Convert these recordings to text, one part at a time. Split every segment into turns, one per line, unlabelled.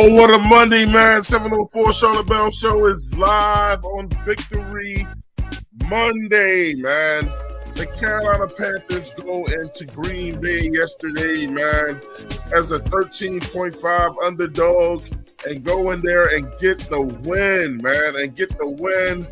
Oh, what a Monday, man. 704 Charlotte Bell Show is live on Victory Monday, man. The Carolina Panthers go into Green Bay yesterday, man, as a 13.5 underdog and go in there and get the win, man, and get the win.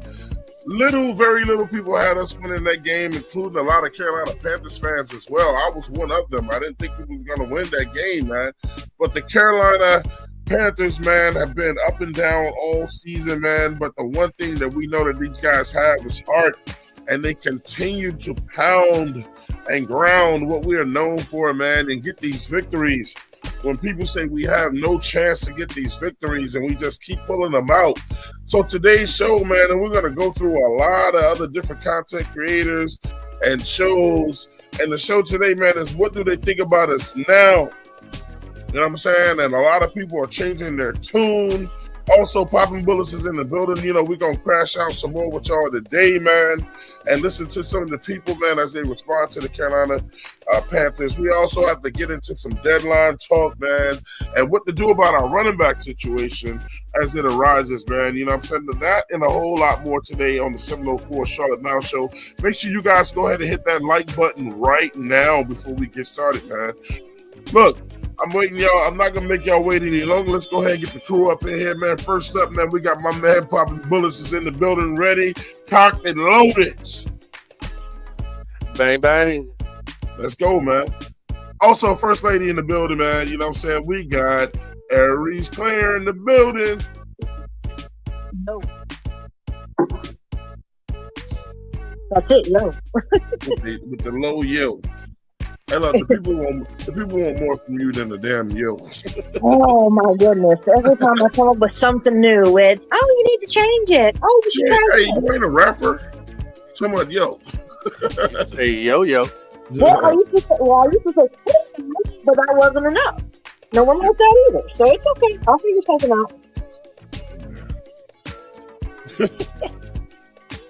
Very little people had us winning that game, including a lot of Carolina Panthers fans as well. I was one of them. I didn't think people was going to win that game, man. But the Carolina Panthers, man, have been up and down all season, man. But the one thing that we know that these guys have is heart, and they continue to pound and ground what we are known for, man, and get these victories. When people say we have no chance to get these victories and we just keep pulling them out. So today's show, man, and we're going to go through a lot of other different content creators and shows. And the show today, man, is what do they think about us now? You know what I'm saying? And a lot of people are changing their tune. Also, Popping Bullets is in the building. You know, we're going to crash out some more with y'all today, man, and listen to some of the people, man, as they respond to the Carolina Panthers. We also have to get into some deadline talk, man, and what to do about our running back situation as it arises, man. You know what I'm saying? That and a whole lot more today on the 704 Charlotte Now Show. Make sure you guys go ahead and hit that like button right now before we get started, man. Look, I'm waiting, y'all. I'm not going to make y'all wait any longer. Let's go ahead and get the crew up in here, man. First up, man, we got my man Popping Bullets is in the building, ready, cocked and loaded.
Bang, bang.
Let's go, man. Also, First Lady in the building, man. You know what I'm saying? We got Aries Claire in the building.
No. That's it, no.
with the low yo. Hey, look, the people want more from you than the damn yo.
Oh my goodness! Every time I come up with something new, it's you need to change it. Oh, we should try
Hey,
this.
you ain't a rapper. Someone yo.
Hey, yo.
Well, I used to say, but that wasn't enough. No one liked that either, so it's okay. I'll figure something out.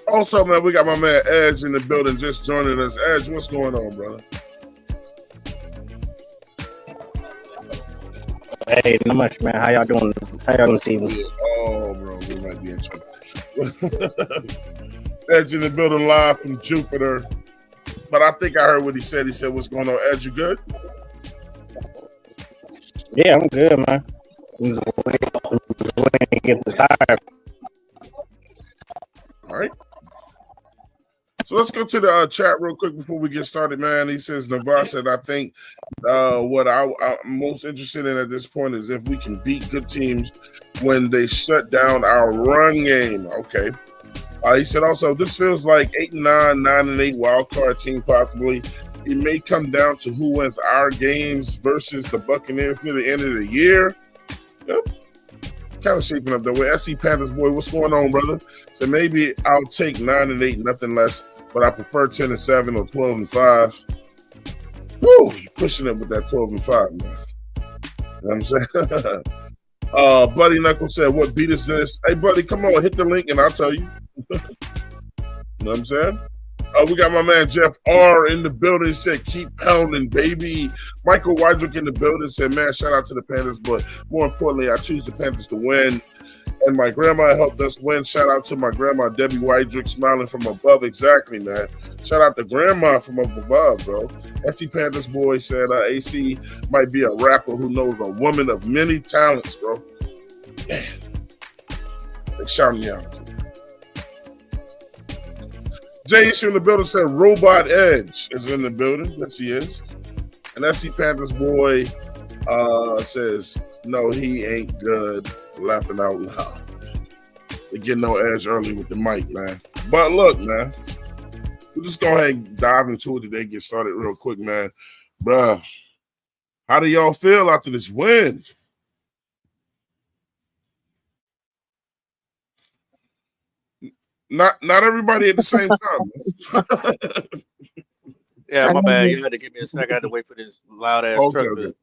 Also, man, we got my man Edge in the building just joining us. Edge, what's going on, brother?
Hey, not much, man. How y'all doing? How y'all doing this evening?
Oh, bro, we might be in trouble. Edge in the building live from Jupiter. But I think I heard what he said. He said, what's going on? Edge, you good?
Yeah, I'm good, man. I'm just waiting to get the tire.
All right. So let's go to the chat real quick before we get started, man. He says, Navar said, I think what I'm most interested in at this point is if we can beat good teams when they shut down our run game. Okay. He said also, this feels like 8-9, 9-8 wild card team possibly. It may come down to who wins our games versus the Buccaneers near the end of the year. Yep. Kind of shaping up that way. SC Panthers boy, what's going on, brother? So maybe I'll take 9-8, nothing less, but I prefer 10-7 or 12-5. Woo, you're pushing it with that 12-5, man. You know what I'm saying? Bloody Knuckle said, what beat is this? Hey, buddy, come on, hit the link and I'll tell you. You know what I'm saying? We got my man Jeff R in the building. Said, keep pounding, baby. Michael Wydrick in the building said, man, shout out to the Panthers, but more importantly, I choose the Panthers to win. And my grandma helped us win. Shout out to my grandma, Debbie Wydrick, smiling from above. Exactly, man. Shout out to grandma from up above, bro. SC Panthers boy said, AC might be a rapper who knows a woman of many talents, bro. Man. They shouting me out. Jay Issue in the building said Robot Edge is in the building. Yes, he is. And SC Panthers boy says, no, he ain't good. Laughing out loud. They get no edge early with the mic, man. But look, man, we'll just go ahead and dive into it today. Get started real quick, man. Bruh, how do y'all feel after this win? Not everybody at the same time.
Yeah, my bad. You had to give me a second. I had to wait for this loud ass truck to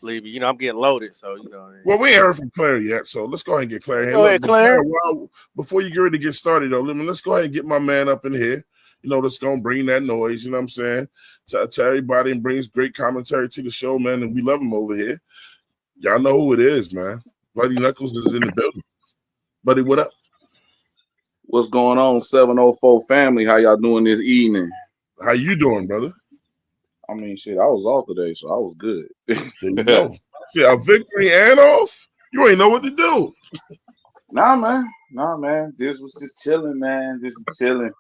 leave. You know, I'm getting loaded, so you know.
Well, we ain't heard from Claire yet, so let's go ahead and get Claire here.
Go ahead, Claire.
Before you get ready to get started, though, let's go ahead and get my man up in here. You know, that's gonna bring that noise. You know what I'm saying? To everybody, and brings great commentary to the show, man. And we love him over here. Y'all know who it is, man. Buddy Knuckles is in the building. Buddy, what up?
What's going on, 704 family? How y'all doing this evening?
How you doing, brother?
I mean, shit, I was off today, so I was good.
There you go. Shit, a victory and off? You ain't know what to do.
Nah, man. Just was just chilling, man. Just chilling.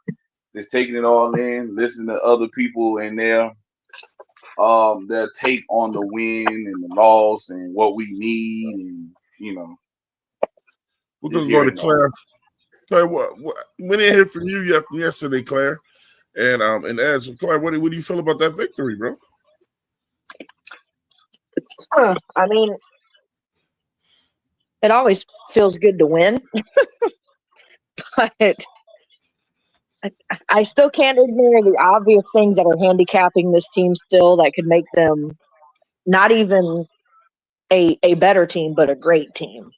Just taking it all in, listening to other people and their take on the win and the loss and what we need, and
We're gonna go to Claire. Claire, what we didn't hear from you yesterday, Claire. And as Claire, what do you feel about that victory, bro?
I mean, it always feels good to win, but I still can't ignore the obvious things that are handicapping this team still that could make them not even a better team, but a great team.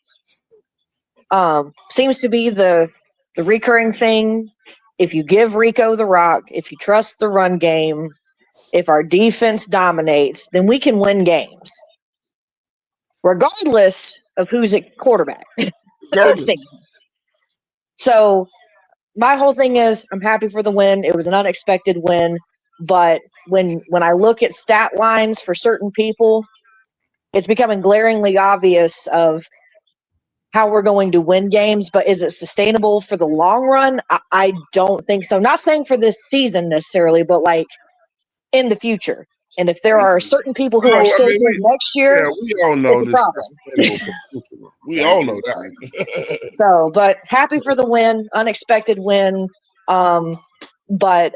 Seems to be the recurring thing. If you give Rico the rock, if you trust the run game, if our defense dominates, then we can win games, regardless of who's at quarterback. So my whole thing is I'm happy for the win. It was an unexpected win, but when I look at stat lines for certain people, it's becoming glaringly obvious of how we're going to win games, but is it sustainable for the long run? I don't think so. Not saying for this season necessarily, but like in the future. And if there are certain people who are still good next year,
yeah, we all know this. We all know that.
So, but happy for the win, unexpected win. But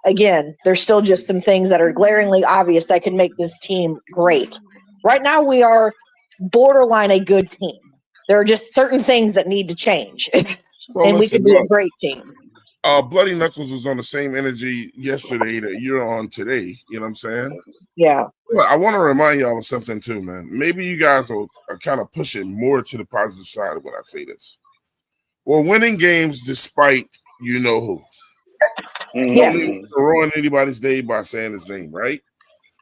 again, there's still just some things that are glaringly obvious that can make this team great. Right now, we are borderline a good team. There are just certain things that need to change, and we can be a great team.
Bloody Knuckles was on the same energy yesterday that you're on today. You know what I'm saying?
Yeah.
Well, I want to remind y'all of something too, man. Maybe you guys are kind of pushing more to the positive side when I say this. We're winning games despite you know who.
Yes.
Don't ruin anybody's day by saying his name, right?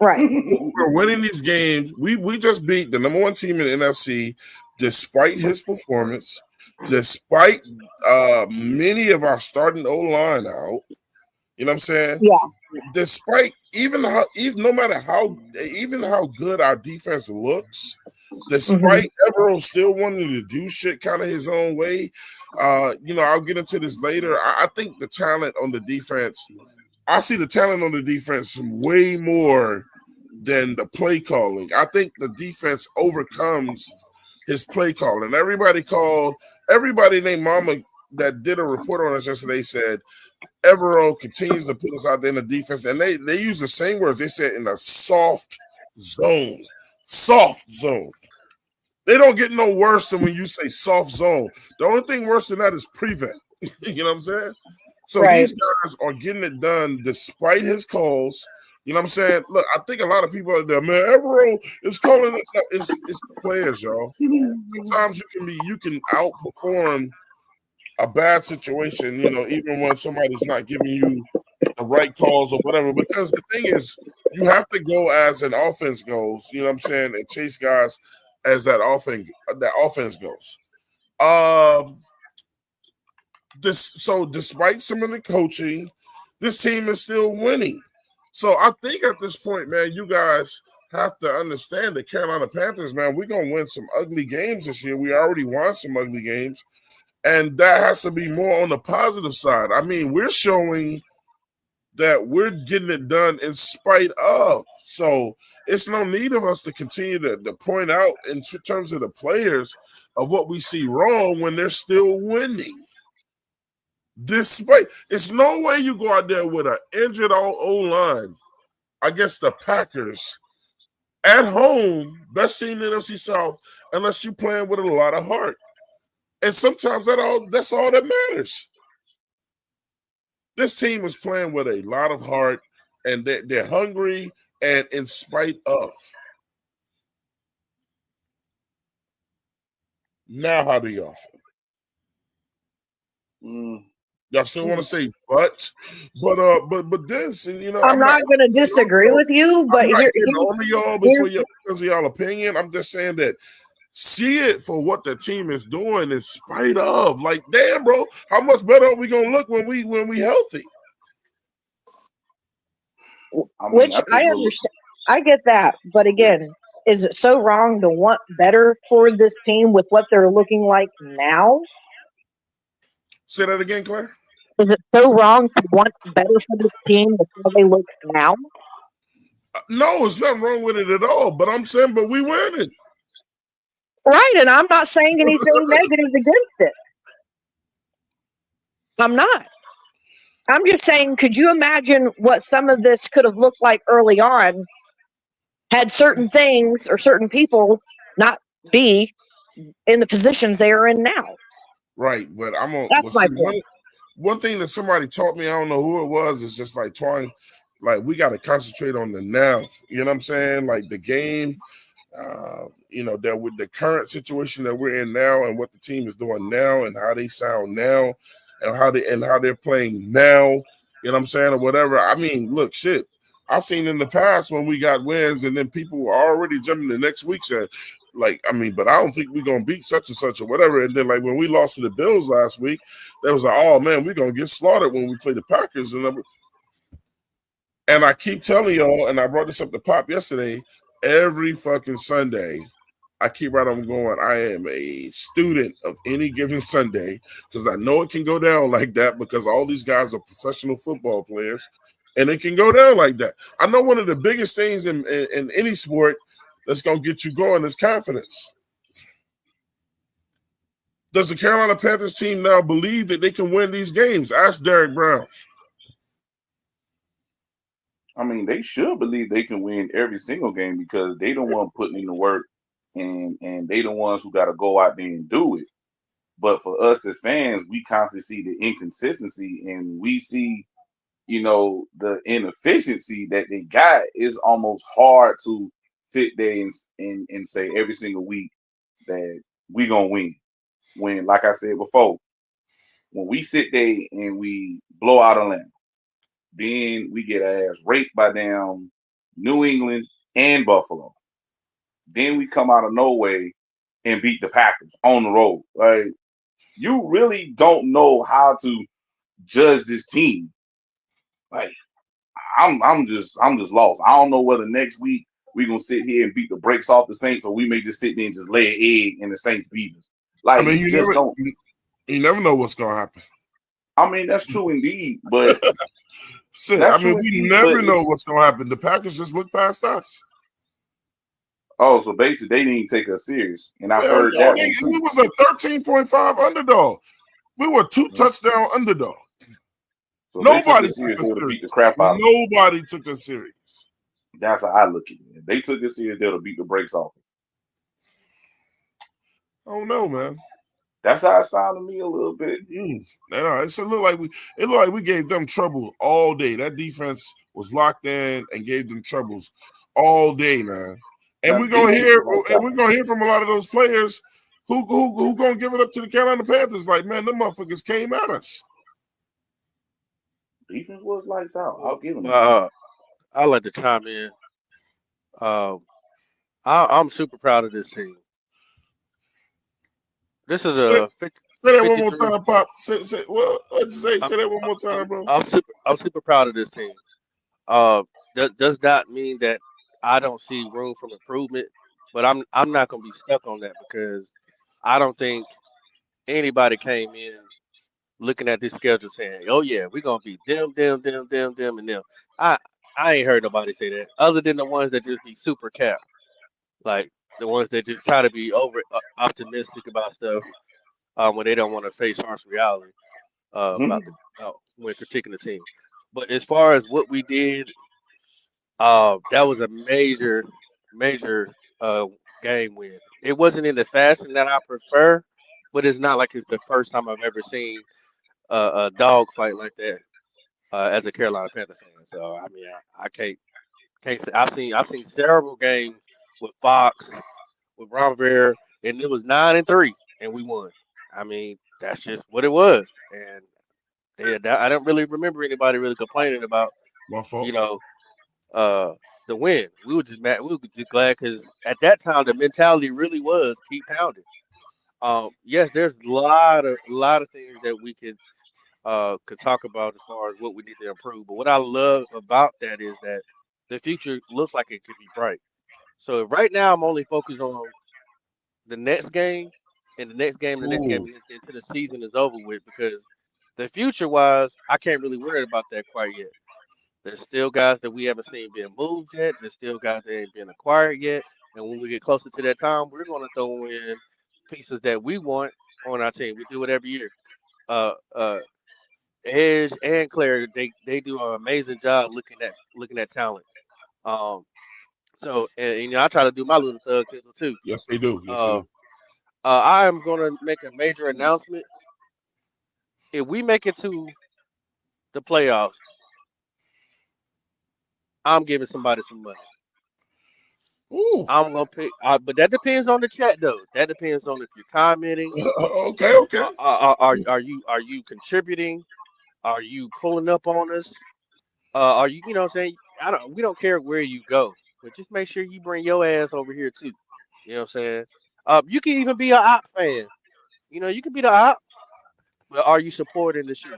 Right.
We're winning these games. We just beat the number one team in the NFC despite his performance, despite many of our starting O-line out. You know what I'm saying?
Yeah.
Despite no matter how good our defense looks, despite Evero still wanting to do shit kind of his own way. I'll get into this later. I think the talent on the defense, I see the talent on the defense way more than the play calling. I think the defense overcomes his play calling. Everybody named Mama that did a report on us yesterday said Evero continues to put us out there in the defense, and they use the same words. They said in a soft zone. Soft zone. They don't get no worse than when you say soft zone. The only thing worse than that is prevent. You know what I'm saying? So These guys are getting it done despite his calls. You know what I'm saying? Look, I think a lot of people out there, man, Evero is calling it. It's the players, y'all. Sometimes you can outperform a bad situation, even when somebody's not giving you the right calls or whatever. Because the thing is, you have to go as an offense goes, you know what I'm saying, and chase guys as that offense goes. So despite some of the coaching, this team is still winning. So I think at this point, man, you guys have to understand the Carolina Panthers, man, we're going to win some ugly games this year. We already won some ugly games. And that has to be more on the positive side. I mean, we're showing that we're getting it done in spite of. So it's no need of us to continue to point out in terms of the players of what we see wrong when they're still winning. Despite, it's no way you go out there with an injured O-line against the Packers at home, best team in the NFC South, unless you're playing with a lot of heart. And sometimes that's all that matters. This team is playing with a lot of heart, and they're hungry and in spite of. Now, how do y'all feel? Y'all still want to say but this, and
I'm not going to disagree with you, but
I'm not getting on to y'all because of y'all opinion. I'm just saying that see it for what the team is doing in spite of. Like, damn, bro, how much better are we gonna look when we healthy?
Which I understand. I get that, but again, is it so wrong to want better for this team with what they're looking like now?
Say that again, Claire.
Is it so wrong to want better for this team with how they look now?
No, there's nothing wrong with it at all. But I'm saying, but we winning.
Right, and I'm not saying anything negative against it. I'm not. I'm just saying, could you imagine what some of this could have looked like early on had certain things or certain people not be in the positions they are in now?
Right, but
That's my point.
One thing that somebody taught me, I don't know who it was, is just like trying, like we got to concentrate on the now. You know what I'm saying? Like the game, that with the current situation that we're in now and what the team is doing now and how they sound now and how they're playing now, you know what I'm saying, or whatever. I mean, look, shit. I've seen in the past when we got wins and then people were already jumping the next week said, like, I mean, but I don't think we're going to beat such and such or whatever. And then, like, when we lost to the Bills last week, there was like, oh, man, we're going to get slaughtered when we play the Packers. And I keep telling y'all, and I brought this up to Pop yesterday, every fucking Sunday, I keep right on going, I am a student of any given Sunday because I know it can go down like that because all these guys are professional football players. And it can go down like that. I know one of the biggest things in any sport that's going to get you going is confidence. Does the Carolina Panthers team now believe that they can win these games? Ask Derek Brown.
I mean, they should believe they can win every single game because they don't want putting in the work and they the ones who got to go out there and do it. But for us as fans, we constantly see the inconsistency and we see the inefficiency that they got. Is almost hard to sit there and say every single week that we gonna win. When, like I said before, when we sit there and we blow out Atlanta, then we get our ass raped by damn New England and Buffalo. Then we come out of nowhere and beat the Packers on the road. Like, you really don't know how to judge this team. Like, I'm just lost. I don't know whether next week we're gonna sit here and beat the brakes off the Saints, or we may just sit there and just lay an egg and the Saints beat us. Like,
I mean, you never know what's gonna happen.
I mean, that's true indeed, but
we never know what's gonna happen. The Packers just look past us.
Oh, so basically they didn't even take us serious, and I heard that one too.
We was a 13.5 underdog. We were 2 touchdown underdog.
So nobody took us serious. Beat the crap out.
Nobody took us serious.
That's how I look at it. If they took us serious, they'll beat the brakes off us.
I don't know, man.
That's how it sounded to me a little bit.
It looked like we gave them trouble all day. That defense was locked in and gave them troubles all day, man. And we're gonna hear from a lot of those players who gonna give it up to the Carolina Panthers. Like, man, them motherfuckers came at us.
Defense was lights out. I'll give them.
I'd like to chime in. I'm super proud of this team. This is
say that one more time, Pop. Say that one more time, bro.
I'm super proud of this team. That does not mean that I don't see room for improvement, but I'm not gonna be stuck on that because I don't think anybody came in looking at this schedule saying, "Oh yeah, we're gonna be them, and them." I ain't heard nobody say that other than the ones that just be super cap, like the ones that just try to be over optimistic about stuff when they don't want to face harsh reality when critiquing the team. But as far as what we did, that was a major game win. It wasn't in the fashion that I prefer, but it's not like it's the first time I've ever seen a dog fight like that as a Carolina Panthers fan. So I mean, I can't say I've seen several games with Fox, with Ron Rivera, and it was 9-3, and we won. I mean, that's just what it was, and I don't really remember anybody really complaining about, to win. We were just mad. We were just glad because at that time the mentality really was keep pounding. Yes, there's a lot of things that we could talk about as far as what we need to improve. But what I love about that is that the future looks like it could be bright. So right now I'm only focused on the next game and the next game, the next game,
Ooh,
and the next game until the season is over with because the future wise, I can't really worry about that quite yet. There's still guys that we haven't seen being moved yet. There's still guys that ain't been acquired yet. And when we get closer to that time, we're going to throw in pieces that we want on our team. We do it every year. Uh, uh, Edge and Claire, they do an amazing job looking at talent. Um, so and you know I try to do my little thug tizzle too.
yes, they do. Yes, they
Uh,
do.
I am going to make a major announcement. If we make it to the playoffs, I'm giving somebody some money.
Ooh.
I'm gonna pick, but that depends on the chat though. That depends on if you're commenting.
Okay, okay.
Are you contributing? Are you pulling up on us? Are you know what I'm saying? We don't care where you go, but just make sure you bring your ass over here too. You know what I'm saying? You can even be an op fan. You know, you can be the op, but are you supporting the show?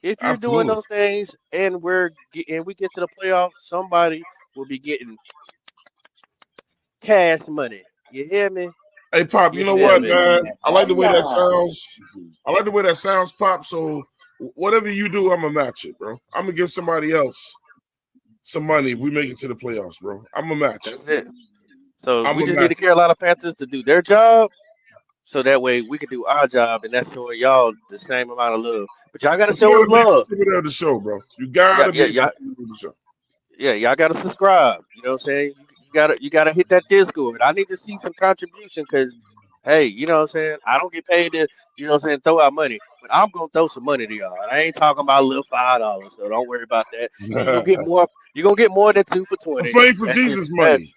If you're doing
Absolutely.
those things and we get to the playoffs, somebody will be getting cash money. You hear me?
Hey, Pop,
You
you know
hear
what,
me?
man? I like the way that
Hola.
sounds. I like the way that sounds, Pop. So whatever you do, I'm gonna match it, bro. I'm gonna give somebody else some money if we make it to the playoffs, bro. I'm gonna match it.
That's it. So
I'm
we
gonna
just need
match
the
it.
Carolina Panthers to do their job, so that way we can do our job, and that's showing y'all the same amount of love. But y'all gotta
But you
show us
gotta be a
love.
contributor of the show, bro. You
Yeah,
gotta
yeah,
be a
yeah,
contributor of the show.
yeah. Y'all gotta subscribe. You know what I'm saying? You gotta hit that Discord. I need to see some contribution because, hey, you know what I'm saying? I don't get paid to, you know what I'm saying, throw out money, but I'm gonna throw some money to y'all. And I ain't talking about a little $5, so don't worry about that. You gonna get more. You gonna get more than 2 for 20.
Pray for
That,
Jesus
that,
money.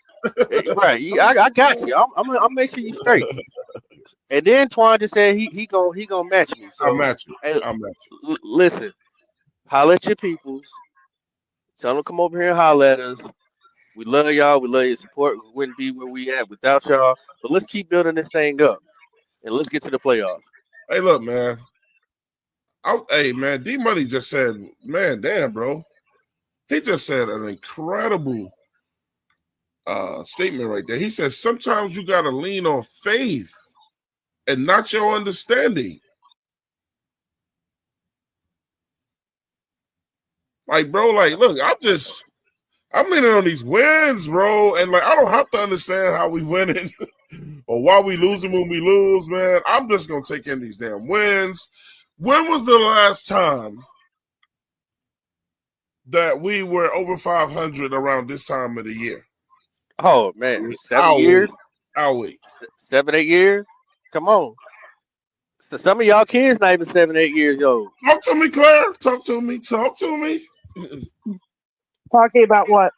right? I got you. I'm gonna make sure you straight. And then Twan just said he gonna match me.
I'll
So
match it.
hey,
I'll match it.
listen, holla at your peoples. Tell them to come over here and holla at us. We love y'all. We love your support. We wouldn't be where we at without y'all. But let's keep building this thing up and let's get to the playoffs.
Hey, look, man. Hey, man. D Money just said, man, damn, bro. He just said an incredible statement right there. He says sometimes you gotta lean on faith and not your understanding. Like, bro, like, look, I'm leaning on these wins, bro, and like I don't have to understand how we winning or why we losing when we lose, man. I'm just gonna take in these damn wins. When was the last time that we were over 500 around this time of the year?
Oh man, seven
I'll wait.
years,
I'll wait.
7, 8 years. Come on. So some of y'all kids not even 7, 8 years old.
Talk to me, Claire. Talk to me. Talk to me.
Talking about what?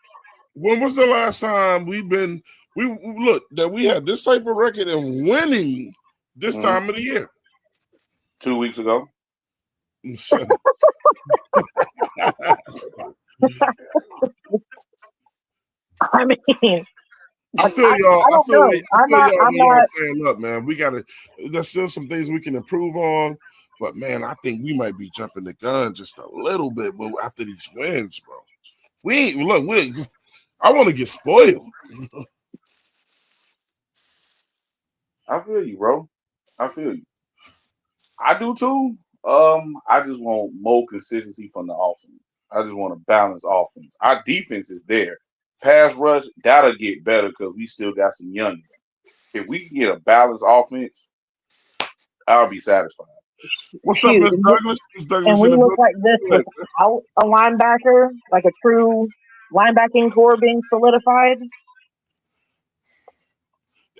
When was the last time we look that we had this type of record and winning this
Mhm.
time of the year?
2 weeks ago.
I mean,
I feel y'all.
I
I
don't
feel,
know.
I feel y'all
I'm
when y'all
not.
saying up, man. We gotta. There's still some things we can improve on, but man, I think we might be jumping the gun just a little bit. But after these wins, bro, we ain't look. I want to get spoiled.
I feel you, bro. I feel you. I do too. I just want more consistency from the offense. I just want a balanced offense. Our defense is there. Pass rush, that'll get better because we still got some young. If we can get a balanced offense, I'll be satisfied.
What's up,
Shoot,
Miss Douglas? Miss
and
Douglas
we
in the
look like this
building.
without a linebacker, like a true linebacking core being solidified.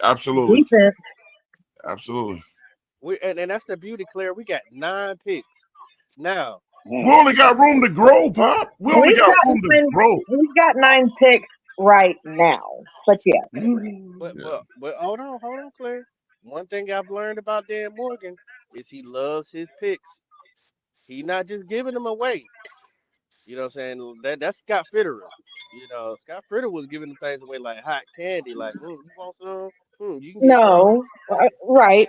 Absolutely,
Defense.
absolutely.
And that's the beauty, Claire. We got 9 picks. Now,
We only got room to grow, Pop. We only
We've
got
got
room to
nine.
grow.
We've got 9 picks right now, but yeah,
but
Yeah.
but but hold on, Claire. One thing I've learned about Dan Morgan is he loves his picks. He not just giving them away. You know what I'm saying? That's Scott Fitterer. You know, Scott Fitterer was giving them things away like hot candy. Like, you want some? You can get some.
No, right.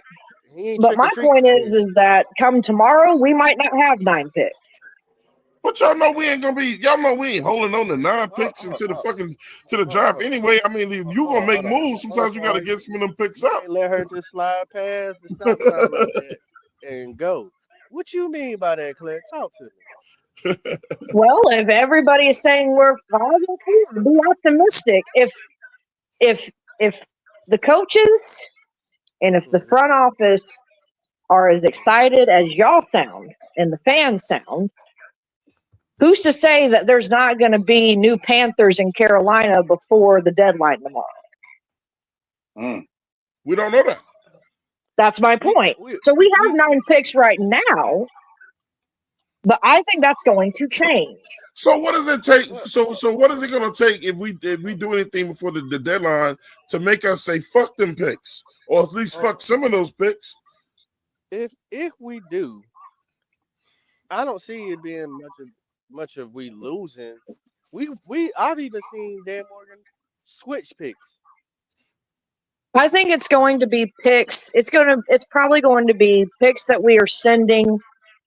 He ain't
But
trick
my
or treat
point
out here.
is that come tomorrow, we might not have 9 picks.
But y'all know we ain't gonna be. Y'all know we ain't holding on to 9
Hold,
picks
hold,
into the
hold,
fucking to the draft
hold,
anyway. I mean, if you gonna make
hold on.
moves,
Hold on,
sometimes you got to
Twan.
get some of them picks
You
up.
can't let her just slide past the stop sign like that and go. What you mean by that, Claire? Talk to me.
Well, if everybody is saying we're 5-4, be optimistic. If if the coaches and if the
Mhm.
front office are as excited as y'all sound and the fans sound, who's to say that there's not going to be new Panthers in Carolina before the deadline tomorrow?
We don't know that.
That's my point. So we have 9 picks right now, but I think that's going to change.
So what does it take?
Well,
So what is it gonna take if we do anything before the deadline to make us say fuck them picks, or at least fuck some of those picks?
if we do, I don't see it being much of we losing. I've even seen Dan Morgan switch picks.
I think it's going to be picks. It's probably going to be picks that we are sending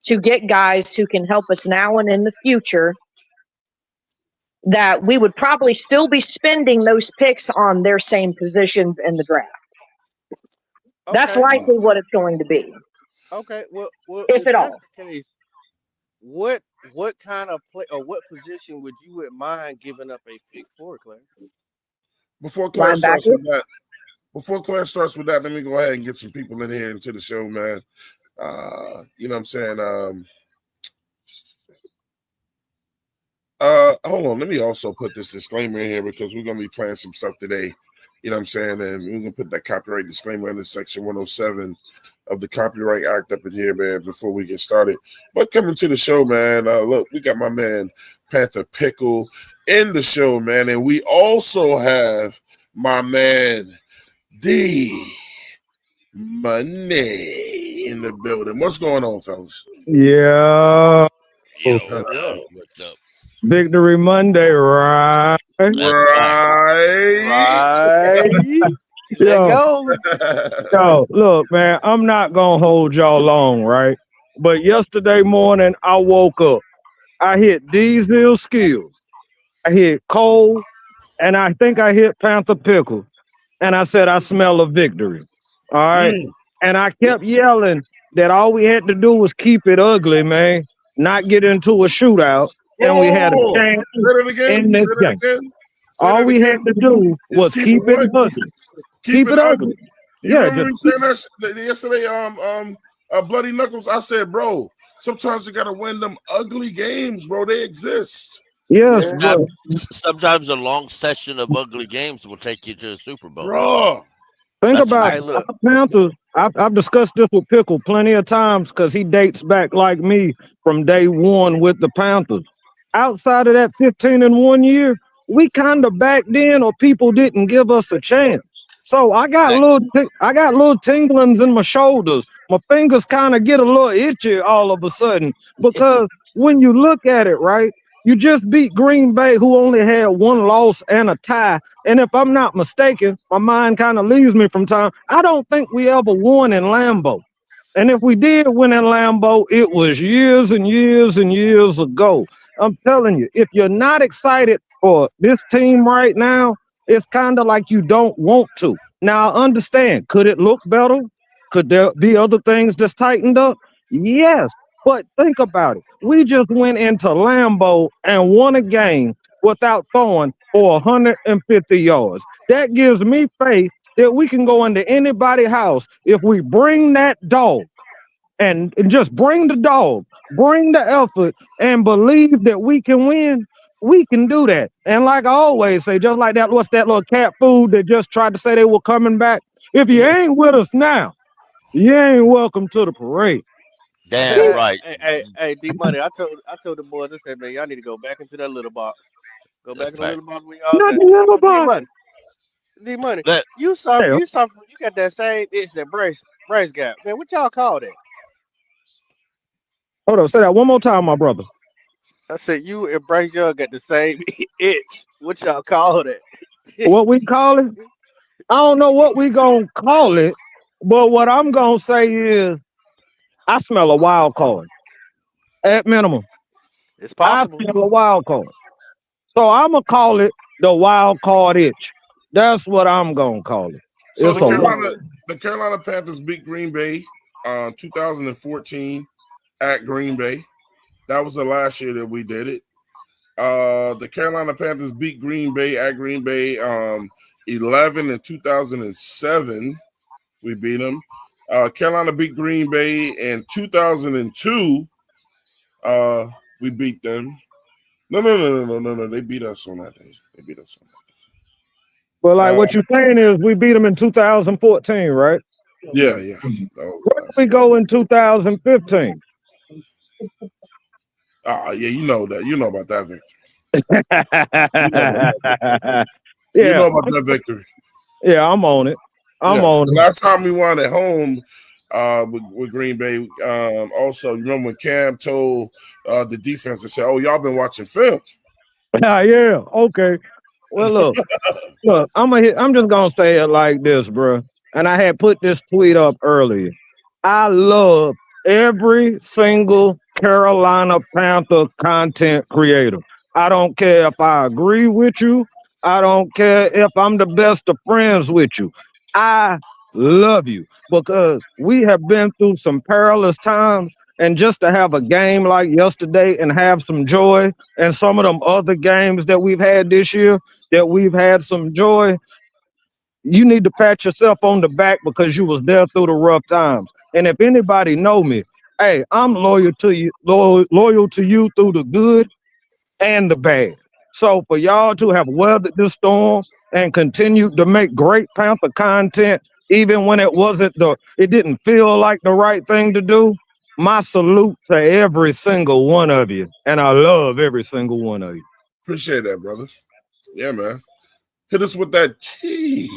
to get guys who can help us now and in the future, that we would probably still be spending those picks on their same positions in the draft. That's
Okay,
likely what it's going to be,
okay. Well,
if
if
at
that's
all.
the case, what kind of play or what position would you mind giving up a pick for, Claire?
Before Claire starts
Linebacker.
with that, let me go ahead and get some people in here into the show, man. You know what I'm saying? Hold on. Let me also put this disclaimer in here because we're gonna be playing some stuff today. You know what I'm saying? And we're gonna put that copyright disclaimer in section 107 of the Copyright Act up in here, man, before we get started. But coming to the show, man, look, we got my man Panther Pickle in the show, man, and we also have my man D Money in the building. What's going on, fellas?
Yeah.
What's up? What's up?
Victory Monday, right?
That's a fact.
Right.
Right. Let
Yo,
go.
look, man, I'm not gonna hold y'all long, right? But yesterday morning, I woke up. I hit Diesel Skills. I hit Cole, and I think I hit Panther Pickle. And I said, I smell a victory. All right. And I kept yelling that all we had to do was keep it ugly, man, not get into a shootout. And we had a
Whoa!
chance
Say that again.
in
Say
this
that
game.
again. Say
All
that
we had
again.
to do
Is
was
keep it
keep it
what?
ugly.
Keep
Keep
it
it ugly.
ugly. You
Yeah,
remember
just
me saying that yesterday? Bloody Knuckles. I said, bro, sometimes you gotta win them ugly games, bro. They exist.
yes,
Yeah.
look.
Sometimes a long session of ugly games will take you to the Super Bowl.
Bro.
Think
That's a
about
fact.
Hey, look.
our Panthers. I've discussed this with Pickle plenty of times because he dates back like me from day one with the Panthers. Outside of that 15 in 1 year, we kind of backed in or people didn't give us a chance. So
Fact.
I got little tinglings in my shoulders. My fingers kind of get a little itchy all of a sudden because when you look at it, right, you just beat Green Bay, who only had one loss and a tie. And if I'm not mistaken, my mind kind of leaves me from time. I don't think we ever won in Lambeau. And if we did win in Lambeau, it was years and years and years ago. I'm telling you, if you're not excited for this team right now, it's kind of like you don't want to. Now, I understand. Could it look better? Could there be other things that's tightened up? Yes. But think about it. We just went into Lambeau and won a game without throwing for 150 yards. That gives me faith that we can go into anybody's house if we bring that dog and just bring the dog, bring the effort, and believe that we can win. We can do that. And like I always say, just like that, what's that little cat food that just tried to say they were coming back? If you ain't with us now, you ain't welcome to the parade.
Damn right.
Hey, D Money. I told the boys. I said, man, y'all need to go back into that little box. Go
That's
back
a
in the
fact.
little box where y'all
Not
at.
the little
So D
box.
Money. D Money.
Let
You suffer. You got that same itch that Brace got. Man, what y'all call that?
Hold on, say that one more time, my brother.
I said you and Bryce Young got the same itch. What y'all call it?
What we call it? I don't know what we gonna call it, but what I'm gonna say is I smell a wild card at minimum.
It's
I
possible.
smell a wild card, so I'm gonna call it the wild card itch. That's what I'm gonna call it.
So
It's a wild.
the Carolina Panthers beat Green Bay 2014 at Green Bay. That was the last year that we did it. The Carolina Panthers beat Green Bay at Green Bay 11 in 2007. We beat them. Carolina beat Green Bay in 2002. We beat them. No. They beat us on that day. They beat us on that day.
But like what you're saying is we beat them in 2014, right?
Yeah.
Where did we go in 2015?
Yeah, you know that. You know about that victory. You know about that victory.
Yeah, I'm on it. I'm on it.
Last time we won at home with Green Bay. Also, you remember when Cam told the defense to say, "Oh, y'all been watching film."
Yeah. Okay. Well, look. I'm just gonna say it like this, bro. And I had put this tweet up earlier. I love every single Carolina Panther content creator. I don't care if I agree with you. I don't care if I'm the best of friends with you. I love you because we have been through some perilous times. And just to have a game like yesterday and have some joy, and some of them other games that we've had this year that we've had some joy, you need to pat yourself on the back because you was there through the rough times. And if anybody know me, hey, I'm loyal to you, loyal to you through the good and the bad. So for y'all to have weathered this storm and continued to make great Panther content, even when it didn't feel like the right thing to do. My salute to every single one of you, and I love every single one of you.
Appreciate that, brother. Yeah, man. Hit us with that key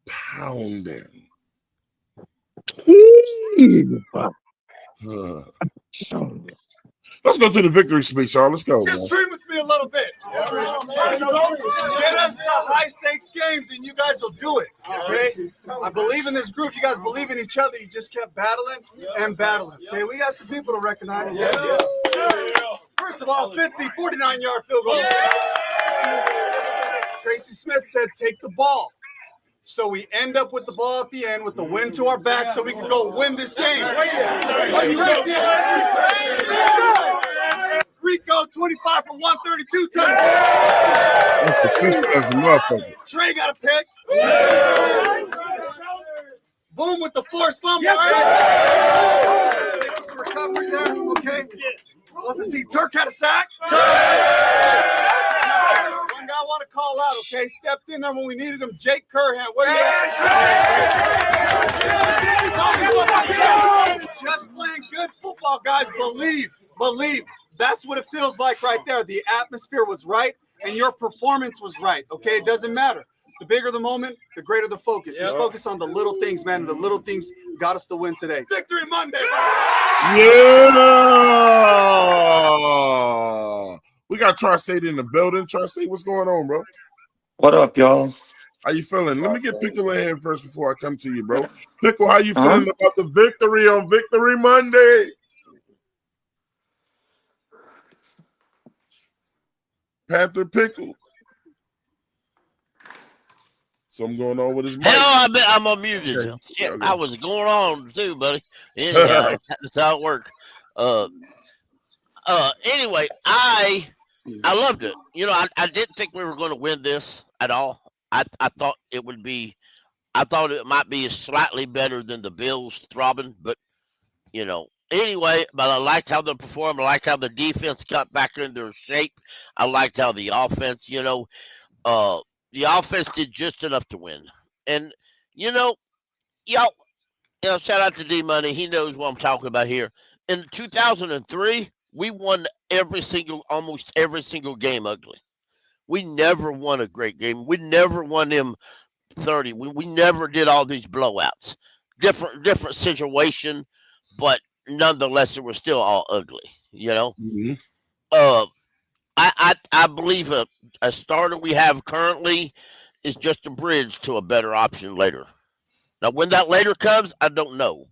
pounding. Let's go to the victory speech, y'all. Let's go.
Just dream with me a little bit. Get us to high stakes games, and you guys will do it. Okay? I believe in this group. You guys believe in each other. You just kept battling and battling. Okay, we got some people to recognize. First of all, Fitzy, 49-yard field goal. Tracy Smith said, "Take the ball." So we end up with the ball at the end with the wind to our back so we can go win this game. Rico, 25 for 132 touchdowns.
That's the fish as a motherfucker.
Trey got a pick. Boom with the forced fumble. Recovery there. Okay. Want to see Turk had a sack. One guy I want to call out, okay? Stepped in there when we needed him. Jake Curhan. Where you at? Just playing good football, guys. Believe. That's what it feels like right there. The atmosphere was right, and your performance was right, okay? It doesn't matter. The bigger the moment, the greater the focus. Just focus on the little things, man. The little things got us the win today. Victory Monday.
Yeah. We got Tri-State in the building. Tri-State, what's going on, bro?
What up, y'all?
How you feeling? Let me get Pickle in here first before I come to you, bro. Pickle, how you feeling about the victory on Victory Monday? Panther Pickle. Something going on with his mic.
Hell, I'm unmuted.
Okay.
Shit,
Okay.
I was going on too, buddy. Anyhow, that's how it worked. Anyway, I loved it. You know, I didn't think we were going to win this at all. I thought it would be. I thought it might be slightly better than the Bills throbbing, but you know. Anyway, but I liked how they performed. I liked how the defense got back in their shape. I liked how the offense, the offense did just enough to win. And y'all, shout out to D Money. He knows what I'm talking about here. In 2003, we won almost every single game ugly. We never won a great game. We never won them 30. We never did all these blowouts. Different situation, but nonetheless, it was still all ugly. You know,
Mhm.
uh, I believe a starter we have currently is just a bridge to a better option later. Now, when that later comes, I don't know,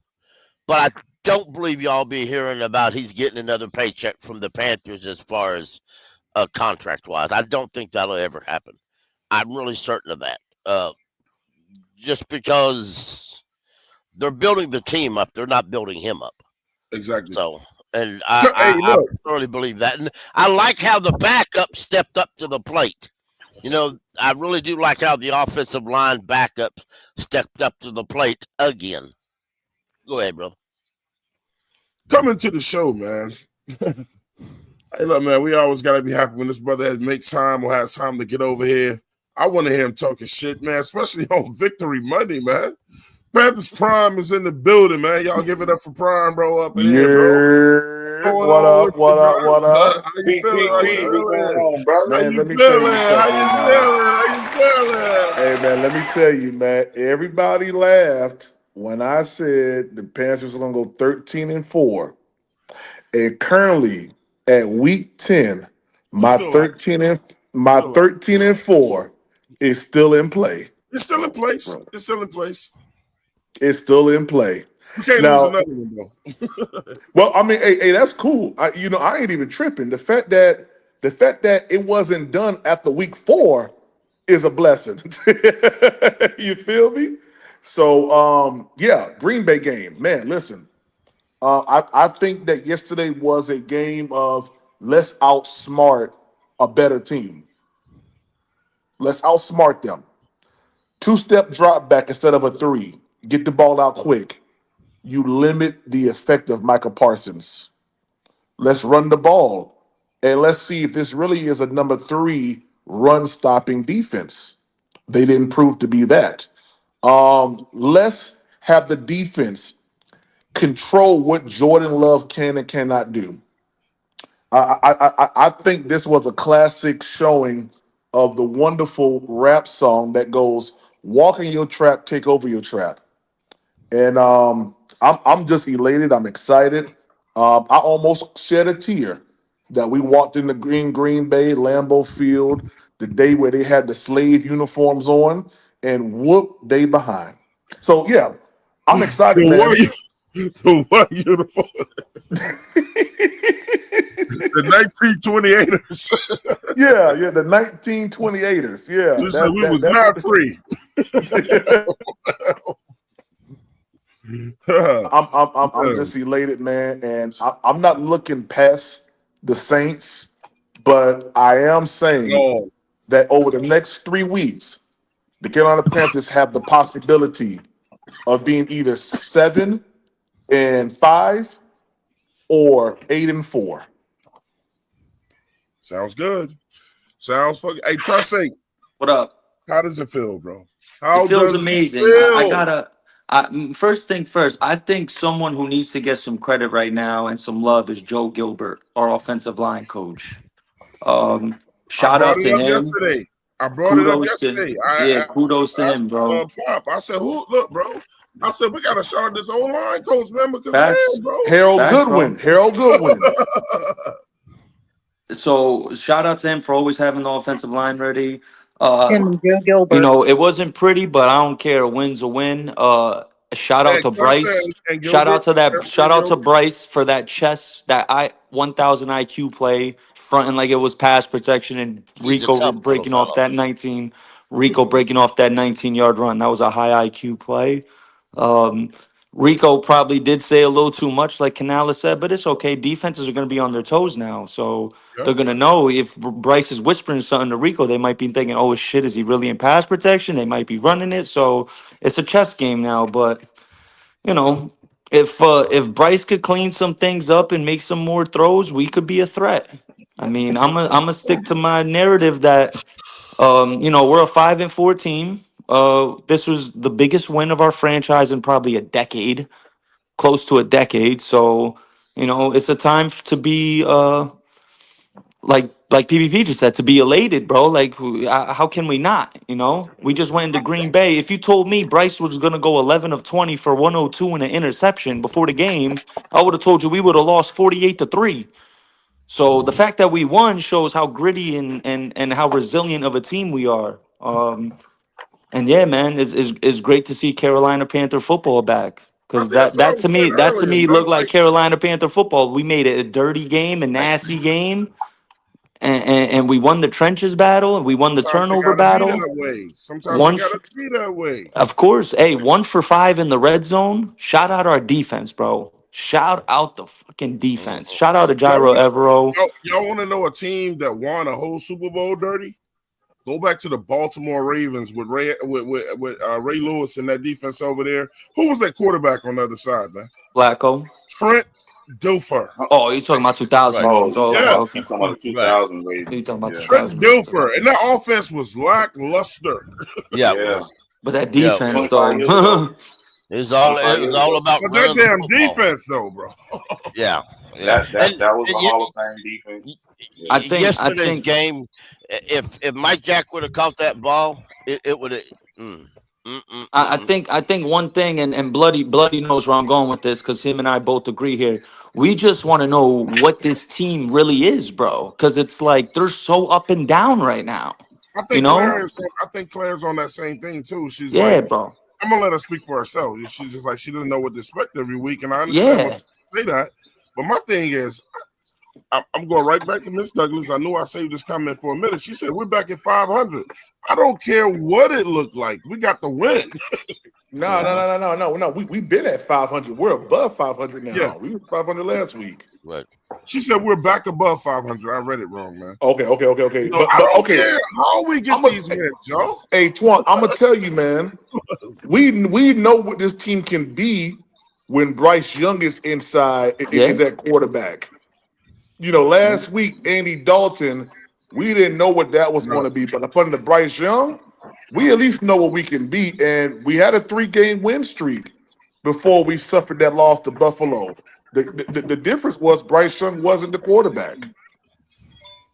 but I don't believe y'all be hearing about he's getting another paycheck from the Panthers as far as contract wise. I don't think that'll ever happen. I'm really certain of that. Just because they're building the team up, they're not building him up.
Exactly.
So, and
Hey,
I
look.
thoroughly believe that. And I like how the backup stepped up to the plate. You know, I really do like how the offensive line backups stepped up to the plate again. Go ahead, brother.
Coming to the show, man. Hey, look, man, we always got to be happy when this brother makes time or has time to get over here. I want to hear him talking shit, man, especially on Victory Monday, man. Panthers Prime is in the building, man. Y'all give it up for Prime, bro, up in here, bro.
Yeah.
What's going
What
on
up?
with you,
What up?
bro?
What up?
How you
Pete,
feeling?
Pete,
How you
Pete, what's going
feeling?
on, brother?
How
Man,
you
let me tell
feeling?
you
How
something,
you
man.
feeling? How you feeling?
Hey, man, let me tell you, man. Everybody laughed when I said the Panthers are going to go 13-4. And currently at week 10,
We
my
still like it.
13 and
We
my
still like it.
13 and 4 is still in play.
It's still in place. It's still in place.
It's still in play.
We can't lose
Now,
another one, though.
well, I mean, hey, that's cool. I ain't even tripping. The fact that it wasn't done after week 4 is a blessing. You feel me? So, yeah, Green Bay game, man. Listen, I think that yesterday was a game of let's outsmart a better team. Let's outsmart them. 2-step drop back instead of a 3. Get the ball out quick. You limit the effect of Micah Parsons. Let's run the ball. And let's see if this really is a number 3 run stopping defense. They didn't prove to be that. Let's have the defense control what Jordan Love can and cannot do. I think this was a classic showing of the wonderful rap song that goes, "Walk in your trap, take over your trap." And I'm just elated. I'm excited. I almost shed a tear that we walked in the Green Bay Lambeau Field the day where they had the slave uniforms on and whoop they behind. So yeah, I'm excited,
The
man.
one uniform. The 1928ers.
Yeah, the 1928ers. Yeah,
You said we was not free.
I'm just elated, man, and I'm not looking past the Saints, but I am saying
No.
that over the next 3 weeks, the Carolina Panthers have the possibility of being either 7-5 or 8-4.
Sounds good. Sounds fucking. Hey, Tarsay,
What up?
how does it feel, bro? How
It feels
does it
amazing.
feel?
First thing first, I think someone who needs to get some credit right now and some love is Joe Gilbert, our offensive line coach.
I
Shout
brought
out
it
to
up
him.
yesterday. I brought it up
Kudos to
yesterday.
yeah,
I
kudos to him, bro.
Pop. I said, look, bro. I said, we got to shout out this old line coach, man, because
Facts.
damn, bro.
Harold
Facts,
Goodwin.
bro.
Harold Goodwin.
So shout out to him for always having the offensive line ready.
Him and Joe Gilbert.
You know, it wasn't pretty, but I don't care. A win's a win. Shout out to Bryce.
and
Shout out
Gilbert.
to that.
That's
Shout out to
Joe.
Bryce for that chess, that 1000 IQ play, fronting like it was pass protection, and
He's a
Rico
tough little
breaking off
fellow.
that 19. Rico breaking off that 19-yard run. That was a high IQ play. Rico probably did say a little too much, like Canales said, but it's okay. Defenses are going to be on their toes now, so
Yep.
they're going to know if Bryce is whispering something to Rico, they might be thinking, "Oh shit, is he really in pass protection?" They might be running it, so it's a chess game now. But you know, if Bryce could clean some things up and make some more throws, we could be a threat. I mean, I'm gonna stick to my narrative that you know, we're a 5-4 team. This was the biggest win of our franchise in probably a decade, close to a decade. So, you know, it's a time to be like PvP just said, to be elated, bro. Like, how can we not? You know, we just went into Green Bay. If you told me Bryce was gonna go 11 of 20 for 102 and an interception before the game, I would have told you we would have lost 48-3. So the fact that we won shows how gritty and how resilient of a team we are. And yeah, man, it's great to see Carolina Panther football back. Because
That's what I
that
was
to me
saying earlier, man.
looked like Carolina Panther football. We made it a dirty game, a nasty game, and we won the trenches battle, and we won the
Sometimes it
turnover
gotta be
battle.
that way. Sometimes it
One,
gotta be that way.
of course, hey, 1 for 5 in the red zone. Shout out our defense, bro. Shout out the fucking defense. Shout out to
Y'all
Gyro
want,
Evero.
y'all want to know a team that won a whole Super Bowl dirty? Go back to the Baltimore Ravens with Ray Lewis and that defense over there. Who was that quarterback on the other side, man?
Flacco.
Trent Dilfer.
Oh, you're talking about 2000.
Right.
Oh,
Oh,
Yeah.
okay.
you talking about the
Right.
2000
You're
Ravens.
talking about
Yeah.
Trent
2000.
Dilfer. And that offense was lackluster.
Yeah, it
Yeah.
was.
But that
Yeah,
defense,
25 years
though.
ago.
It was all
25 years ago.
about
But that
running the
damn
football.
defense, though, bro.
Yeah, yeah.
That was a
And
Hall of Fame defense.
I
Yeah.
think
yesterday's game, if Mike Jack would have caught that ball, it would have.
I think one thing, and bloody knows where I'm going with this, because him and I both agree here. We just want to know what this team really is, bro. Because it's like they're so up and down right now.
I
You
think
know?
Claire's on that same thing too. She's
Yeah,
like,
bro.
I'm gonna let her speak for herself. She's just like she doesn't know what to expect every week, and I understand
Yeah.
when you say that. But my thing is, I'm going right back to Miss Douglas. I knew I saved this comment for a minute. She said we're back at 500. I don't care what it looked like. We got the win.
No. We've been at 500. We're above 500 now.
Yeah.
We were 500 last week.
Right.
She said we're back above 500. I read it wrong, man.
Okay.
You know, I don't care how we get these wins, Joe.
Hey, Twan, I'm gonna tell you, man. We know what this team can be when Bryce Young is inside, is at quarterback. You know, last week Andy Dalton, we didn't know what that was going to be, but upon the Bryce Young, we at least know what we can be. And we had a 3-game win streak before we suffered that loss to Buffalo. The difference was Bryce Young wasn't the quarterback.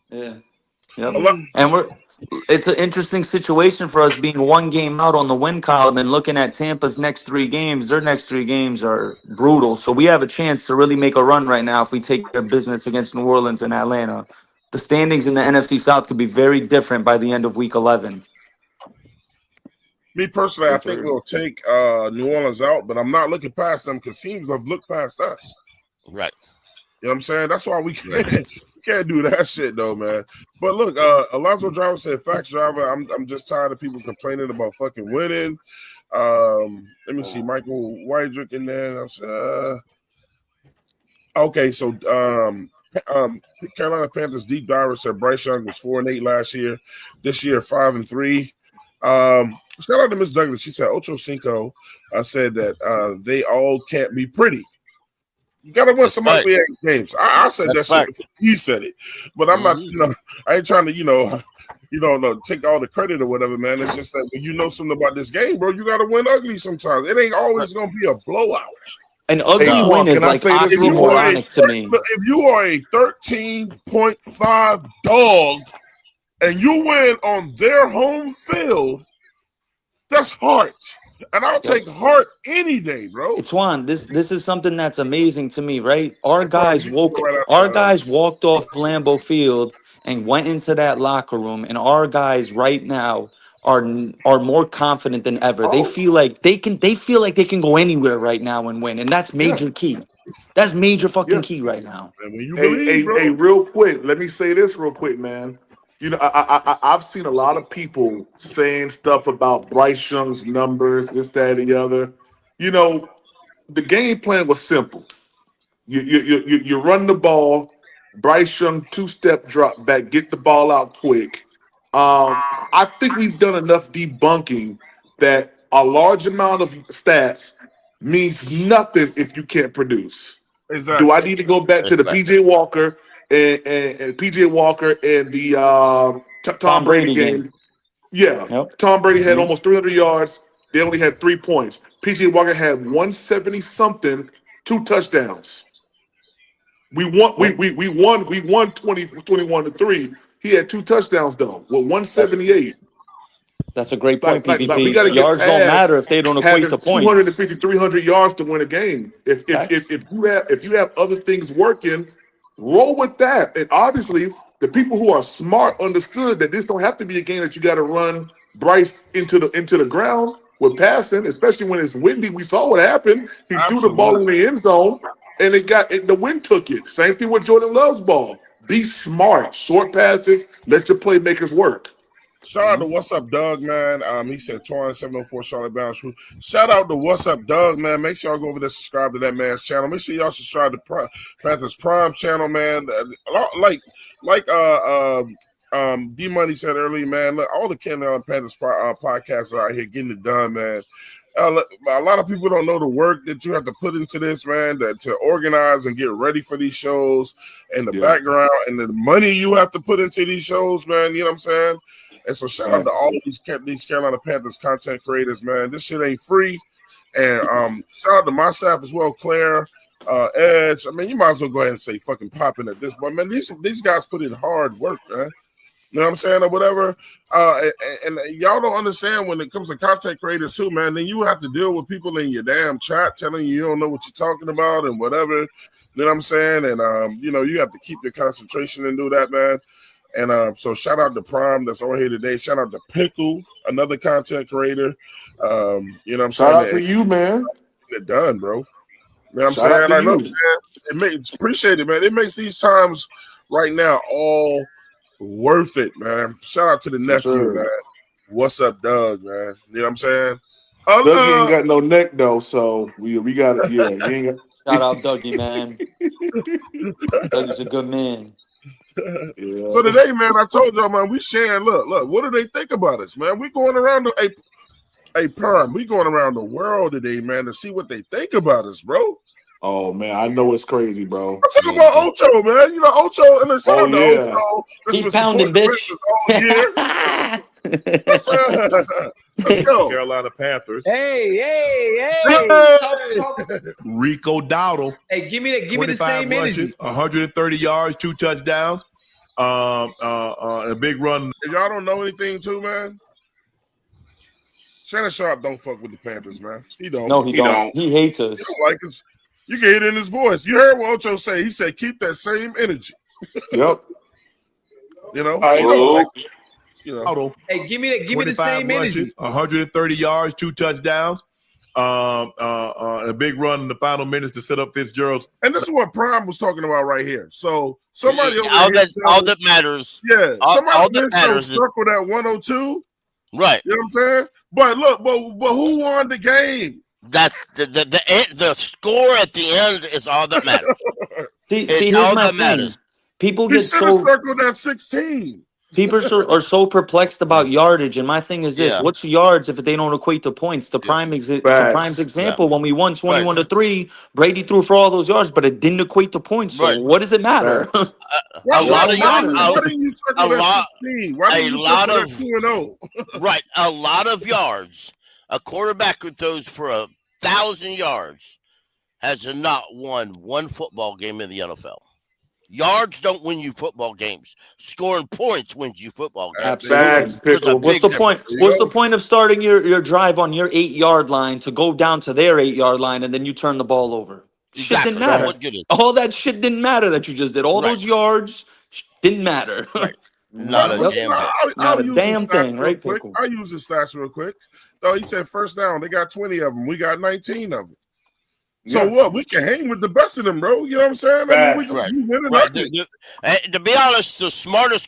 Yeah. Yep. And it's an interesting situation for us being 1 game out on the win column and looking at Tampa's next 3 games. Their next 3 games are brutal. So we have a chance to really make a run right now if we take their business against New Orleans and Atlanta. The standings in the NFC South could be very different by the end of week 11.
Me personally, I think we'll take New Orleans out, but I'm not looking past them because teams have looked past us.
Right.
You know what I'm saying? That's why we can't do that shit though, man. But look, Alonzo Driver said, "Facts, Driver. I'm just tired of people complaining about fucking winning." Let me see, Michael Weidrich in there. Okay, so Carolina Panthers deep diver said Bryce Young was 4-8 last year. This year 5-3. Shout out to Miss Douglas. She said Ocho Cinco said that they all can't be pretty. You gotta win some ugly ass games. I said that shit before he said it, but I'm not. You know, I ain't trying to take all the credit or whatever, man. It's just that when you know something about this game, bro, you gotta win ugly sometimes. It ain't always gonna be a blowout.
An ugly win is like oxymoronic to me.
If you are a 13.5 dog and you win on their home field, that's heart. And I'll take heart any day, bro.
Twan, this is something that's amazing to me, right? Our guys walked off Lambeau Field and went into that locker room, and our guys right now are more confident than ever. They feel like they can go anywhere right now and win, and that's major key. That's major fucking key right now.
Hey, real quick, let me say this real quick, man. You know, I've seen a lot of people saying stuff about Bryce Young's numbers, this, that, and the other. You know, the game plan was simple. You run the ball, Bryce Young 2-step drop back, get the ball out quick. I think we've done enough debunking that a large amount of stats means nothing if you can't produce.
Exactly.
Do I need to go back to the PJ Walker and PJ Walker and the Tom Brady game? Yeah. Yep. Tom Brady had almost 300 yards. They only had 3 points. PJ Walker had 170 something, 2 touchdowns. We won 21-3. He had 2 touchdowns though. Well, 178.
That's a great point,
Like we
PvP.
got to get
Yards don't
past
matter if they don't equate
having
to points.
250, 300 yards to win a game. If you have other things working, roll with that. And obviously, the people who are smart understood that this don't have to be a game that you got to run Bryce into the ground with passing, especially when it's windy. We saw what happened. He threw the ball in the end zone, and the wind took it. Same thing with Jordan Love's ball. Be smart, short passes, let your playmakers work.
Shout out to What's Up Doug, man. He said Twan 704 Charlotte Bounce Crew. Shout out to What's Up Doug, man. Make sure y'all go over there, subscribe to that man's channel. Make sure y'all subscribe to Panthers Prime channel, man. Like D Money said earlier, man. Look, all the Canada Panthers podcasts are out here getting it done, man. A lot of people don't know the work that you have to put into this, man, to organize and get ready for these shows and the background and the money you have to put into these shows, man. You know what I'm saying? And so shout out to all these Carolina Panthers content creators, man. This shit ain't free. And shout out to my staff as well, Claire, Edge. I mean, you might as well go ahead and say fucking popping at this, but man, these guys put in hard work, man. You know what I'm saying, or whatever. And y'all don't understand when it comes to content creators too, man. Then you have to deal with people in your damn chat telling you don't know what you're talking about and whatever. You know what I'm saying? And you have to keep your concentration and do that, man. And so shout out to Prime that's on here today. Shout out to Pickle, another content creator. You know what I'm saying?
Shout out to you, man.
Get done, bro. You know what I'm saying? I know, man. Appreciate it, man. It makes these times right now all worth it, man. Shout out to the nephew, man. What's up, Doug, man? You know what I'm saying?
Doug ain't got no neck though, so we got it. Yeah, he ain't got...
Shout out Dougie, man. Dougie's a good man.
Yeah. So today, man, I told y'all, man, we sharing. Look, what do they think about us, man? We going around Prime. We going around the world today, man, to see what they think about us, bro.
Oh man, I know it's crazy, bro.
I'm talking about Ocho, man. You know Ocho, and the shout out to Ocho.
Keep pounding, bitch.
All year. Let's go,
Carolina Panthers.
Hey.
Rico Dowdle.
Hey, give me the same energy.
130 yards, 2 touchdowns. A big run.
If y'all don't know anything, too, man. Shannon Sharp don't fuck with the Panthers, man. He don't.
No, he don't. He hates us.
He don't like us. You can hear it in his voice. You heard what Ocho say. He said, "Keep that same energy."
Yep.
You know.
Hey, give me the same energy.
130 yards, 2 touchdowns. A big run in the final minutes to set up Fitzgerald.
And this is what Prime was talking about right here. So somebody over
all
here
that matters.
Yeah. Somebody
all
over here
that matters
circle that 102.
Right.
You know what I'm saying? But look, but who won the game?
That's the score at the end is all that matters.
See, here's my thing. People get so
circled that 16.
People are so perplexed about yardage, and my thing is this: what's yards if they don't equate to points? Prime's example, when we won 21-3, Brady threw for all those yards, but it didn't equate to points. So what does it matter?
A lot of yards.
Why didn't you circle that 16? Why didn't you circle that 2-0?
Right, a lot of yards. A quarterback who throws for 1,000 yards has not won one football game in the NFL. Yards don't win you football games. Scoring points wins you football games.
Absolutely. What's the point? What's the point of starting your drive on your 8-yard line to go down to their 8-yard line and then you turn the ball over? Shit didn't matter. All that shit didn't matter that you just did. All those yards didn't matter.
Right. Not
a damn thing, right?
I'll use the stats real quick. Oh, he said first down. They got 20 of them. We got 19 of them. So what? We can hang with the best of them, bro. You know what I'm saying? I mean, we can win
to be honest, the smartest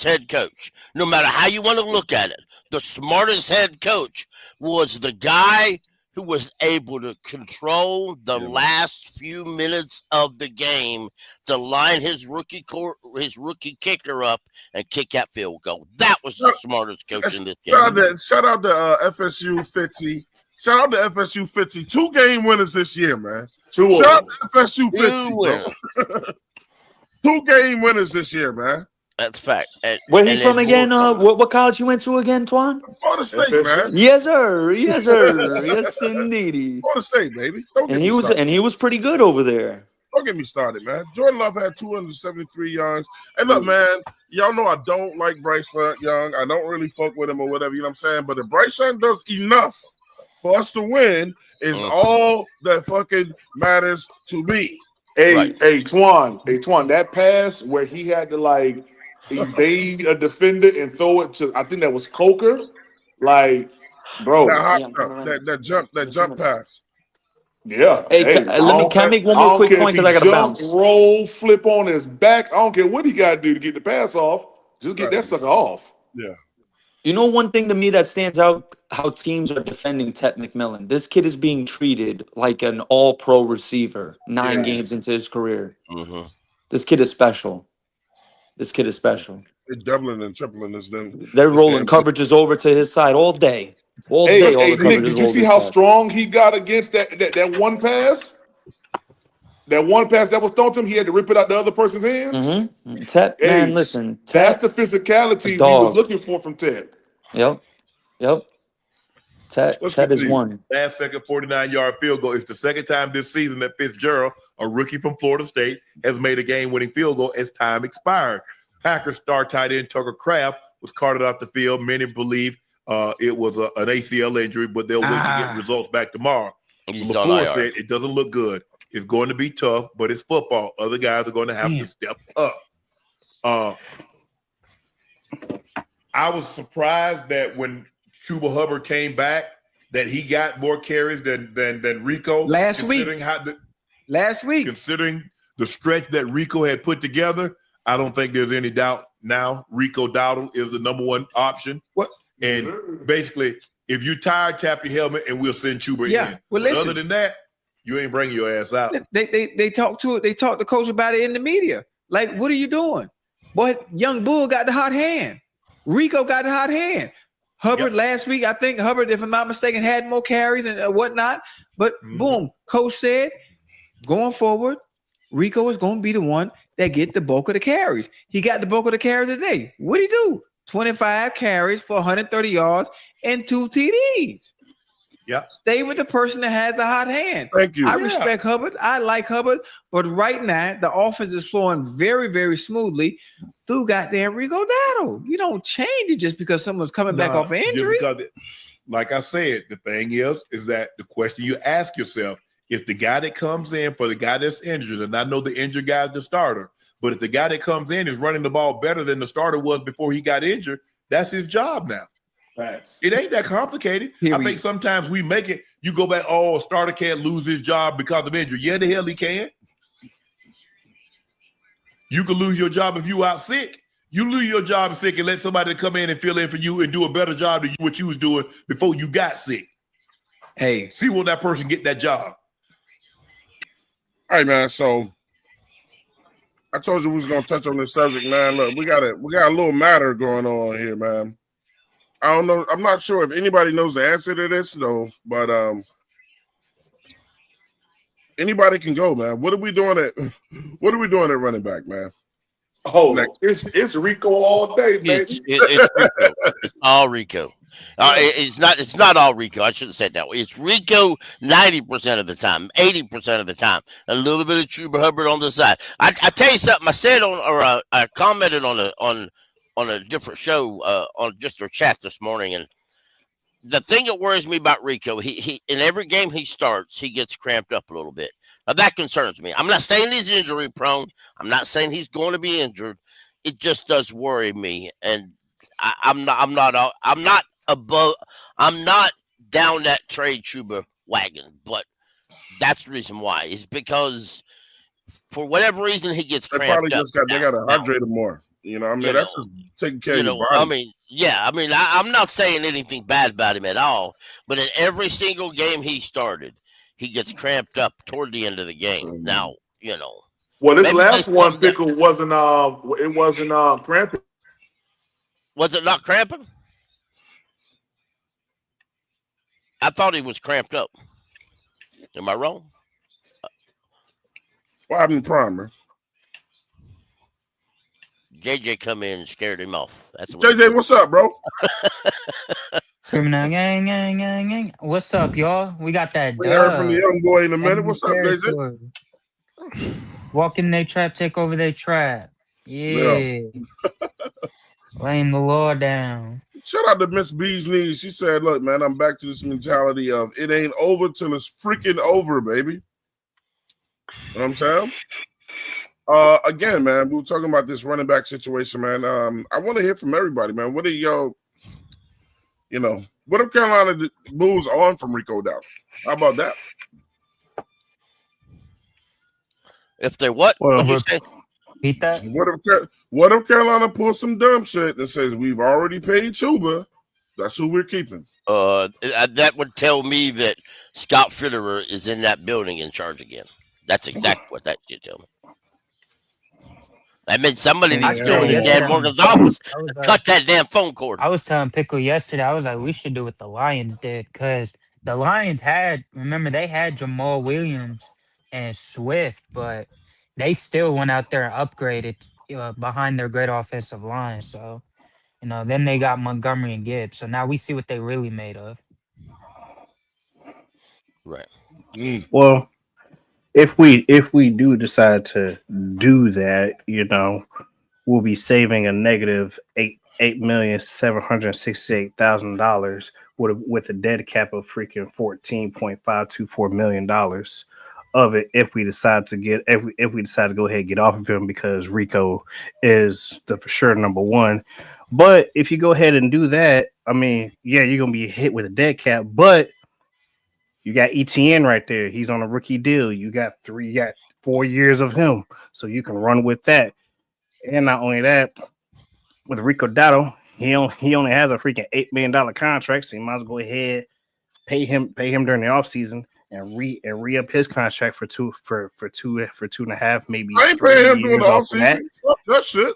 head coach, no matter how you want to look at it, the smartest head coach was the guy who was able to control the last few minutes of the game to line his rookie kicker up and kick that field goal. That was the smartest coach in this game.
Shout out to FSU 50. Shout out to FSU 50. 2 game winners this year, man. Shout out to FSU 50, bro. 2 game winners this year, man.
That's a fact.
Where he from again? What college you went to again, Twan?
Florida State, man.
Yes, sir. Yes, sir. Yes, indeed.
Florida State, baby.
And he was pretty good over there.
Don't get me started, man. Jordan Love had 273 yards. And look, man, y'all know I don't like Bryce Young. I don't really fuck with him or whatever, you know what I'm saying? But if Bryce Young does enough for us to win, is all that fucking matters to me.
Hey, Twan, that pass where he had to like evade a defender and throw it to, I think that was Coker. Like, bro,
that jump pass.
Yeah.
Hey, can I make one more quick point that I got to bounce?
Roll, flip on his back. I don't care what he got to do to get the pass off. Just get that sucker off.
Yeah.
You know, one thing to me that stands out, how teams are defending Ted McMillan. This kid is being treated like an all-pro receiver 9 games into his career.
Mm-hmm.
This kid is special. They're
doubling and tripling this thing.
They're rolling coverages over to his side all day. All day.
Hey, Nick, did you see how strong he got against that one pass? That one pass that was thrown to him, he had to rip it out the other person's hands.
Mm-hmm. Ted, man, listen.
That's the physicality we was looking for from Ted.
Yep. Ted is one.
Last second 49-yard field goal. It's the second time this season that Fitzgerald, a rookie from Florida State, has made a game-winning field goal as time expired. Packers star tight end Tucker Kraft was carted off the field. Many believe it was an ACL injury, but they'll wait to get results back tomorrow. McCoy said it doesn't look good. It's going to be tough, but it's football. Other guys are going to have to step up. I was surprised that when Chuba Hubbard came back, that he got more carries than Rico
last week.
Considering the stretch that Rico had put together, I don't think there's any doubt now. Rico Dowdle is the number one option.
What?
And basically, if you're tired, tap your helmet, and we'll send Chuba in.
Well,
listen, other than that, you ain't bringing your ass out.
They talked to it. They talked to coach about it in the media. Like, what are you doing? Boy, Young Bull got the hot hand. Rico got the hot hand. Hubbard last week, I think Hubbard, if I'm not mistaken, had more carries and whatnot. But boom, coach said, going forward, Rico is going to be the one that get the bulk of the carries. He got the bulk of the carries today. What did he do? 25 carries for 130 yards and 2 TDs.
Yeah.
Stay with the person that has the hot hand.
Thank you.
I respect Hubbard. I like Hubbard. But right now, the offense is flowing very, very smoothly through goddamn Rico Dowdle. You don't change it just because someone's coming back off an injury.
Like I said, the thing is that the question you ask yourself, if the guy that comes in for the guy that's injured, and I know the injured guy is the starter, but if the guy that comes in is running the ball better than the starter was before he got injured, that's his job now.
Facts.
It ain't that complicated. I think sometimes we make it, you go back, a starter can't lose his job because of injury. Yeah, the hell he can. You can lose your job if you out sick. You lose your job sick and let somebody come in and fill in for you and do a better job than what you was doing before you got sick.
Hey.
See, will that person get that job?
All right, man. So I told you we was gonna touch on this subject, man. Look, we got a little matter going on here, man. I don't know. I'm not sure if anybody knows the answer to this, though. But anybody can go, man. What are we doing at running back, man?
Oh, it's Rico all day, man.
It's Rico. It's all Rico. It's not all Rico. I shouldn't say it that way. It's Rico 90% of the time, 80% of the time. A little bit of Chuba Hubbard on the side. I tell you something. I said I commented on a different show on just our chat this morning, and the thing that worries me about Rico, he in every game he starts, he gets cramped up a little bit. Now that concerns me. I'm not saying he's injury prone. I'm not saying he's going to be injured. It just does worry me, and I'm not down that trade Chuba wagon, but that's the reason why. It's because for whatever reason he gets cramped up.
They got to hydrate him more. You know, I mean, that's just taking care of your body.
I'm not saying anything bad about him at all, but in every single game he started, he gets cramped up toward the end of the game. Now,
well, this last one, Pickle, wasn't cramping.
Was it not cramping? I thought he was cramped up. Am I wrong?
What happened to Primer?
JJ come in and scared him off. That's
JJ, what's up, bro?
Criminal gang. What's up, y'all? We got that.
We heard from the young boy in a minute. What's up, JJ?
Walk in their trap, take over their trap.
Yeah.
Yeah. Laying the law down.
Shout out to Miss Bee's Knees. She said, look, man, I'm back to this mentality of it ain't over till it's freaking over, baby. You know what I'm saying? Again, man, we were talking about this running back situation, man. I want to hear from everybody, man. What are y'all, what if Carolina moves on from Rico Dowdle? How about that?
If they what? What'd you say?
Beat that.
What if Carolina pulls some dumb shit and says we've already paid Chuba? That's who we're keeping.
That would tell me that Scott Fitterer is in that building in charge again. That's exactly what that should tell me. I mean, somebody needs to go to Dan Morgan's office and cut that damn phone cord.
I was telling Pickle yesterday, I was like, we should do what the Lions did, because the Lions they had Jamal Williams and Swift, but they still went out there and upgraded behind their great offensive line. So, then they got Montgomery and Gibbs. So now we see what they really made of.
Right.
Well, if we do decide to do that, we'll be saving a negative $8,768,000 with a dead cap of freaking $14.524 million of it if we decide to go ahead and get off of him, because Rico is the for sure number one. But if you go ahead and do that, I mean, yeah, you're gonna be hit with a dead cap, but you got ETN right there. He's on a rookie deal. You got 4 years of him, so you can run with that. And not only that, with Rico Dowdle, he only has a freaking $8 million contract, so you might as well go ahead, pay him during the offseason and re-up his contract for 2.5, maybe.
I ain't paying him during the offseason. Fuck that shit.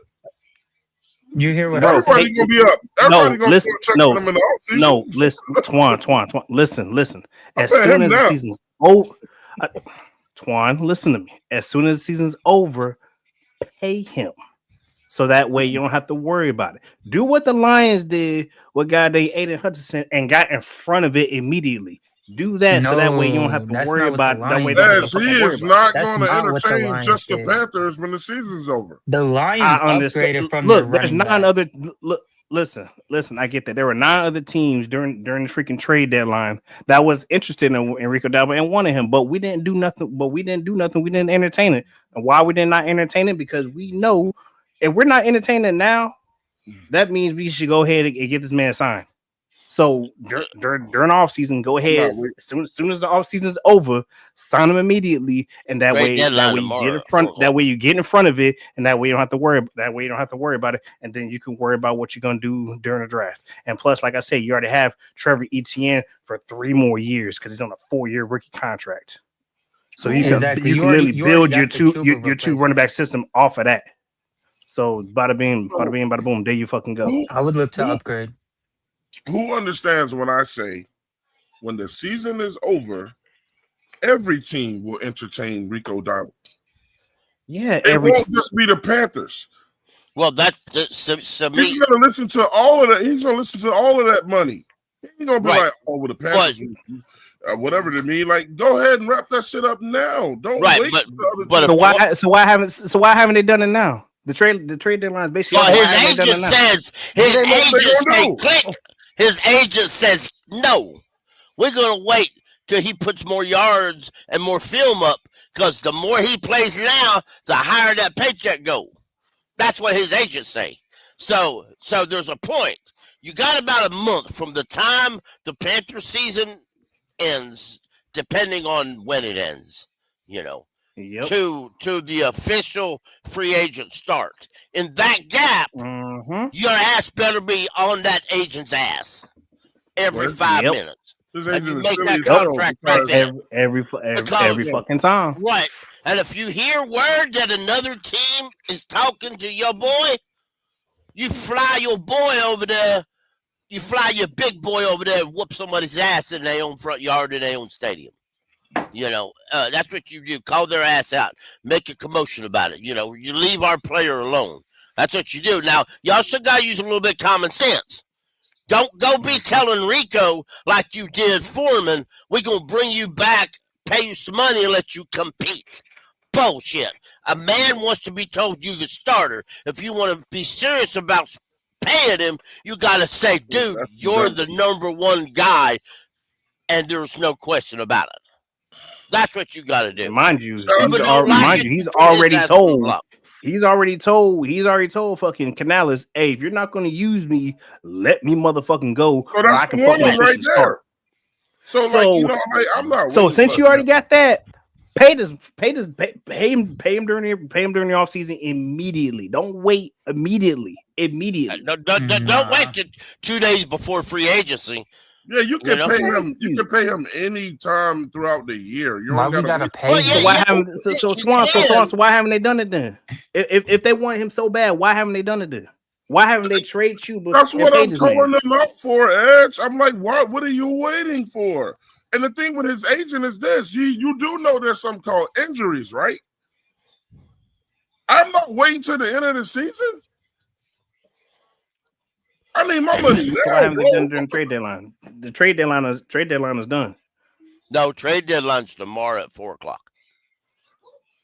You hear what
everybody gonna be up? Everybody gonna check him in the offseason.
No, listen, Twan, listen. As soon as the season's over, Twan, listen to me. As soon as the season's over, pay him. So that way you don't have to worry about it. Do what the Lions did with Aiden Hutchinson and got in front of it immediately. Do that so that way you don't have to worry about it. That way
he is not going to entertain just the Panthers when the season's over.
The Lions upgraded from
look, there's 9 other. Listen. I get that there were 9 other teams during the freaking trade deadline that was interested in Rico Dowdle and wanted him, but we didn't do nothing. We didn't entertain it. And why we did not entertain it? Because we know if we're not entertaining it now, that means we should go ahead and get this man signed. So during off season, go ahead. As soon as the off season is over, sign him immediately, and that way you get in front. That way you get in front of it, and that way you don't have to worry. That way you don't have to worry about it, and then you can worry about what you're gonna do during the draft. And plus, like I said, you already have Trevor Etienne for 3 more years because he's on a 4-year rookie contract. So you can literally build your two running back system off of that. So bada bing, bada boom. There you fucking go.
I would look to upgrade.
Who understands when I say when the season is over, every team will entertain Rico Dowdle?
Yeah,
it won't just be the Panthers.
Well, that's
he's going to listen to all of that. He's going to listen to all of that money. He's going to be like, "Oh, with the Panthers, whatever they mean." Like, go ahead and wrap that shit up now. Don't wait.
So why haven't they done it now? The trade deadline is basically.
Well, his agent says no. We're gonna wait till he puts more yards and more film up, because the more he plays now, the higher that paycheck go. That's what his agents say. So there's a point. You got about a month from the time the Panther season ends, depending on when it ends. To the official free agent start. In that gap, your ass better be on that agent's ass every 5 minutes. And you make that contract right there.
Every fucking time.
Right. And if you hear word that another team is talking to your boy, you fly your boy over there. You fly your big boy over there and whoop somebody's ass in their own front yard in their own stadium. That's what you do. Call their ass out. Make a commotion about it. You leave our player alone. That's what you do. Now, you also got to use a little bit of common sense. Don't go be telling Rico like you did Foreman, we're going to bring you back, pay you some money, and let you compete. bullshit. A man wants to be told you the starter. If you want to be serious about paying him, you got to say, dude,
That's
you're
dumb
the
shit.
number one guy, and there's no question about it. That's what you got to do.
Mind you,
Shout out
he's
to
Even
P.
though
Petty.
he's
put his
already
ass on the
told.
block.
He's already told fucking Canales, hey, if you're not going to use me, let me motherfucking go,
So
or
that's
I
the
can fucking
woman right
officially start.
there. So, like,
So,
like, I'm not
so
waiting
since
for
you already
it.
got that, pay him during the offseason immediately. Don't wait immediately.
Don't wait till 2 days before free agency.
Yeah, you can
know?
pay him. You can pay him any time throughout the year. You
Why
don't
we
gotta
gotta
wait.
pay
Well,
him?
yeah,
So why
yeah,
haven't
you
Swan?
can.
So why haven't they done it then? If they want him so bad, why haven't they done it then? Why haven't they trade Chuba
That's
and
what
paid
I'm
this
calling
man?
them out for, Edge. I'm like, what are you waiting for? And the thing with his agent is this: you do know there's something called injuries, right? I'm not waiting till the end of the season. I need my money
So why
now,
haven't they done it
bro.
during the trade deadline? The trade deadline is done.
No, trade deadline's tomorrow at 4:00.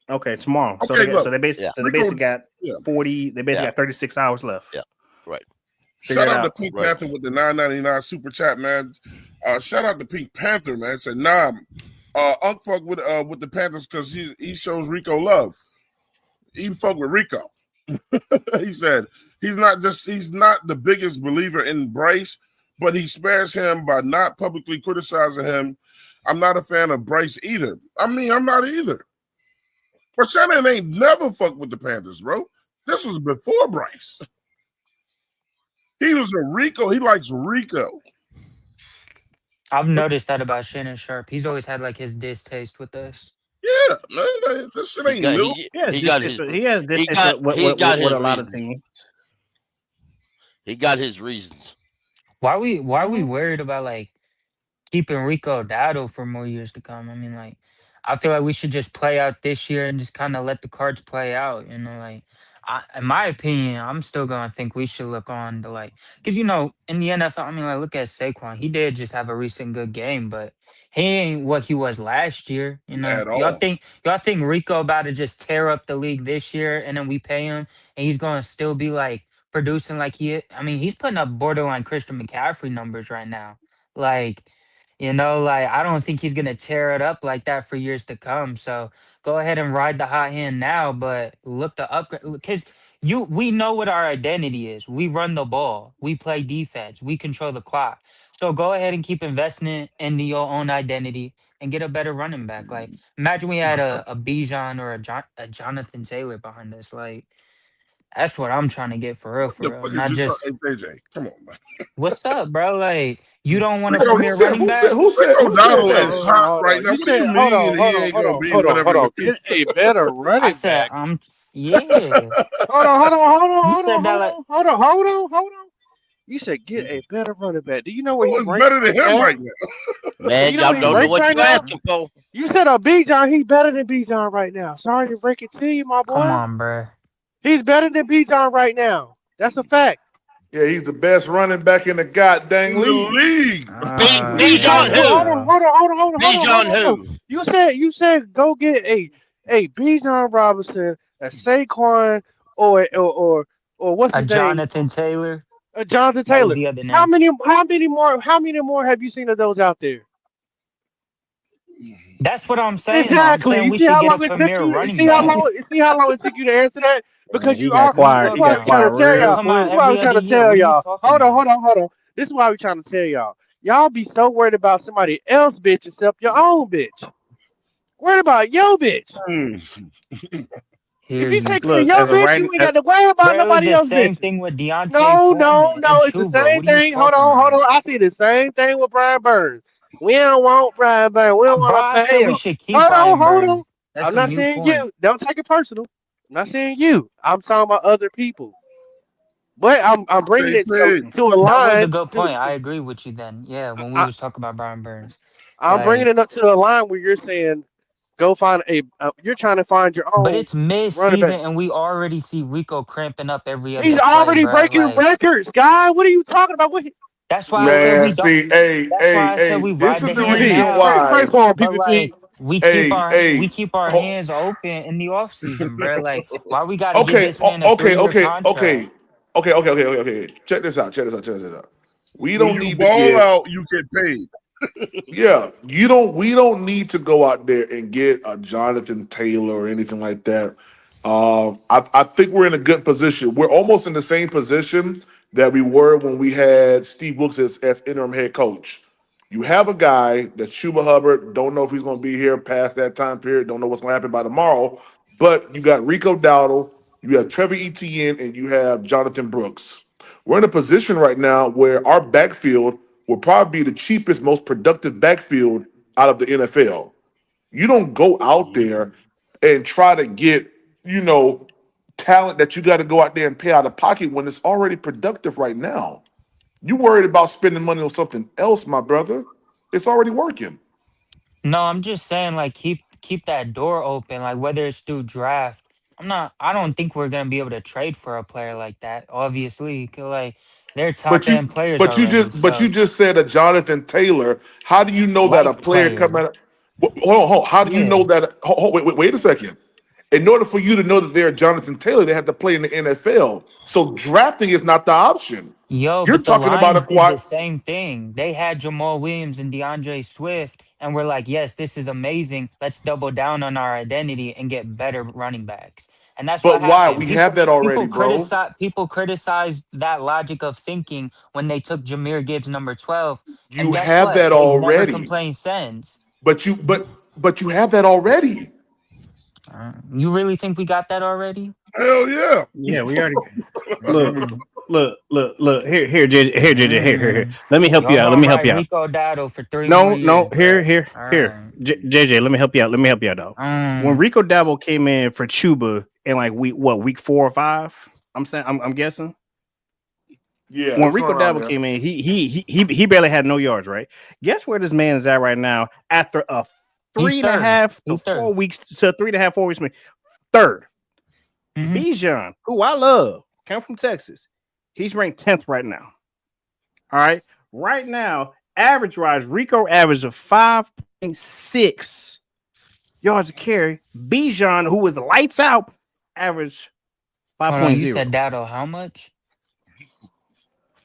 Okay, tomorrow. So
Okay,
they
look,
so they basically
Yeah.
so they
Rico,
basically got
yeah.
40. They basically
Yeah.
got 36 hours left.
Yeah. Right.
Figure
Shout
it
out to
out.
Pink
Right.
Panther with the $9.99 super chat, man. Shout out to Pink Panther, man. Said, nah, Unc fuck with the Panthers because he shows Rico love. He fuck with Rico. He said he's not the biggest believer in Bryce, but he spares him by not publicly criticizing him. I'm not a fan of Bryce either. I mean, I'm not either. But Shannon ain't never fucked with the Panthers, bro. This was before Bryce. He was a Rico. He likes Rico.
I've noticed that about Shannon Sharp. He's always had like his distaste with us.
Yeah, man, this shit ain't new.
He has distaste with a lot of teams.
He got his reasons.
Why we worried about like keeping Rico Dowdle for more years to come? I mean, like, I feel like we should just play out this year and just kind of let the cards play out. You know, like, in my opinion, I'm still gonna think we should look on to like, because in the NFL, I mean, like, look at Saquon. He did just have a recent good game, but he ain't what he was last year. You know,
At
y'all
all.
think Rico about to just tear up the league this year, and then we pay him, and he's gonna still be like producing like I mean, he's putting up borderline Christian McCaffrey numbers right now, like. Like I don't think he's gonna tear it up like that for years to come. So go ahead and ride the hot hand now, but look to upgrade because we know what our identity is. We run the ball, we play defense, we control the clock. So go ahead and keep investing in your own identity and get a better running back. Like imagine we had a Bijan or a Jonathan Taylor behind us. Like that's what I'm trying to get for real,
What the fuck
Not
is you
just
talking? Hey, JJ, come on, man.
what's up, bro? Like you don't want a
Rico,
premier running back?
Rico Dowdle
that?
is hot right now. What do you mean he ain't gonna be whatever in the future?
Get a better running
I said,
back.
yeah.
Hold on.
You said that like
Hold on. You said get a better running back. Do you know where
Who
he
is
ranks
better than him
now?
right now?
Man,
You know
y'all
where he
don't know
ranks
what
right
you're
now?
asking for.
You said a Bijan, he better than Bijan right now. Sorry to break it to you, my boy.
come on, bro.
He's better than Bijan right now. That's a fact.
Yeah, he's the best running back in the goddamn
In the
league.
league.
Bijan who?
Hold on.
Bijan who?
You said go get a Bijan Robinson, a Saquon, or what's
A
his name?
Jonathan Taylor.
Jonathan
That was
Taylor.
the other name.
How many more have you seen of those out there?
That's what I'm saying.
Exactly.
I'm saying
You
we
see
should
how
get a
long it took
premier
you?
running
See how
back.
long it took you to answer that? Because
He
you
got
are.
quiet.
This is
He
why
got
I'm trying to
quiet
tell
They
real
y'all.
come
This
out
is
quick.
why I'm
every
trying
other
to
year.
tell
What are you
y'all.
talking
Hold
about?
on. This is why we're trying to tell y'all. Y'all be so worried about somebody else bitch except your own bitch. Worried about your bitch.
Hear
If you
you.
take care of
Look,
your bitch, you ain't got to worry about
Bro, it was
nobody
the
else
same
bitch.
thing with Deontay
No.
Foreman and
It's the
Chuba.
same
What are you
thing. Hold
talking
on.
about?
I see the same thing with Brian Burns. We don't want Brian Burns. We don't
Bro,
want
I
to
said
pay
we
him.
should keep Brian
Hold on.
Burns. That's
I'm
a
not
mute
saying
point.
you. Don't take it personal. I'm not saying you. I'm talking about other people. But I'm bringing it
JP.
to a
That was a
line.
good point. I agree with you then. Yeah, when we
I,
was talking about Brian Burns.
I'm bringing
Like,
it up to a line where you're saying go find you're trying to find your
but
own
it's
running
mid-season
back.
and we already see Rico cramping up every
He's
other play,
already
bro.
breaking
Like,
records, guy. What are you talking about?
that's why I said
Man,
we don't.
see, hey,
That's
hey,
why I said
hey,
we
this
ride
is
the
the
hand
PPP.
reason
now.
Pray
why.
for him,
But
PPP.
like, we
Hey,
keep our
oh,
hands open in the off season, bro. Like, why we got to give
okay,
this man a 3-year
okay.
contract?
Okay. Check this out. We
When
don't
you
need to
ball
get.
out, you get paid.
Yeah, you don't. We don't need to go out there and get a Jonathan Taylor or anything like that. I think we're in a good position. We're almost in the same position that we were when we had Steve Wilkes as interim head coach. You have a guy that Chuba Hubbard, don't know if he's going to be here past that time period, don't know what's going to happen by tomorrow, but you got Rico Dowdle, you have Trevor Etienne, and you have Jonathan Brooks. We're in a position right now where our backfield will probably be the cheapest, most productive backfield out of the NFL. You don't go out there and try to get, talent that you got to go out there and pay out of pocket when it's already productive right now. You worried about spending money on something else, my brother. It's already working.
No, I'm just saying, like, keep that door open, like whether it's through draft. I don't think we're gonna be able to trade for a player like that, obviously. 'Cause, like, they're
But
top
you
end players
but you
already.
just but you
So
just said a Jonathan Taylor. How do you know that a
like
player
player.
coming out? Hold on. How do you
Yeah.
know that? Wait a second. In order for you to know that they're a Jonathan Taylor, they have to play in the NFL. So drafting is not the option.
Yo,
You're
but the
talking about a
Lions did the
quad.
same thing. They had Jamal Williams and DeAndre Swift, and we're like, yes, this is amazing. Let's double down on our identity and get better running backs. And that's what
But why?
happened.
We have that already, bro.
People criticize that logic of thinking when they took Jameer Gibbs number 12. And
You
guess
have that
what? They've never
already.
complained since.
But you have that already.
You really think we got that already?
Hell yeah.
Yeah, we already look. Here, JJ, here. Let me help you out. Let me help you out.
Rico Dowdle for 3
No,
more years,
here.
Alright.
JJ, let me help you out, dog. When Rico Dowdle came in for Chuba in like week 4 or 5? I'm guessing.
Yeah.
When Rico Dowdle came in, he barely had no yards, right? Guess where this man is at right now after a 3.5 to 4 weeks to 3.5, 4 weeks. Third. Bijan, who I love, came from Texas. He's ranked 10th right now. All right. Right now, average-wise, Rico averaged of 5.6 yards a carry. Bijan, who was lights out, averaged 5.0.
You said Dowdle how much?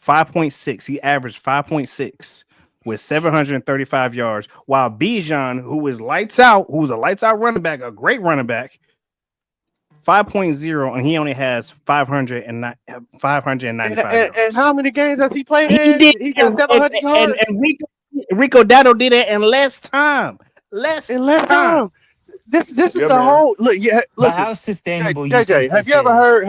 5.6. He averaged 5.6 with 735 yards, while Bijan, who was lights out, who's a lights out running back, a great running back, 5.0, and he only has 595 yards.
And how many games has he played
He
in?
did.
He got 700 yards.
And Rico Dowdle did it in less time. Less time.
This is the whole look. Yeah,
But
listen,
how sustainable?
JJ, have you ever heard?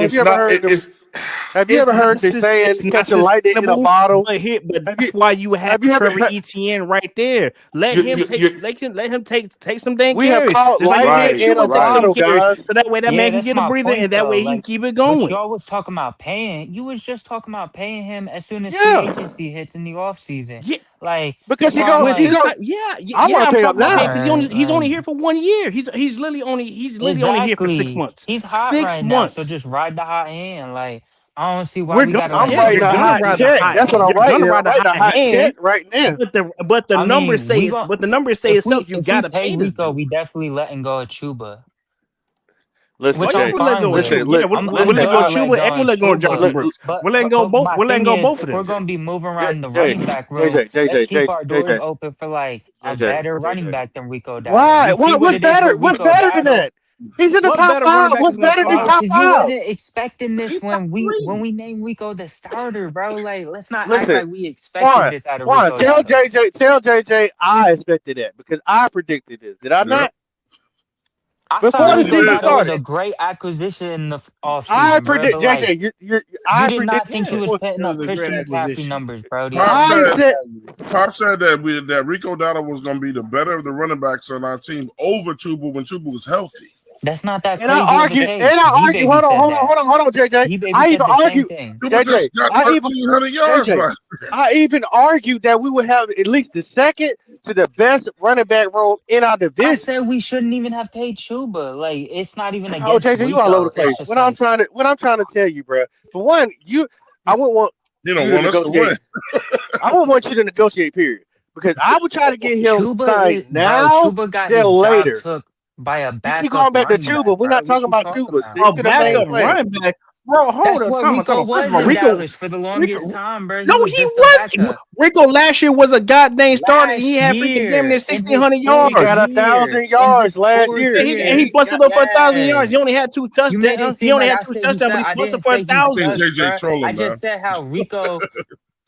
Have you ever heard the saying "catch a lightning in a bottle"?
But that's why you have Trevor Etienne right there. Let him take some dang
We have
carries.
caught
Just like
lightning in a bottle, guys.
So that way that man can get a breather, and that way he can keep it going.
But y'all was talking about paying. You was just talking about paying him as soon as free agency hits in the offseason.
Yeah.
Like
because
I'm talking about
he's only here for 1 year. He's literally only here for 6 months.
He's hot
6
right
months.
now, so just ride the hot hand. Like I don't see why
We're
we
gonna,
gotta.
I'm writing a hot check. That's what I'm writing. I'm writing a hot check right now.
But the numbers say itself. You gotta pay this
Rico. We definitely letting go of Chuba.
Listen,
Which
Jay,
I'm fine with.
We're letting go of Chuba and we're letting go of Jonathan Brooks. We're letting go both. We're letting go both of them.
If we're gonna be moving around the running back room, let's keep our doors open for like a better running back than Rico Dowdle.
Why? What's better? What's better than that? He's in the top 5. What's better than top 5?
You wasn't expecting this when we named Rico the starter, bro. Like, let's not act like we expected this out of Rico.
Tell JJ, I expected that because I predicted this. Did I not?
I thought Rico Dowdle was a great acquisition in the offseason.
I predict, JJ.
You did not think he was putting up Christian McCaffrey numbers, bro.
Pop said that Rico Dowdle was going to be the better of the running backs on our team over Chuba when Chuba was healthy.
That's not that
And
crazy.
I argue. Hold on, JJ. I even argue. I even argued that we would have at least the second to the best running back room in our division.
I said we shouldn't even have paid Chuba. Like it's not even against.
Oh, JJ,
Rico.
you all over the place. What I'm trying to tell you, bro. For one, I wouldn't want
you don't want us to win.
I wouldn't want you to negotiate. Period. because I would try to get him
Chuba
signed
is bro.
now
Chuba got
than
his job
later.
took by a
You keep
backup
going back to
running back,
Chuba. We're
bro.
not
What
talking
you
about
talking
Chuba.
about?
Stick
A
to the main
backup
Like
plan.
running back. Bro, hold
that's
on.
what
Time
Rico
out. First
was
of all,
in
Rico,
Dallas for the longest time, bro. He
no,
was
he
just a
wasn't.
backup.
Rico last year was a goddamn starter. And he
Last
had freaking damn near
year, in his
1,600
He
fourth
yards.
got
year,
1,000
in
yards
his
last
fourth
year.
And he
year,
busted up for 1,000 yards. He
yes.
only had 2
You made it
touchdowns. He
seem
only
like
had
I
2
said he
touchdowns, but
suck.
he
I
busted
didn't
for
say he
I think
1,000.
sucks,
JJ
bro. I
trolling, man.
just said how Rico.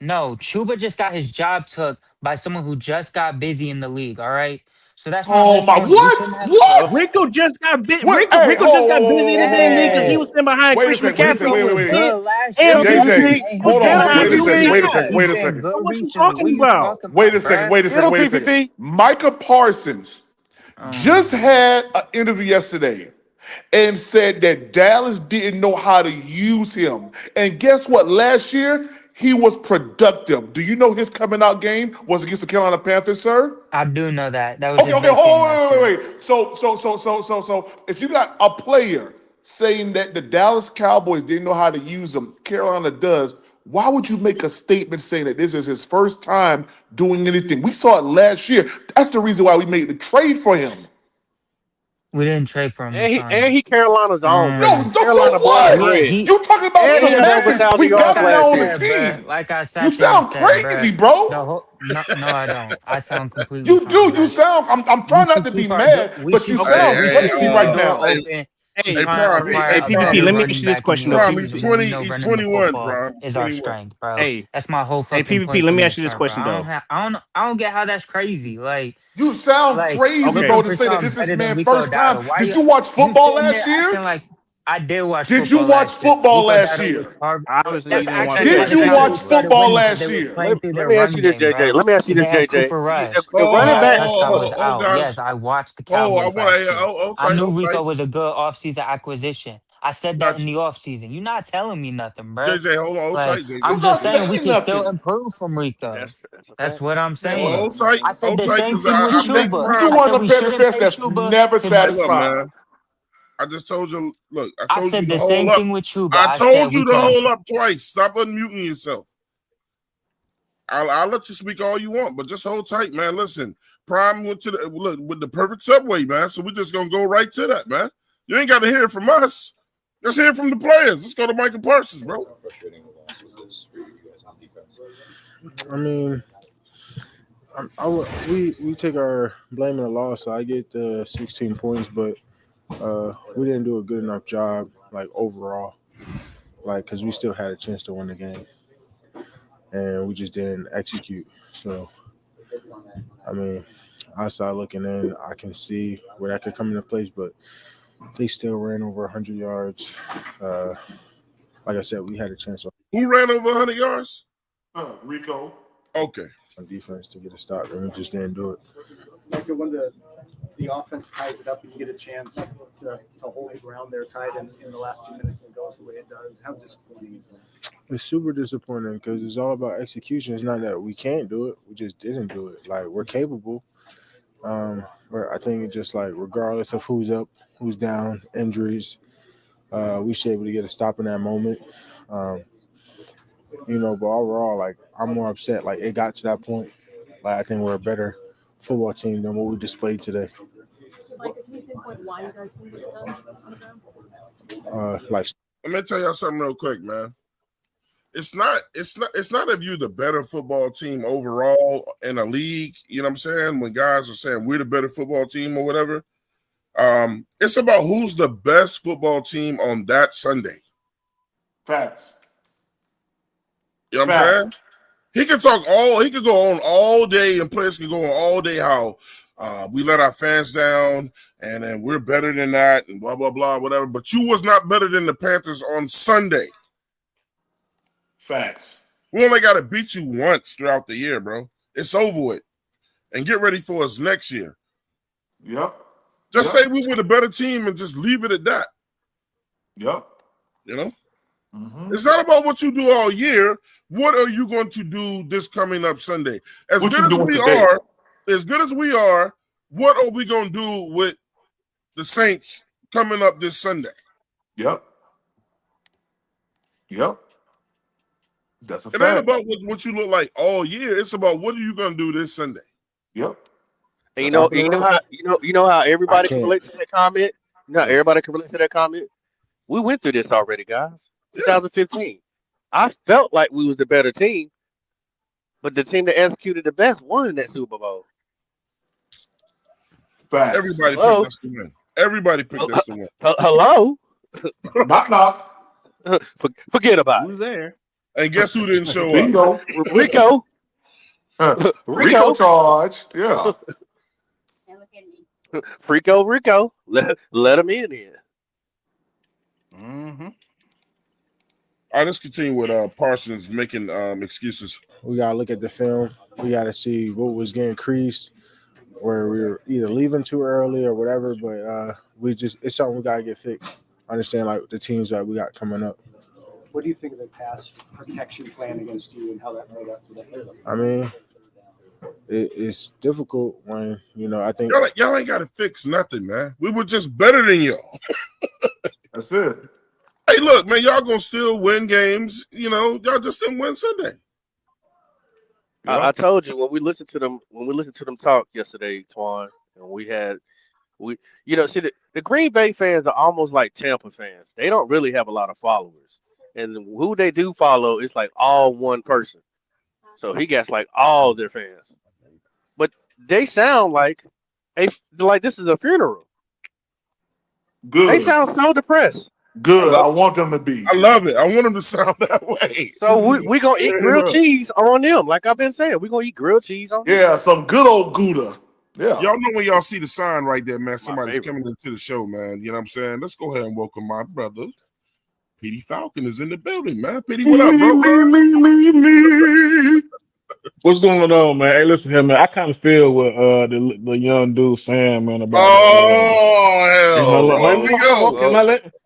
No, Chuba just got his job took by someone who just got busy in the league. All right, so that's my
Oh
whole
my,
point. We
what?
shouldn't have.
What?
Rico just got bit.
What?
Rico,
Hey,
Rico just got busy in the damn league because he was
Yes,
sitting behind
Wait a
Christian
second, wait a second,
McCaffrey
Rico
wait,
was
wait, wait.
good last
and
year,
JJ,
and
was
he's
hold
been
sitting
on.
good
behind
Wait a
Drew
second,
recently.
wait a
Brees.
second,
He's
wait a
been
second.
So
good
what you
recently. What are
talking
you
about?
talking
Wait a
about,
second,
bro?
wait a
Get
second,
him,
wait a second.
PPP.
Micah Parsons just had an interview yesterday and said that Dallas didn't know how to use him. And guess what? Last year, he was productive. Do you know his coming out game was against the Carolina Panthers, sir?
I do know that. That was
Okay,
his
okay,
best game
hold on,
last
wait,
year.
wait, wait. So, if you got a player saying that the Dallas Cowboys didn't know how to use him, Carolina does, why would you make a statement saying that this is his first time doing anything? We saw it last year. That's the reason why we made the trade for him.
We didn't trade for him. We
And
signed him.
he Carolina's own,
No,
bro.
Um,
so
Carolina born and
what?
yeah,
bred.
he
You talking about
And he had over
semantics?
1,000
We
like
yards
got him
I
now
last
on the
year.
said, bro.
team.
Like I
You
sat there and
sound
said, bro.
crazy, bro.
The whole no, I don't. I sound completely
You
fine,
do. You
bro.
sound. I'm
We
trying not
should
to be
keep our door.
mad, but you
Hey,
sound
We
hey,
should
crazy
keep our
right
door
now.
open to
hey,
Hey,
try and
Prime,
acquire
hey,
a
PPP,
Prime,
better
let me
he's
ask
running
you this
back in
question
the
though.
Prime, he's
offseason when
20,
we know
he's
running the
21,
football
Prime. He's
is our
21.
strength, bro.
Hey,
That's my whole
hey,
fucking
PPP,
point
let
from
me
the
ask you this
start, bro.
question though.
I don't get how that's crazy.
You sound
Like
crazy,
Okay,
bro,
looking
to
for
say that
something
this is
better than
man's
Rico
first time.
Dowdle. Why
Did you watch
you
football
sitting there
last
acting
year?
like I did watch
Did you
football
watch
last year?
football
Rico
last
Dowdle was
year?
carved.
obviously you
That's
didn't watch
actually
JJ,
why
Did
the
you
JJ,
watch
Cowboys started
football
winning because
last
they was
year?
playing through
let
their
me ask
run
you this,
game,
JJ.
bro.
Let me ask you
Because they
this,
had
JJ.
Cooper Rush.
The
Yes,
running
I
back.
touched. I was out.
Guys.
Yes, I watched the
I
Cowboys
want
last
to,
year.
hold
I
tight,
knew
hold
Rico
tight.
was a good offseason acquisition. I said that
Got
in
you.
the offseason. You're not telling me nothing, bro.
JJ, hold
Like
tight, JJ.
You're
I'm
not
just saying we
saying
can still
nothing.
improve from Rico.
That's a
That's
fact.
what I'm
Man,
Well,
saying. I said
hold
the
tight,
same
because
thing with
I think
Chuba.
you're
Prime.
I
one
said
of
we
the Panthers
shouldn't
fans
pay
that's
Chuba
never
to
Hey, look,
satisfied.
man. I just told you, look, I
I
told you
said
to
the
hold
same
up.
thing with Chuba.
I
I
told
said we
you to
can
hold
improve.
up twice. Stop unmuting yourself. I'll let you speak all you want, but just hold tight, man. Listen, Prime went to the look with the perfect subway, man. So we're just gonna go right to that, man. You ain't got to hear it from us. Let's hear it from the players. Let's go to Michael Parsons, bro.
I mean, we take our blame in the loss. So I get the 16 points, but we didn't do a good enough job, like overall, like because we still had a chance to win the game, and we just didn't execute. So I mean, outside looking in, I can see where that could come into place, but they still ran over 100 yards. Like I said, we had a chance
Who ran over 100 yards?
Rico.
Okay.
on defense to get a stop, and we just didn't do it.
Like when the offense ties it up and you get a chance to hold the ground there tied in the last 2 minutes and it goes the way it does, how disappointing is that?
It's super disappointing because it's all about execution. It's not that we can't do it; we just didn't do it. Like we're capable, but I think it's just like regardless of who's up, who's down, injuries, we should be able to get a stop in that moment. But overall, like I'm more upset. Like it got to that point. Like I think we're a better football team than what we displayed today.
Like, can you pinpoint why you guys couldn't get it done on the ground?
Let me tell y'all something real quick, man. It's not if you're the better football team overall in a league, you know what I'm saying? When guys are saying we're the better football team or whatever, it's about who's the best football team on that Sunday.
Facts.
You know what I'm saying? He could go on all day, and players can go on all day how we let our fans down and then we're better than that and blah, blah, blah, whatever. But you was not better than the Panthers on Sunday.
Facts.
We only got to beat you once throughout the year, bro. It's over with. And get ready for us next year.
Yep.
Just say we were the better team and just leave it at that.
Yep.
You know?
Mm-hmm.
It's not about what you do all year. What are you going to do this coming up Sunday? As good as we are, what are we going to do with the Saints coming up this Sunday?
Yep. That's a
It ain't
fact.
about what you look like all year. It's about what are you gonna do this Sunday.
Yep.
And you
That's
know,
exactly right.
you know how
I
everybody can
can't.
relate to that comment. You know how
Yeah.
everybody can relate to that comment. We went through this already, guys.
Yeah.
2015. I felt like we was the better team, but the team that executed the best won that Super Bowl.
Facts.
Everybody picked
Hello,
us to win. Everybody picked us to win.
hello.
Knock knock.
Forget about
Who's there?
And guess who didn't show up?
Bingo.
it. Rico,
Rico
Rico,
charge. Yeah.
Rico. Let him in here.
Mm-hmm.
All right, let's continue with Parsons making excuses.
We gotta look at the film. We gotta see what was getting creased, where we were either leaving too early or whatever. But it's something we gotta get fixed. Understand like the teams that we got coming up.
What do you think of the pass protection plan against you and how that played out today?
I mean, it's difficult when I think
Y'all ain't got to fix nothing, man. We were just better than y'all.
That's it.
Hey, look, man, y'all gonna still win games. Y'all just didn't win Sunday.
I told you when we listened to them talk yesterday, Twan, and see the Green Bay fans are almost like Tampa fans. They don't really have a lot of followers, and who they do follow is like all one person. So he gets like all their fans, but they sound like this is a funeral.
Good.
They sound so depressed.
Good. I want them to be.
I love it. I want them to sound that way.
So we gonna eat grilled cheese on them, like I've been saying. We gonna eat grilled cheese on them.
Yeah, some good old Gouda. Yeah.
Y'all know when y'all see the sign right there, man, somebody's coming into the show, man. You know what I'm saying? Let's go ahead and welcome my brother. Petey Falcon is in the building, man. Petey, what up, bro?
What's going on, man? Hey, listen here, man. I kind of feel what the young dude saying, man, about
Here we go.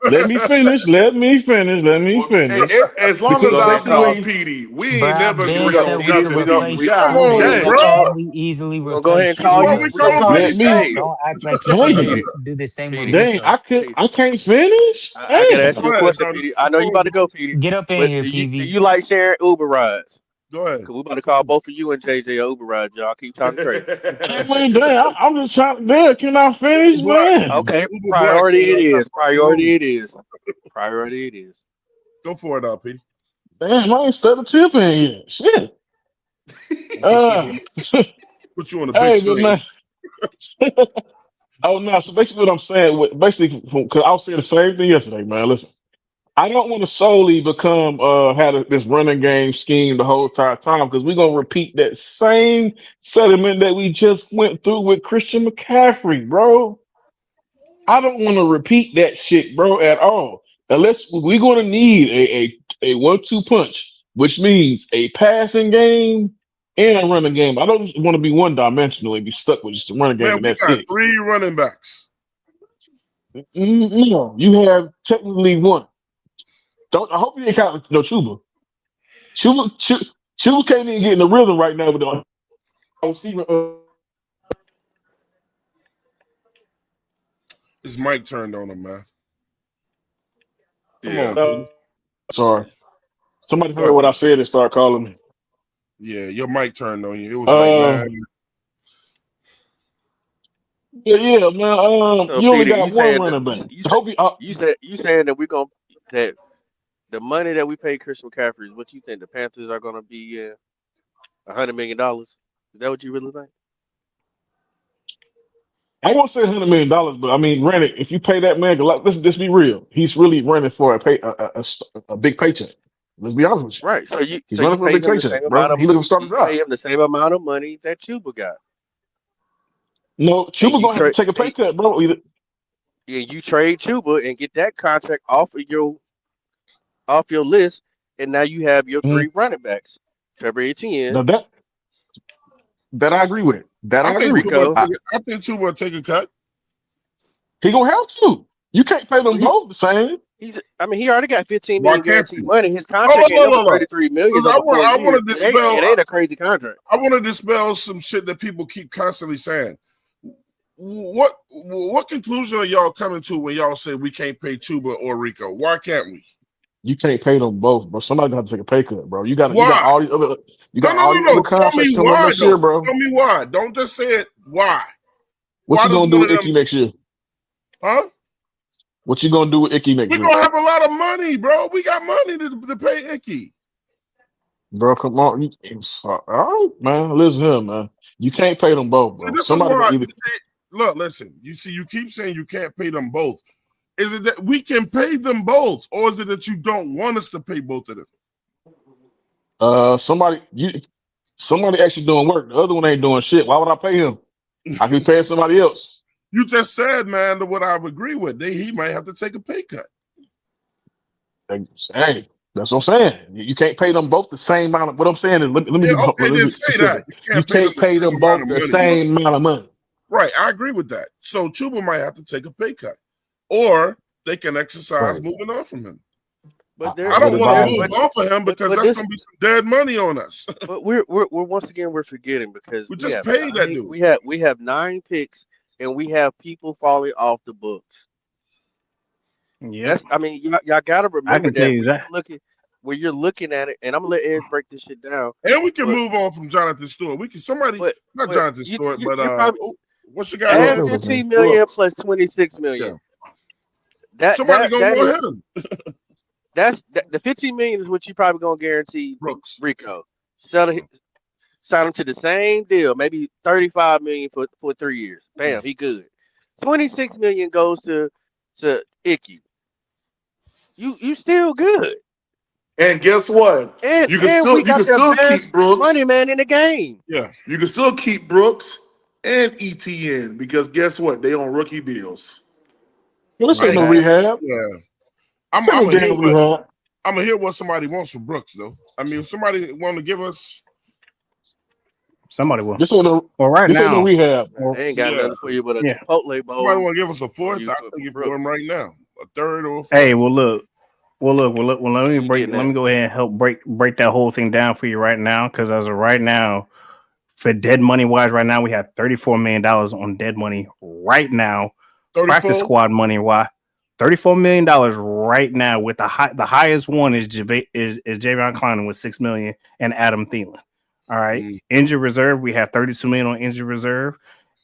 Let me finish. Let me finish.
As long as I'm on PD, we ain't never
Ben
agree
said
on
we could
nothing.
replace
Come on,
Shoes.
bro.
Can we easily
Go ahead
replace
and call
Shoes?
you.
Don't act like you
Dang.
can do the same with
Dang,
Rico.
I can't finish.
I can ask you a
Go ahead,
question,
Tony.
PD. I know you about to go, PD.
Get up in
But
here,
do
PV.
you like sharing Uber rides?
Go ahead.
Cause we about to call both of you and JJ Uber rides, y'all. Keep talking crazy.
I mean, dang, I'm just trying. Damn, can I finish,
Uber Black.
man?
Okay,
Uber Black, so
priority it is.
Go for it, Petey.
Damn, I ain't set a tip in yet. Shit.
Put you on the big
Hey, but
screen.
man. Oh no! So basically, what I'm saying, because I was saying the same thing yesterday, man. Listen, I don't want to solely become this running game scheme the whole entire time because we're gonna repeat that same sediment that we just went through with Christian McCaffrey, bro. I don't want to repeat that shit, bro, at all. Unless we're gonna need a 1-2 punch, which means a passing game and a running game. I don't just want to be one dimensional and be stuck with just a running game
Man,
and
we
that's
got
it.
3 running backs.
No, you have technically one. I hope you ain't count no Chuba. Chuba can't even get in the rhythm right now with the receiver.
His mic turned on him, man. Come
Yeah.
on, Petey.
Sorry. Somebody
Go
heard
ahead.
what I said and started calling me.
Yeah, your mic turned on you. It was like, man.
Yeah, man.
So,
You only
Peter,
got one running back.
you saying that that the money that we pay Christian McCaffrey is what you think the Panthers are gonna be $100 million? Is that what you really think?
I won't say $100 million, but I mean, granted, if you pay that man, let's be real. He's really running for a big paycheck. Let's be honest with you.
Right. So
He's running for a
pay
big
him the
paycheck,
same
bro.
amount
He
of
looking to start a
you
job.
pay him the same amount of money that Chuba got.
No, Chuba gonna have to take a pay cut, bro. Either
you trade Chuba and get that contract off your list, and now you have your 3 running backs. Trevor Etienne.
now that I agree with.
I think Chuba will take a cut.
He gonna have to. You can't pay them both the same.
He already got $15
Why
million
can't
guaranteed
you?
money. His contract ain't
No.
$33 million.
Listen, I want to dispel.
It ain't a crazy contract.
I want to dispel some shit that people keep constantly saying. What conclusion are y'all coming to when y'all say we can't pay Chuba or Rico? Why can't we?
You can't pay them both, bro. Somebody gonna have to take a pay cut, bro. You got
Why?
all these other
No. Tell
contracts
me
coming up
why,
next year,
though.
bro.
Tell me why. Don't just say it. Why?
What
Why
you
does
gonna do
one of
with
them?
Icky next year?
Huh?
What you gonna do with Icky next
We're
year?
gonna have a lot of money, bro. We got money to pay Icky.
Bro, come on. All right, man. Listen here, man. You can't pay them both,
See,
bro.
this is
Somebody
why.
gonna either
Look, listen. You see, you keep saying you can't pay them both. Is it that we can pay them both, or is it that you don't want us to pay both of them?
somebody actually doing work. The other one ain't doing shit. Why would I pay him? I can pay somebody else.
You just said, man, that what I would agree with. He might have to take a pay cut.
Hey, that's what I'm saying. You can't pay them both the same amount. What I'm saying is, let me
Yeah,
be,
okay,
let me
then
be
say that.
specific.
You
You
can't
can't pay them both the same amount of money.
Right, I agree with that. So Chuba might have to take a pay cut, or they can exercise
Right.
moving on from him.
But
I don't want to move
but-
off of him because
but
that's
this-
going to be some dead money on us.
But we're once again we're forgetting because
We
we
just
have
paid that
9
dude.
we have 9 picks and we have people falling off the books.
Yeah,
I mean, y'all got to
I
remember
can tell
that
you that.
when you're looking at it, and I'm gonna let Ed break this shit down.
And we can
But-
move on from Jonathan Stewart. We can not
but
Jonathan
you-
Stewart,
you-
but
you're probably-
what's your guy?
Add
name?
15 million
Brooks.
plus 26 million.
Somebody gonna
that
want
is-
him.
The 15 million is what you probably gonna guarantee
Brooks.
Rico. Sign him to the same deal, maybe 35 million for 3 years. Bam, he good. 26 million goes to Icky. You still good.
And guess what?
And
You can still
best
keep Brooks.
money man in the game.
Yeah.
You can still keep Brooks and ETN because guess what? They on rookie deals.
Yeah, this ain't no rehab.
Yeah.
This ain't no damn rehab.
I'm gonna hear what somebody wants from Brooks, though. I mean, if somebody want to give us,
Somebody will.
This ain't no.
Well, right
This ain't
now,
no rehab.
They ain't got nothing for you but a
Yeah.
Chipotle bowl.
somebody want to give us a fourth,
you
I'll
put
take it
Brooks.
for him right now. A third or a fourth.
Hey, well, look. Let me
You
break.
getting
Let
that?
me go ahead and help break that whole thing down for you right now. Because as of right now, for dead money wise, right now we have $34 million on dead money right now.
34?
Practice squad money. Why? $34 million right now. With the highest one is Javion Clowney with $6 million and Adam Thielen. All right. Injured reserve, we have $32 million on injured reserve.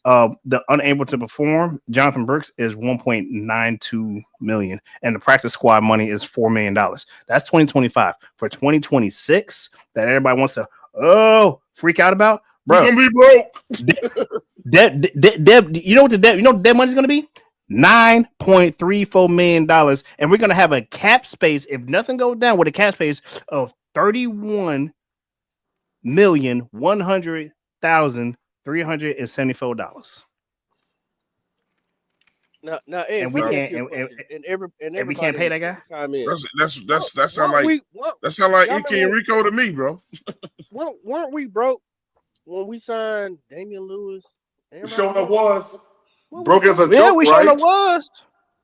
The unable to perform, Jonathan Brooks is $1.92 million, and the practice squad money is $4 million. That's 2025. For 2026, that everybody wants to freak out about, bro.
We're gonna be broke.
You know what the dead money is gonna be? $9.34 million, and we're gonna have a cap space if nothing goes down with a cap space of $31,100,374.
Now, Ed,
And we
let me
can't
ask you a question.
and we can't pay that guy.
Chime in.
That sound like
y'all
Icky and Rico to me, bro.
Weren't we broke when we signed Damian Lewis?
Showing up was broke as a joke,
Yeah, we showing
right?
up was.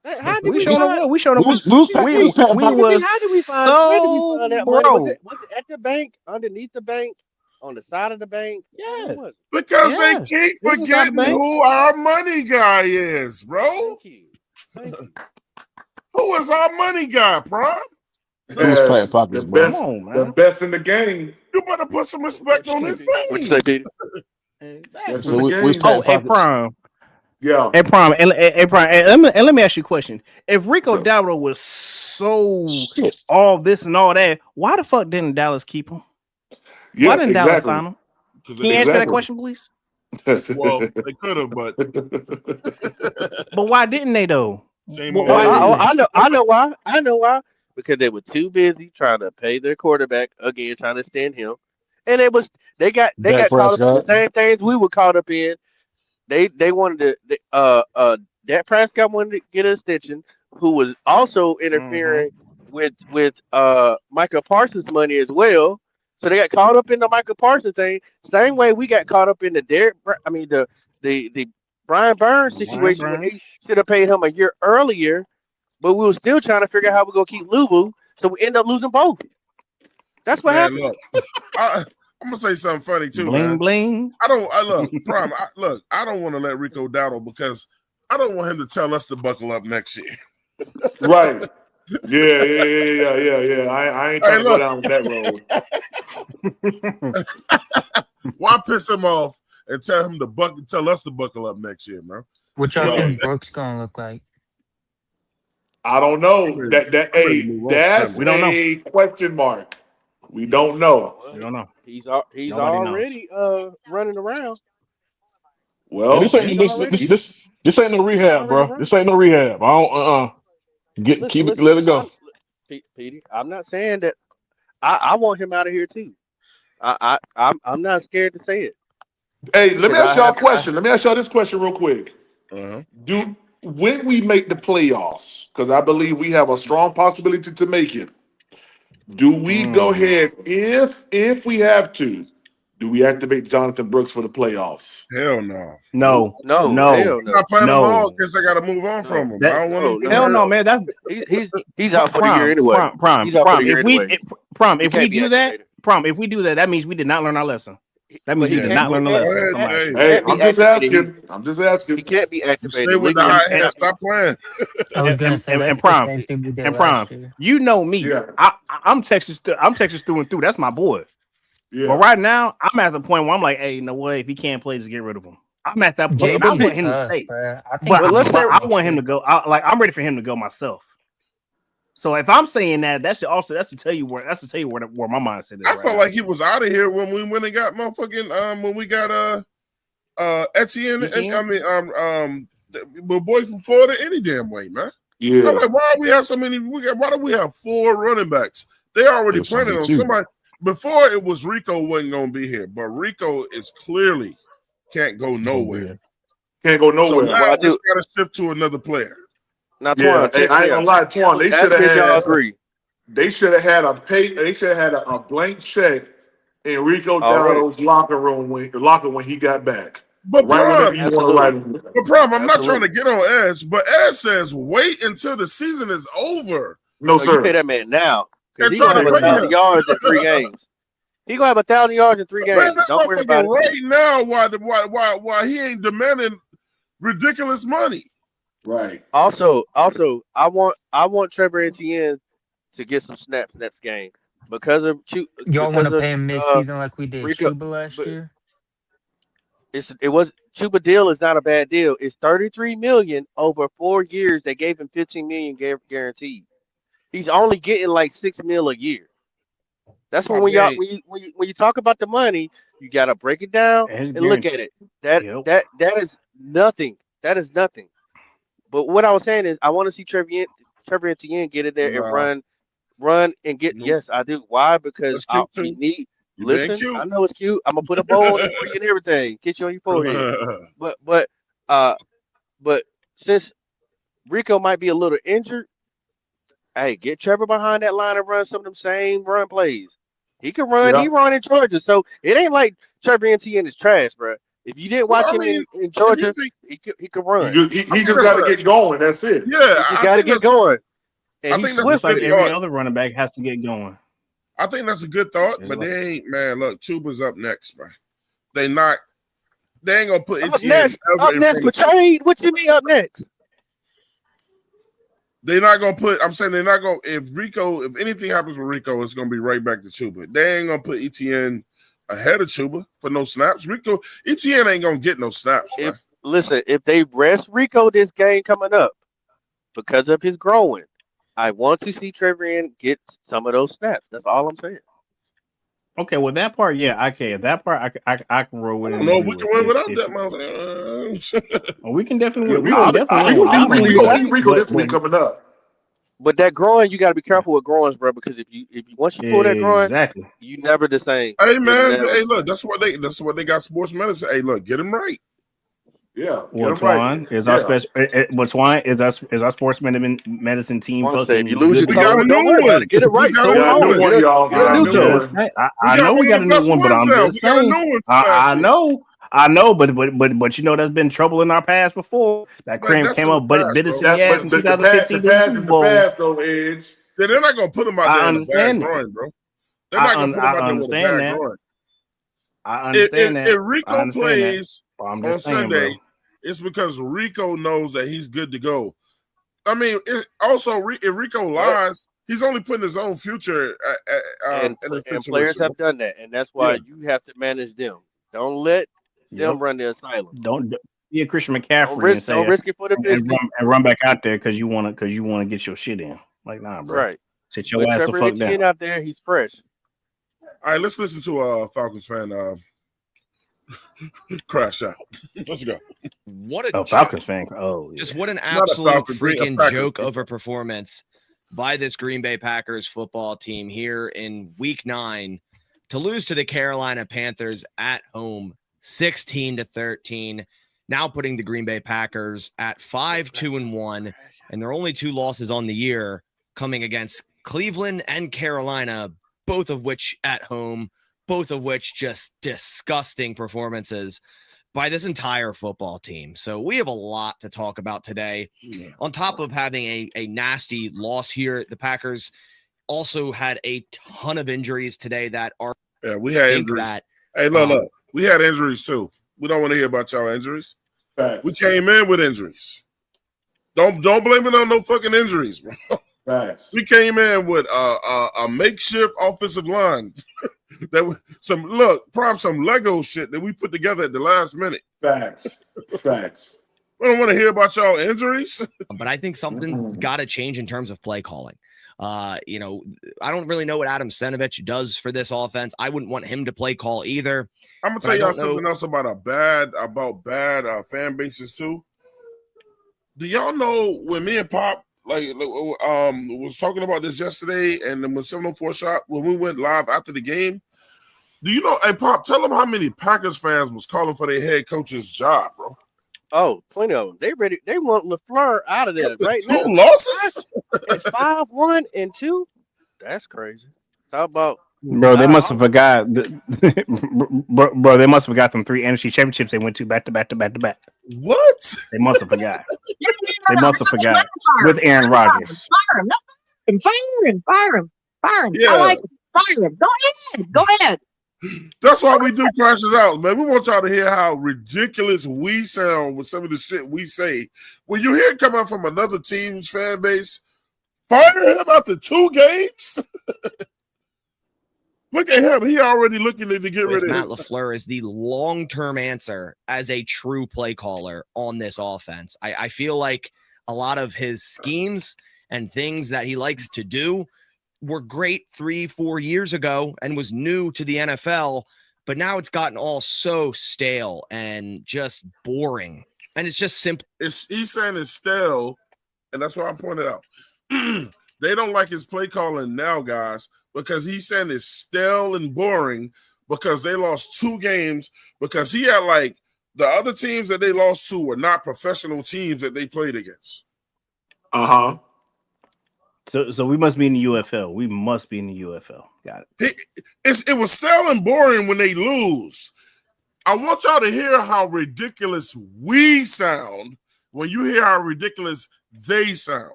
How did
We showing up was. We showing up.
We was
We was
How did we find
so
that money?
broke.
Was it at the bank, underneath the bank, on the side of the bank?
Yeah.
What was it?
Because
Yeah.
they keep
It was inside the
forgetting
bank.
who our money guy is, bro.
Thank you.
Who is our money guy, Prime?
It was Pat Pockets,
The
bro.
best,
Come on,
the
man.
best in the game.
You better put some respect on his
What you
name.
say, Peter?
Best
So
in the
we
game.
was Pat Pockets.
Prime.
Yeah.
Hey, Prime. And Prime. And let me ask you a question. If Rico Dowdle was so all this and all that, why the fuck didn't Dallas keep him?
Yeah,
Why didn't Dallas
exactly.
sign him?
Because
Can you answer that question, please?
Well, they could have, but
But why didn't they though?
Same
Why
old
didn't they?
I know why. I know why. Because they were too busy trying to pay their quarterback again, trying to stand him, and they got
Dak
caught up in the
Prescott.
same things we were caught up in. They wanted to Dak Prescott wanted to get an extension, who was also interfering with Michael Parsons' money as well. So they got caught up in the Michael Parsons thing. Same way we got caught up in the Brian Burns situation when they should have paid him a year earlier, but we were still trying to figure out how we're gonna keep Lubu, so we end up losing both. That's what
man,
happened.
look, I'm gonna say something funny too,
Bling
man.
bling.
I look, Prime. I don't want to let Rico Dowdle because I don't want him to tell us to buckle up next year.
Right. Yeah. I ain't trying to go down that road.
Why piss him off and tell us to buckle up next year, man?
What y'all think Brooks gonna look like?
I don't know. That's
We don't know.
a question mark. We don't know.
We don't know.
He's
Nobody
already running around.
Well,
this ain't no rehab, bro. This ain't no rehab. I don't let it go.
Petey, I'm not saying that. I want him out of here too. I'm not scared to say it.
Hey, let me ask y'all a question. Let me ask y'all this question real quick. When we make the playoffs, because I believe we have a strong possibility to make it, do we go ahead if we have to? Do we activate Jonathan Brooks for the playoffs?
Hell no.
No.
Hell
I'm
no.
not playing him all because I got to move on from him. I don't want him.
Hell no, man. That's
he's out for the year anyway.
Prime.
He's out for the year anyway.
If we do that, that means we did not learn our lesson. That means we did not learn the lesson from last year.
Hey, I'm just asking.
He can't be activated.
Stay with the high hand. Stop playing.
I was gonna say that's the same thing we did last year.
You know me. I'm Texas through and through. That's my boy.
Yeah.
But right now, I'm at the point where I'm like, hey, you know what? If he can't play, just get rid of him. I'm at that point. I want him to stay. I want him to go. I'm ready for him to go myself. So if I'm saying that, that's to tell you where my mindset is.
I felt like he was out of here when we went and got motherfucking when we got Etienne. The boys from Florida any damn way, man.
Yeah.
I'm like, why do we have so many? Why do we have 4 running backs? They already planning on somebody. Before it was Rico wasn't gonna be here, but Rico is clearly can't go nowhere.
Can't go nowhere.
So now it's got to shift to another player.
Now,
I ain't gonna lie, Twan. They should have had.
Agree.
They should have had They should have had a blank check in Rico Dowdle's locker when he got back.
But Prime, I'm not
Absolutely.
trying to get on Edge, but Edge says wait until the season is over.
No,
You pay that man now.
And
He's gonna have
try to
1,000 yards in 3 games. He's gonna have 1,000 yards in 3 games.
Man, that
Don't worry about
motherfucker
it.
right now, why he ain't demanding ridiculous money?
Right.
Also, I want Trevor Etienne to get some snaps next game because of
Y'all want to pay him mid-season like we did
Rico,
Chuba last year?
Chuba deal is not a bad deal. It's $33 million over 4 years. They gave him $15 million guaranteed. He's only getting like $6 million a year. That's when you talk about the money, you gotta break it down and look at it. That is nothing. That is nothing. But what I was saying is, I want to see Trevor Etienne get in there and run and get. Yes, I do. Why? Because we need. Listen, I know it's cute. I'm gonna put a bowl in for you and everything. Get you on your forehead. but since Rico might be a little injured, hey, get Trevor behind that line and run some of them same run plays. He can run.
Yeah.
He run in Georgia, so it ain't like Trevor Etienne is trash, bro. If you didn't watch him in Georgia, he could run.
He just got to get going. That's it.
Yeah,
he got to get going. And
I think that's
just like every other running back has to get going.
I think that's a good thought, but they ain't, man. Look, Chuba's up next, man. They ain't gonna put Etienne
up next for trade. What you mean up next?
They're not gonna put. I'm saying they're not gonna. If anything happens with Rico, it's gonna be right back to Chuba. They ain't gonna put Etienne ahead of Chuba for no snaps. Etienne ain't gonna get no snaps.
Listen, if they rest Rico this game coming up because of his growing, I want to see Trevor Etienne get some of those snaps. That's all I'm saying.
Okay, well that part, yeah, okay, that part I can roll with.
No, we can win without that motherfucker.
Well, we can definitely.
We can Rico this week coming up.
But that growing, you got to be careful with growing, bro, because if you once you pull that growing,
exactly,
you never the same.
Hey man, hey look, that's what they got sports medicine. Hey look, get him right.
Yeah,
well, Twan is our special. But Twan is our sports medicine team.
If you lose your
don't worry about it.
Get it right.
I
know we got a new one, but I'm just saying. I know, but you know, there's been trouble in our past before. That came up, but it bit us in the ass in 2015 Super Bowl.
They're not gonna put him out there.
I understand
that, bro. They're not gonna put him out there with a bad groin.
I understand that.
If Rico plays
on
Sunday, it's because Rico knows that he's good to go. I mean, if Rico lies, he's only putting his own future
And
in this
players
situation.
have done that, and that's why you have to manage them. Don't let them run the asylum.
Don't be a Christian McCaffrey and say
Don't risk it for the biscuit.
and run back out there because you want to get your shit in. Like, nah, bro.
Right.
Sit your
Let
ass the
Trevor
fuck
Etienne
down.
out there. He's fresh.
All right, let's listen to a Falcons fan crash out. Let's go.
What a
Falcons fan. Oh, yeah.
just what an
Not a
absolute
Falcon, a
freaking
Packers
joke
fan.
of a performance by this Green Bay Packers football team here in week 9 to lose to the Carolina Panthers at home 16-13, now putting the Green Bay Packers at 5-2-1, and their only 2 losses on the year coming against Cleveland and Carolina, both of which at home, both of which just disgusting performances by this entire football team. So we have a lot to talk about today. On top of having a nasty loss here, the Packers also had a ton of injuries today that are.
Yeah, we had injuries. Hey, look, we had injuries too. We don't want to hear about y'all injuries.
Facts.
We came in with injuries. Don't blame it on no fucking injuries, bro.
Facts.
We came in with a makeshift offensive line. Some Lego shit that we put together at the last minute.
Facts. Facts.
We don't want to hear about y'all injuries.
But I think something's got to change in terms of play calling. I don't really know what Adam Stenavich does for this offense. I wouldn't want him to play call either.
I'm gonna tell y'all something else about bad fan bases too. Do y'all know when me and Pop was talking about this yesterday, and then when 704 shot when we went live after the game? Do you know? Hey, Pop, tell them how many Packers fans was calling for their head coach's job, bro.
Oh, plenty of them. They ready. They want LaFleur out of there right now.
2 losses
at 5-1-2. That's crazy. How about
Bro, they must have forgot. Bro, they must have forgot them 3 NFC championships they went to back to back to back to back.
What?
They must have forgot. They must have forgot with Aaron Rodgers.
Fire him.
Yeah.
I like him. Fire him. Go ahead.
That's why we do crashes out, man. We want y'all to hear how ridiculous we sound with some of the shit we say. When you hear it come out from another team's fan base, fire him after 2 games. Look at him. He already looking to get rid of
Matt
his.
LaFleur is the long-term answer as a true play caller on this offense. I feel like a lot of his schemes and things that he likes to do were great 3-4 years ago and was new to the NFL, but now it's gotten all so stale and just boring. And it's just simple.
He's saying it's stale, and that's what I'm pointing out. They don't like his play calling now, guys, because he's saying it's stale and boring because they lost 2 games because he had the other teams that they lost to were not professional teams that they played against.
Uh-huh.
So we must be in the UFL. We must be in the UFL. Got it.
It was stale and boring when they lose. I want y'all to hear how ridiculous we sound when you hear how ridiculous they sound.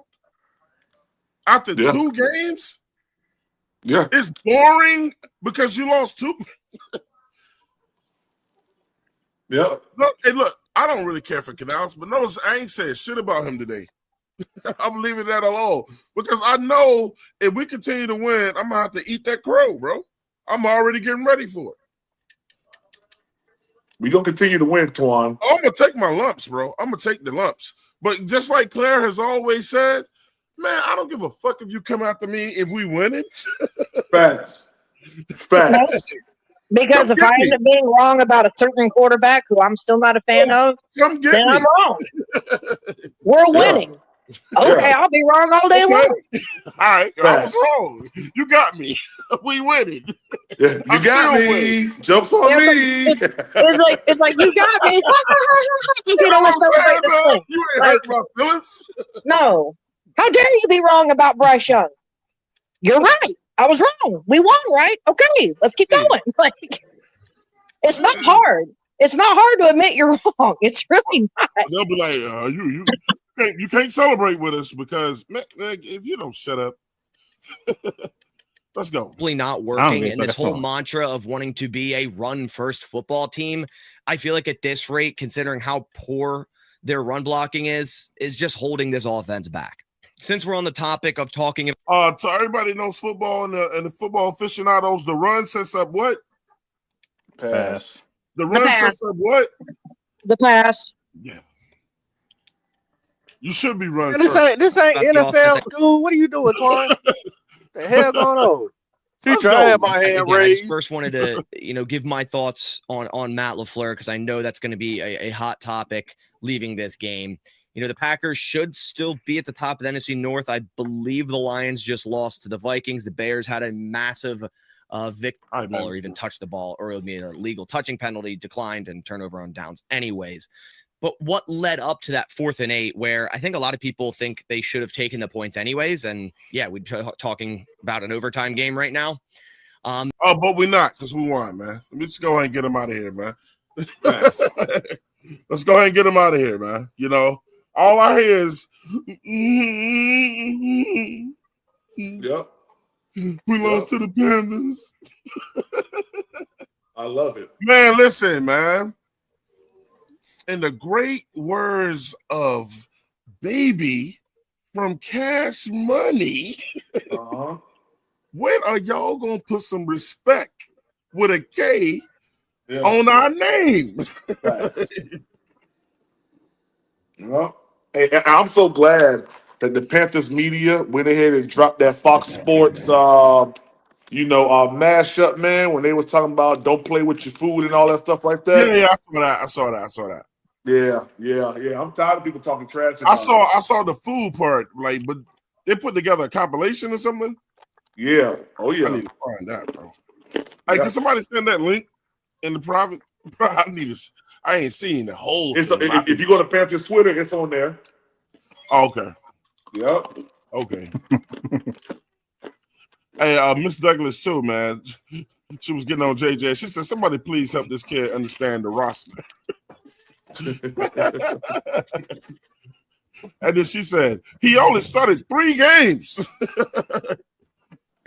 After 2 games, it's boring because you lost 2.
Yep.
Look, I don't really care for Canals, but notice I ain't saying shit about him today. I'm leaving that alone because I know if we continue to win, I'm gonna have to eat that crow, bro. I'm already getting ready for it.
We gonna continue to win, Twan.
I'm gonna take my lumps, bro. I'm gonna take the lumps. But just like Claire has always said, man, I don't give a fuck if you come after me if we winning.
Facts.
Because if I end up being wrong about a certain quarterback who I'm still not a fan of, then I'm wrong. We're winning. Okay, I'll be wrong all day long.
All right, I was wrong. You got me. We winning.
You got me. Jokes on me.
It's like you got me. You can almost celebrate this thing.
You ain't hurt my feelings.
No. How dare you be wrong about Bryce Young? You're right. I was wrong. We won, right? Okay, let's keep going. It's not hard. It's not hard to admit you're wrong. It's really not.
They'll be like, you can't celebrate with us because man, if you don't shut up. Let's go.
Probably not working, and this whole mantra of wanting to be a run-first football team, I feel like at this rate, considering how poor their run blocking is just holding this offense back. Since we're on the topic of talking
to everybody knows football and the football aficionados, the run sets up what?
Pass.
The run
pass.
sets up what?
The pass.
Yeah. You should be running
Man,
first.
this ain't
About the
NFL
offensive-
school. What are you doing, Twan? The hell going on?
Let's
Teacher, I
go.
had my hand
Again, I
raised.
just first wanted to, give my thoughts on Matt LaFleur, because I know that's going to be a hot topic leaving this game. The Packers should still be at the top of the NFC North. I believe the Lions just lost to the Vikings. The Bears had a massive victory or even touched the ball, or it would be an illegal touching penalty, declined, and turnover on downs anyways. But what led up to that 4th and 8, where I think a lot of people think they should have taken the points anyways? And yeah, we're talking about an overtime game right now.
But we're not, because we won, man. Let's go ahead and get them out of here, man. Let's go ahead and get them out of here, man. All I hear is,
Yep.
We lost to the Panthers.
I love it.
Man, listen, man. In the great words of Baby from Cash Money, when are y'all going to put some respect with a K on our name?
Hey, I'm so glad that the Panthers media went ahead and dropped that Fox Sports, mashup, man, when they was talking about don't play with your food and all that stuff like that.
Yeah, I saw that.
Yeah. I'm tired of people talking trash.
I saw the food part, but they put together a compilation or something.
Yeah. Oh yeah.
I need to find that, bro. Hey, can somebody send that link in the private? Bro, I ain't seen the whole thing.
If you go to Panthers Twitter, it's on there.
Oh, okay.
Yep.
Okay. Hey, Miss Douglas too, man. She was getting on JJ. She said, "Somebody please help this kid understand the roster." And then she said, "He only started 3 games."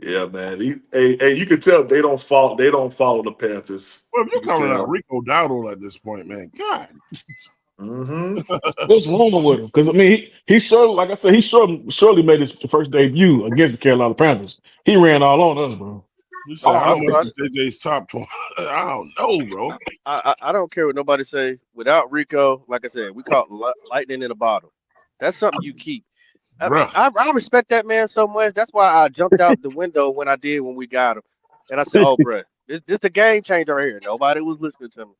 Yeah, man. You can tell they don't follow the Panthers.
Well, if you're calling out Rico Dowdle at this point, man, God.
What's wrong with him? Because he surely, like I said, he surely made his first debut against the Carolina Panthers. He ran all on us, bro.
You said how much JJ's top 12? I don't know, bro.
I don't care what nobody say. Without Rico, like I said, we caught lightning in a bottle. That's something you keep. I respect that man so much. That's why I jumped out the window when I did when we got him. And I said, "Oh, bro, it's a game changer right here." Nobody was listening to me.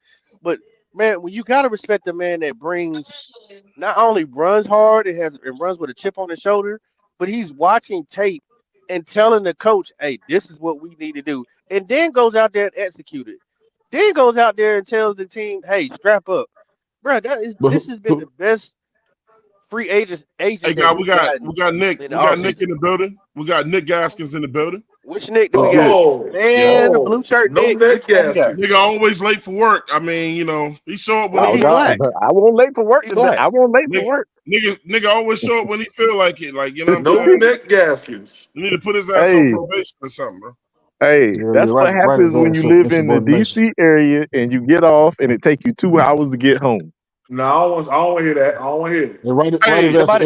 But man, when you gotta respect the man that brings, not only runs hard, it runs with a chip on his shoulder, but he's watching tape and telling the coach, "Hey, this is what we need to do," and then goes out there and execute it. Then goes out there and tells the team, "Hey, strap up, bro." This has been the best free agent.
Hey, God, we got Nick. We got Nick in the building. We got Nick Gaskins in the building.
Which Nick do we got? Man, the blue shirt Nick.
Nigga always late for work. I mean, he show up when he
I won't late for work today. I won't late for work.
Nigga always show up when he feel like it. Like, you know what I'm
No
saying?
Nick Gaskins.
You need to put his ass on probation or something, bro.
Hey, that's what happens when you live in the DC area and you get off and it take you 2 hours to get home.
No, I don't want to hear that. I don't want to hear it.
Hey, hold on.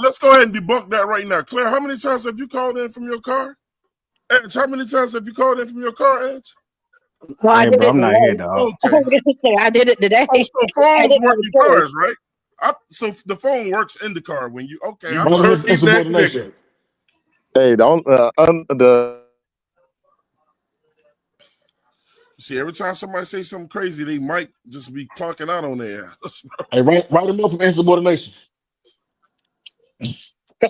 Let's go ahead and debunk that right now. Claire, how many times have you called in from your car? Edge, how many times have you called in from your car, Edge?
Well, I did it
I'm not
today.
here, dog.
Okay.
I did it today.
Oh, so phones work in cars, right? So the phone works in the car when you. Okay, I'm turkey neck nigga.
Hey, don't
See, every time somebody say something crazy, they might just be clocking out on their ass.
Hey, write him up from insubordination.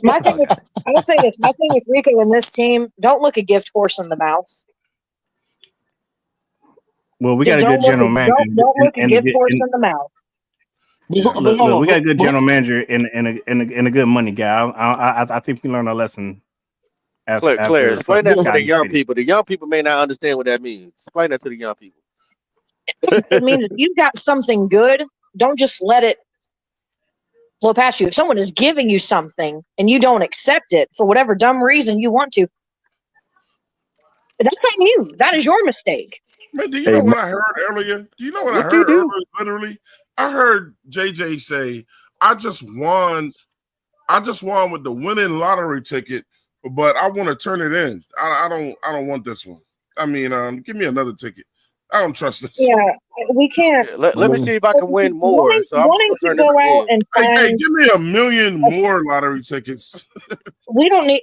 My thing with, I would say this. My thing with Rico and this team: don't look a gift horse in the mouth.
Well, we got a
Just
good general manager.
Don't look a gift horse in the mouth.
Look, we got a good general manager and a good money guy. I think we learned our lesson.
Claire, explain that to the young people. The young people may not understand what that means. Explain that to the young people.
It means if you've got something good, don't just let it flow past you. If someone is giving you something and you don't accept it for whatever dumb reason you want to, that's on you. That is your mistake.
Man, do you know what I heard earlier? Do you know what I heard earlier? Literally, I heard JJ say, I just won with the winning lottery ticket, but I want to turn it in. I don't want this one. I mean, give me another ticket. I don't trust this.
Yeah, we can't.
Let me see if I can win more.
Wanting,
So I'm
wanting
gonna
to
turn this
go out
in.
and
Hey,
find.
give me 1 million more lottery tickets.
We don't need.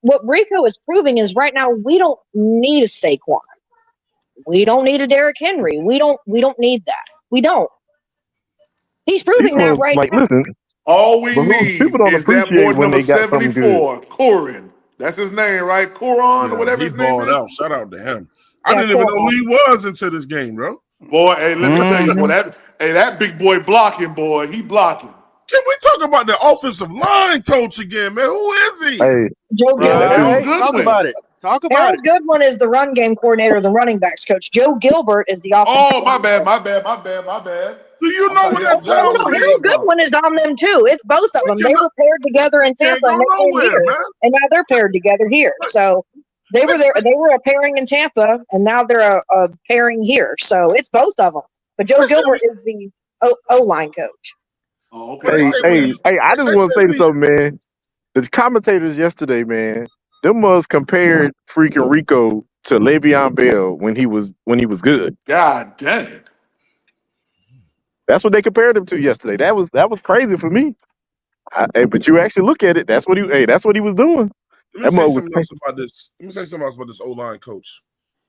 What Rico is proving is right now we don't need a Saquon. We don't need a Derrick Henry. We don't need that. We don't. He's proving
These
that
ones,
right
like,
now.
listen,
All we
but
need
people don't
is that boy
appreciate when
number
they got something good.
74, Corin. That's his name, right? Coron or
Yeah,
whatever
he
his name
balled
is.
out. Shout out to him. I
Yeah,
didn't even know
Coron.
who he was until this game, bro.
Boy, hey, let me tell you, boy, that big boy blocking, boy, he blocking.
Can we talk about the offensive line coach again, man? Who is he?
Hey,
Joe
yeah, that
Gilbert.
dude,
Talk about it. Talk about
Harold
it.
Goodwin is the run game coordinator, the running backs coach. Joe Gilbert is the offensive.
Oh, my bad.
Do you know what that
No,
tells me?
Harold Goodwin is on them too. It's both of them. They were paired together in
Can't
Tampa,
go
and they came
nowhere,
here,
man.
and now they're paired together here. So they were there. They were a pairing in Tampa, and now they're a pairing here. So it's both of them. But Joe Gilbert is the O line coach.
Oh,
hey, I just want to say something, man. The commentators yesterday, man, them was compared freaking Rico to Le'Veon Bell when he was good.
God dang.
That's what they compared him to yesterday. That was crazy for me. Hey, but you actually look at it, that's what he was doing.
Let me
That
say
mug was
something else about this. Let me say something else about this O-line coach.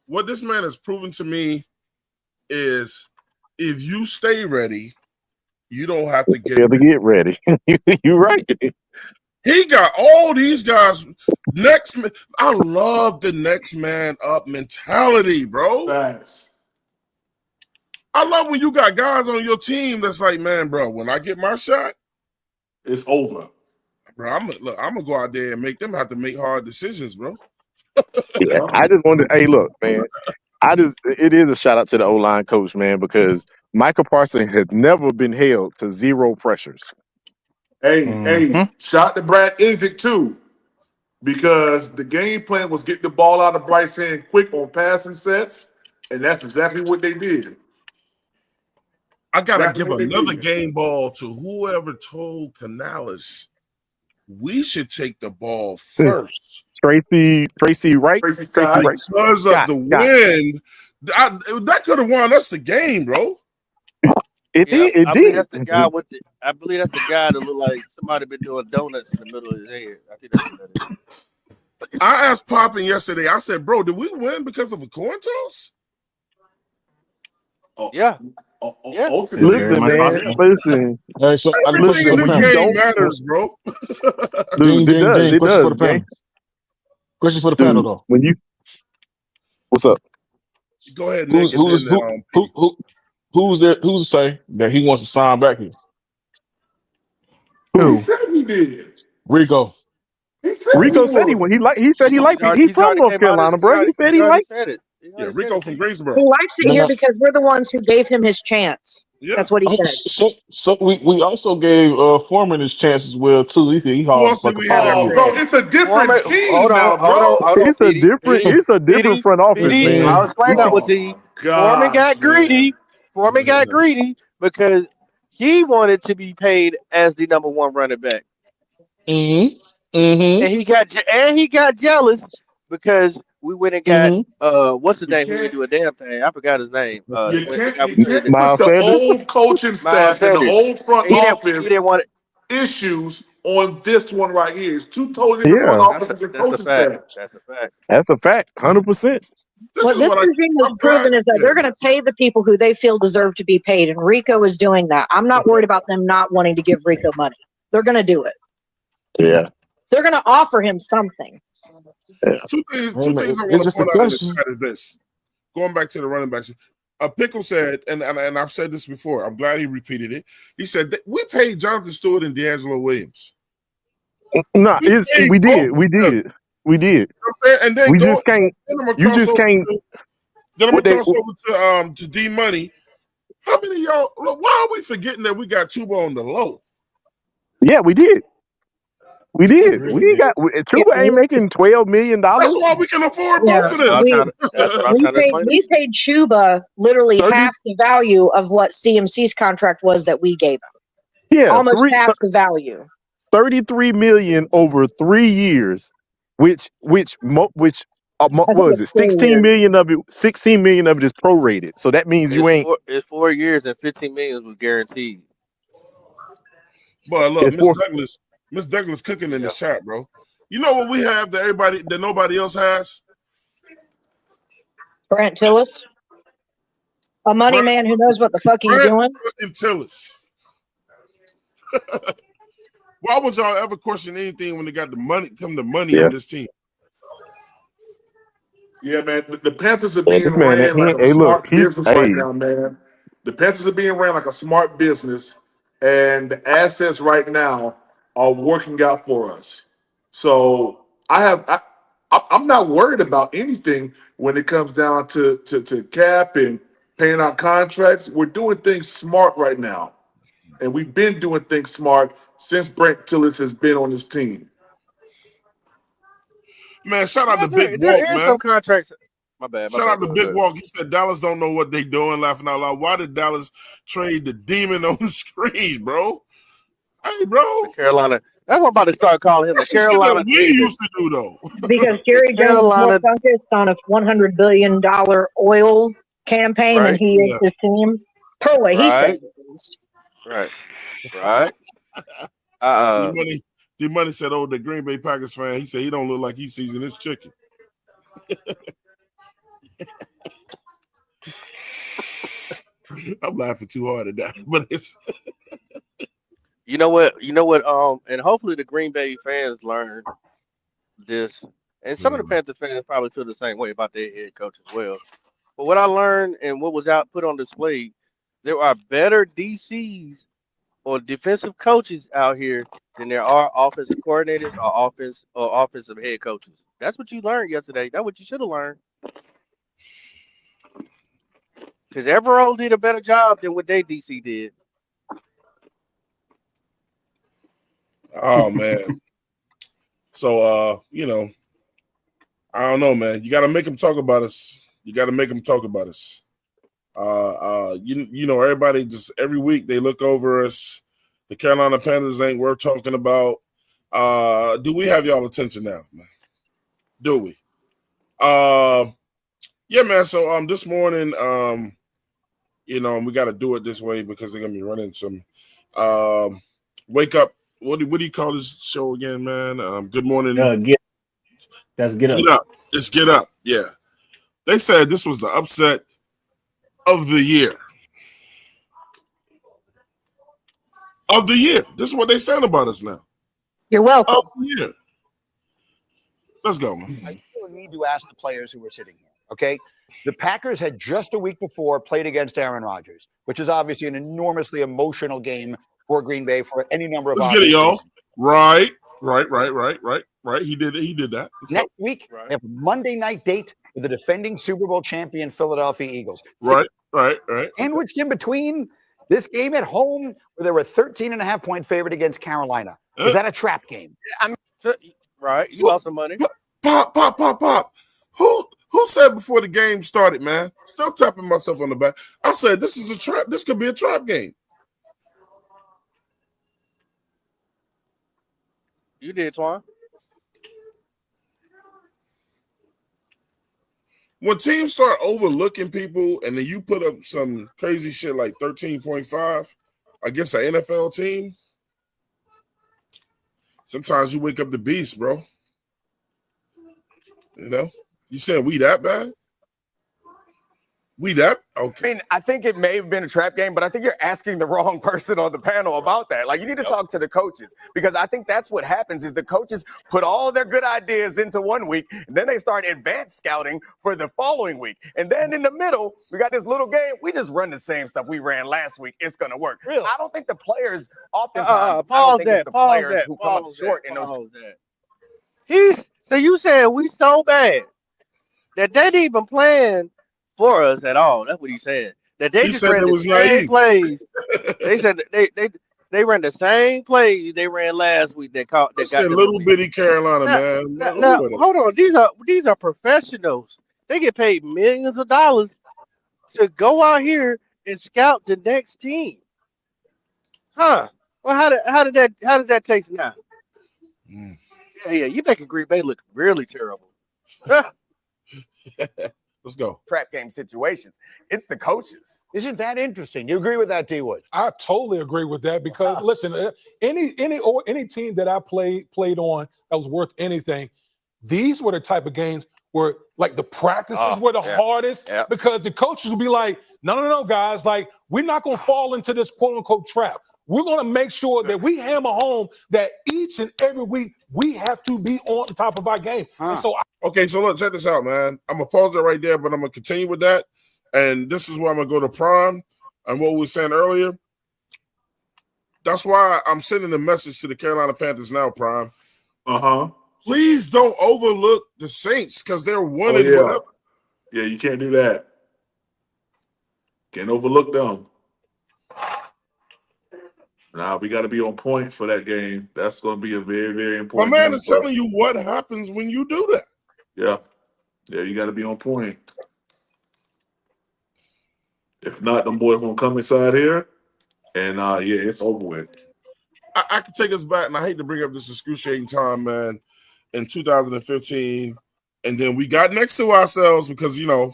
What this man has proven to me is if you stay ready, you don't have to get ready.
Get ready. You're right.
He got all these guys next. I love the next man up mentality, bro.
Thanks.
I love when you got guys on your team that's like, man, bro, when I get my shot,
it's over.
Bro, I'm gonna go out there and make them have to make hard decisions, bro.
Yeah, I just wanted. Hey, look, man. It is a shout out to the O-line coach, man, because Michael Parsons has never been held to zero pressures.
Hey, shout to Brad Isaac too, because the game plan was get the ball out of Bryce hand quick on passing sets, and that's exactly what they did.
I gotta
That's
give
what they
another
did.
game ball to whoever told Canales we should take the ball first.
Tracy Wright.
Tracy Scott.
Because of the wind, that could have won us the game, bro.
It did. It
I believe
did.
that's the guy with the. I believe that's the guy that looked like somebody been doing donuts in the middle of his head. I think that's what that is.
I asked Poppin yesterday. I said, "Bro, did we win because of a coin toss?"
Yeah.
Yeah.
Listen, man. Listen.
Hey, so I got a
Everything
question
in
for the
this
panel.
game matters, bro.
Dude, it does. It
Question
does,
for the panel.
gang.
Question for the
Dude,
panel, though.
when you, what's up?
Go ahead, Nick.
Who's to say that he wants to sign back here?
He said he did.
Rico.
Rico said he liked it. He's from North Carolina, bro. He said he liked it.
Yeah, Rico from Greensboro.
He likes it here because we're the ones who gave him his chance.
Yeah.
That's what he said.
So we also gave Foreman his chance as well too. He hauled like a power.
Bro, it's a different team
Hold
now,
on,
bro.
It's a different front office, man.
I'll explain that with you. Foreman got greedy. Foreman got greedy because he wanted to be paid as the number one running back. And he got jealous because we went and got what's the name who didn't do a damn thing? I forgot his name.
You can't put
Miles
the
Sanders.
old coaching staff and the old front office issues on this one right here. It's two totally different front offices and coaching staff.
That's a fact.
That's a fact. 100%.
What this regime has proven is that they're going to pay the people who they feel deserve to be paid, and Rico is doing that. I'm not worried about them not wanting to give Rico money. They're going to do it.
Yeah.
They're going to offer him something.
Two things I want to point out in the chat is this. Going back to the running backs, Pickle said, and I've said this before, I'm glad he repeated it. He said, we paid Jonathan Stewart and D'Angelo Williams.
No, we did.
And then
we just can't. You just can't.
Then I'm gonna cross over to D Money. How many of y'all? Look, why are we forgetting that we got Chuba on the low?
Yeah, we did. We did. Chuba ain't making $12 million.
That's why we can afford
Yeah,
both of them.
That's what I'm trying to explain to
we
you.
paid Chuba literally
30
half the value of what CMC's contract was that we gave him.
Yeah,
Almost half the value.
$33 million over 3 years, which what was it? 16 million of it. 16 million of it is prorated. So that means you ain't.
It's 4 years and 15 million was guaranteed.
But look,
It's four.
Miss Douglas cooking in the chat, bro. You know what we have that nobody else has?
Brant Tillis, a money man who knows what the fuck he's doing.
Brant Tillis. Why would y'all ever question anything when they got the money? Come to money on this team.
Yeah, man. The Panthers are being
this man,
ran like a
hey, look,
smart business right now, man. The Panthers are being ran like a smart business, and the assets right now are working out for us. So I'm not worried about anything when it comes down to cap and paying out contracts. We're doing things smart right now, and we've been doing things smart since Brent Tillis has been on this team.
Man, shout out to Big
There
Walk,
is
man.
some contracts. My bad.
Shout out to Big Walk. He said Dallas don't know what they doing, laughing out loud. Why did Dallas trade the demon on the screen, bro? Hey, bro.
Carolina. That's what I'm about to start calling him.
That's
The
some shit
Carolina
that we used to do, though.
Because Jerry Jones is more focused on a $100 billion oil campaign than he is his team. Per way he said.
Right.
D-Money said, the Green Bay Packers fan, he said he don't look like he's seasoning his chicken. I'm laughing too hard at that, but it's
You know what? And hopefully the Green Bay fans learn this, and some of the Panther fans probably feel the same way about their head coach as well. But what I learned and what was put on display, there are better DCs or defensive coaches out here than there are offensive coordinators or offensive head coaches. That's what you learned yesterday. That's what you should have learned. Because Everett did a better job than what they DC did.
Oh man. So I don't know, man. You got to make them talk about us. Everybody just every week they look over us. The Carolina Panthers ain't worth talking about. Do we have y'all attention now, man? Do we? Yeah, man. So this morning, we got to do it this way because they're gonna be running some wake up. What do you call this show again, man? Good morning.
Get up.
Get up. It's Get Up. Yeah. They said this was the upset of the year. Of the year. This is what they saying about us now.
You're welcome.
Of the year. Let's go, man.
I still need to ask the players who were sitting here, okay? The Packers had just a week before played against Aaron Rodgers, which is obviously an enormously emotional game for Green Bay for any number of
Let's get it, y'all. Right. He did that.
Next week, they have a Monday night date with the defending Super Bowl champion Philadelphia Eagles.
Right.
Sandwiched in between this game at home, where they were a 13.5-point favorite against Carolina. Is that a trap game?
Right. You lost some money.
Pop. Who said before the game started, man? Still tapping myself on the back. I said this is a trap. This could be a trap game.
You did, Twan.
When teams start overlooking people and then you put up some crazy shit like 13.5 against an NFL team, sometimes you wake up the beast, bro. You saying we that bad? We that? Okay.
I mean, I think it may have been a trap game, but I think you're asking the wrong person on the panel about that. Like, you need to talk to the coaches, because I think that's what happens is the coaches put all their good ideas into one week, and then they start advanced scouting for the following week. And then in the middle, we got this little game. We just run the same stuff we ran last week. It's going to work. Really? I don't think the players oftentimes I don't think it's the players who come up short in those.
So you said we so bad that they didn't even plan for us at all. That's what he said. That they
He
just
said
ran
it
the
was
same
naive.
plays. They said they They ran the same play they ran last week. That got
That's
them
a
the
little
win.
bitty Carolina,
Now,
man.
now,
Who
now,
would have?
hold on. These are professionals. They get paid millions of dollars to go out here and scout the next team. Huh? Well, how did that taste now?
Mm.
Yeah, you making Green Bay look really terrible.
Let's go.
Trap game situations. It's the coaches.
Isn't that interesting? You agree with that, D Wood?
I totally agree with that because listen, any team that I played on that was worth anything, these were the type of games where like the practices were the hardest because the coaches would be like, no, guys, like we're not gonna fall into this quote unquote trap. We're gonna make sure that we hammer home that each and every week we have to be on top of our game. And so
Okay, so look, check this out, man. I'm gonna pause it right there, but I'm gonna continue with that. And this is where I'm gonna go to Prime and what we were saying earlier. That's why I'm sending a message to the Carolina Panthers now, Prime. Please don't overlook the Saints because they're one and whatever.
Yeah, you can't do that. Can't overlook them. Nah, we got to be on point for that game. That's going to be a very, very
My
important
man
game
is
for us.
telling you what happens when you do that.
Yeah, you got to be on point. If not, them boys gonna come inside here, and it's over with.
I can take us back, and I hate to bring up this excruciating time, man, in 2015, and then we got next to ourselves because, you know,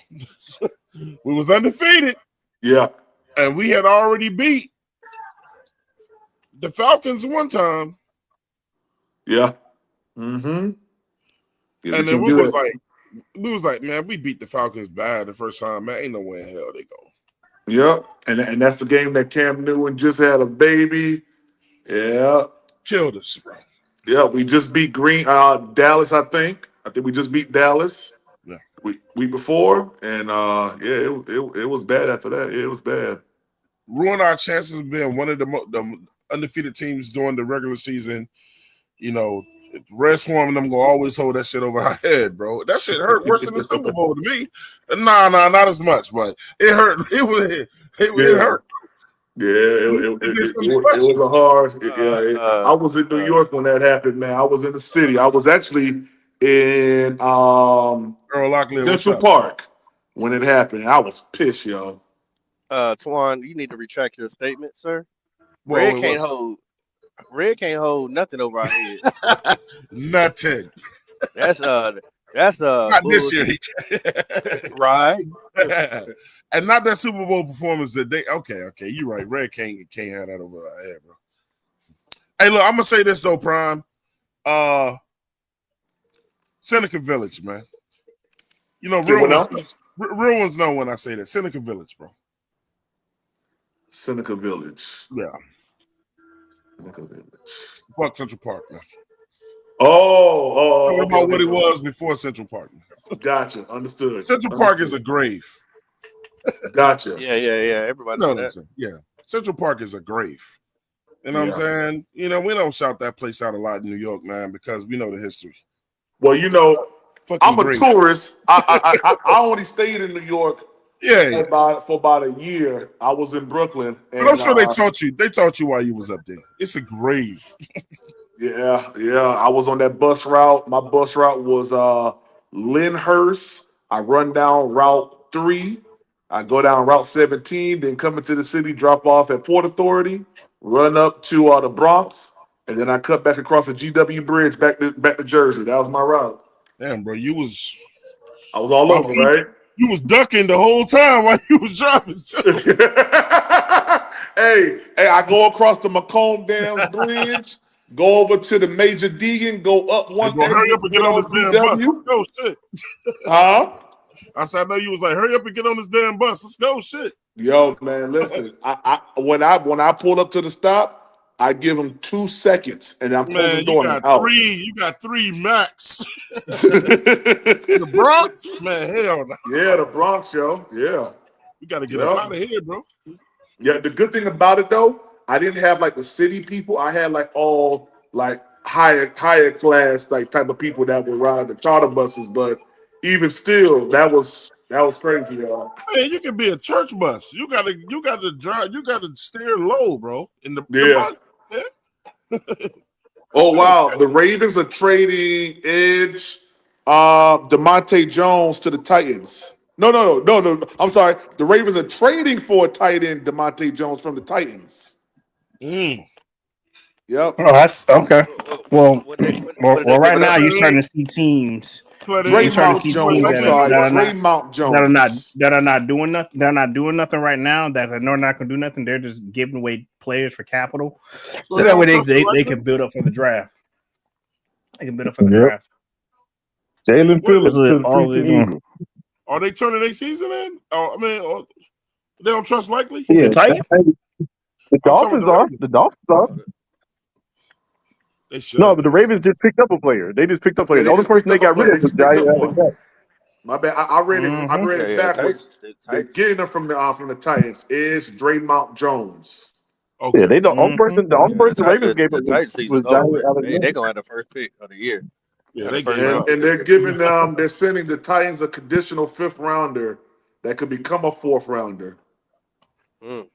we was undefeated.
Yeah.
And we had already beat the Falcons one time.
Yeah. Mm-hmm. Yeah,
And then we was like, man, we beat the Falcons bad the first time, man. Ain't no way in hell they go.
Yeah, and that's the game that Cam Newton just had a baby. Yeah.
Killed us, bro.
Yeah, we just beat Dallas, I think. I think we just beat Dallas.
Yeah.
Week before. And it was bad after that. It was bad.
Ruin our chances of being one of the undefeated teams during the regular season. You know, Red Swarm and them gonna always hold that shit over our head, bro. That shit hurt worse than the Super Bowl to me. Nah, not as much, but it hurt. It hurt.
Yeah, it was a hard. I was in New York when that happened, man. I was in the city. I was actually in
Earl Locklear,
Central Park when it happened. I was pissed, yo.
Twan, you need to retract your statement, sir.
Well,
Red can't hold nothing over our head.
Nothing.
That's
not this year,
right?
And not that Super Bowl performance that they. Okay, you're right. Red can't have that over our head, bro. Hey, look, I'm gonna say this though, Prime. Seneca Village, man. You know, real ones know when I say that. Seneca Village, bro.
Seneca Village.
Yeah.
Seneca Village.
Fuck Central Park, man.
Talking
about what it was before Central Park.
Gotcha. Understood.
Central Park is a grave.
Gotcha.
Yeah. Everybody
know
know
what I'm
that.
saying? Yeah. Central Park is a grave. You know what I'm saying? You know, we don't shout that place out a lot in New York, man, because we know the history.
Well, you know, I'm a
grave.
tourist. I only stayed in New York for about a year. I was in Brooklyn. And,
But I'm sure they taught you while you was up there. It's a grave.
Yeah. I was on that bus route. My bus route was Lyndhurst. I run down Route 3. I go down Route 17, then come into the city, drop off at Port Authority, run up to the Bronx, and then I cut back across the GW Bridge back to Jersey. That was my route.
Damn, bro, I
was all over, right?
You was ducking the whole time while you was driving too.
Hey, I go across the Macomb Dam Bridge. Go over to the Major Deegan, go up one.
Hurry up and get on this damn bus. Let's go, shit.
Huh?
I said, I know you was like, hurry up and get on this damn bus. Let's go, shit.
Yo, man, listen. When I pull up to the stop, I give them 2 seconds, and I'm closing the door.
You got three max. The Bronx, man, hell no.
Yeah, the Bronx, yo. Yeah,
we got to get up out of here, bro.
Yeah, the good thing about it though, I didn't have like the city people. I had like all like higher class like type of people that would ride the charter buses. But even still, that was That was crazy, y'all.
Man, you can be a church bus. You gotta drive. You gotta steer low, bro. In the
Yeah.
box. Yeah.
Oh wow, the Ravens are trading Edge, DeMonte Jones to the Titans. No. I'm sorry. The Ravens are trading for a tight end, DeMonte Jones from the Titans. Yep.
Oh, that's okay. Well, right now you're
play?
starting to see teams.
Dre Mount Jones. I'm sorry, Dre Mount Jones.
That are not doing nothing. They're not doing nothing right now. That are not going to do nothing. They're just giving away players for capital, so that way they can build up for the draft. They can build up for the draft.
Jalen Phillips
That's
to the
all they're
freaking
doing.
Eagles.
Are they turning their season in? Oh, I mean, they don't trust Likely.
Yeah,
Titans?
the Dolphins are. The Dolphins are.
They should.
No, but the Ravens just picked up a player. They just picked up a player. The only person they got rid of was Jair Alexander.
My bad. I read it. I read it backwards. They're getting them from the Titans. Is Dre Mount Jones.
Okay.
Yeah, they the only person. The only person the Ravens gave up was Jair
They're
Alexander.
gonna have the first pick of the year.
Yeah,
and they're giving they're sending the Titans a conditional 5th rounder that could become a 4th rounder.
I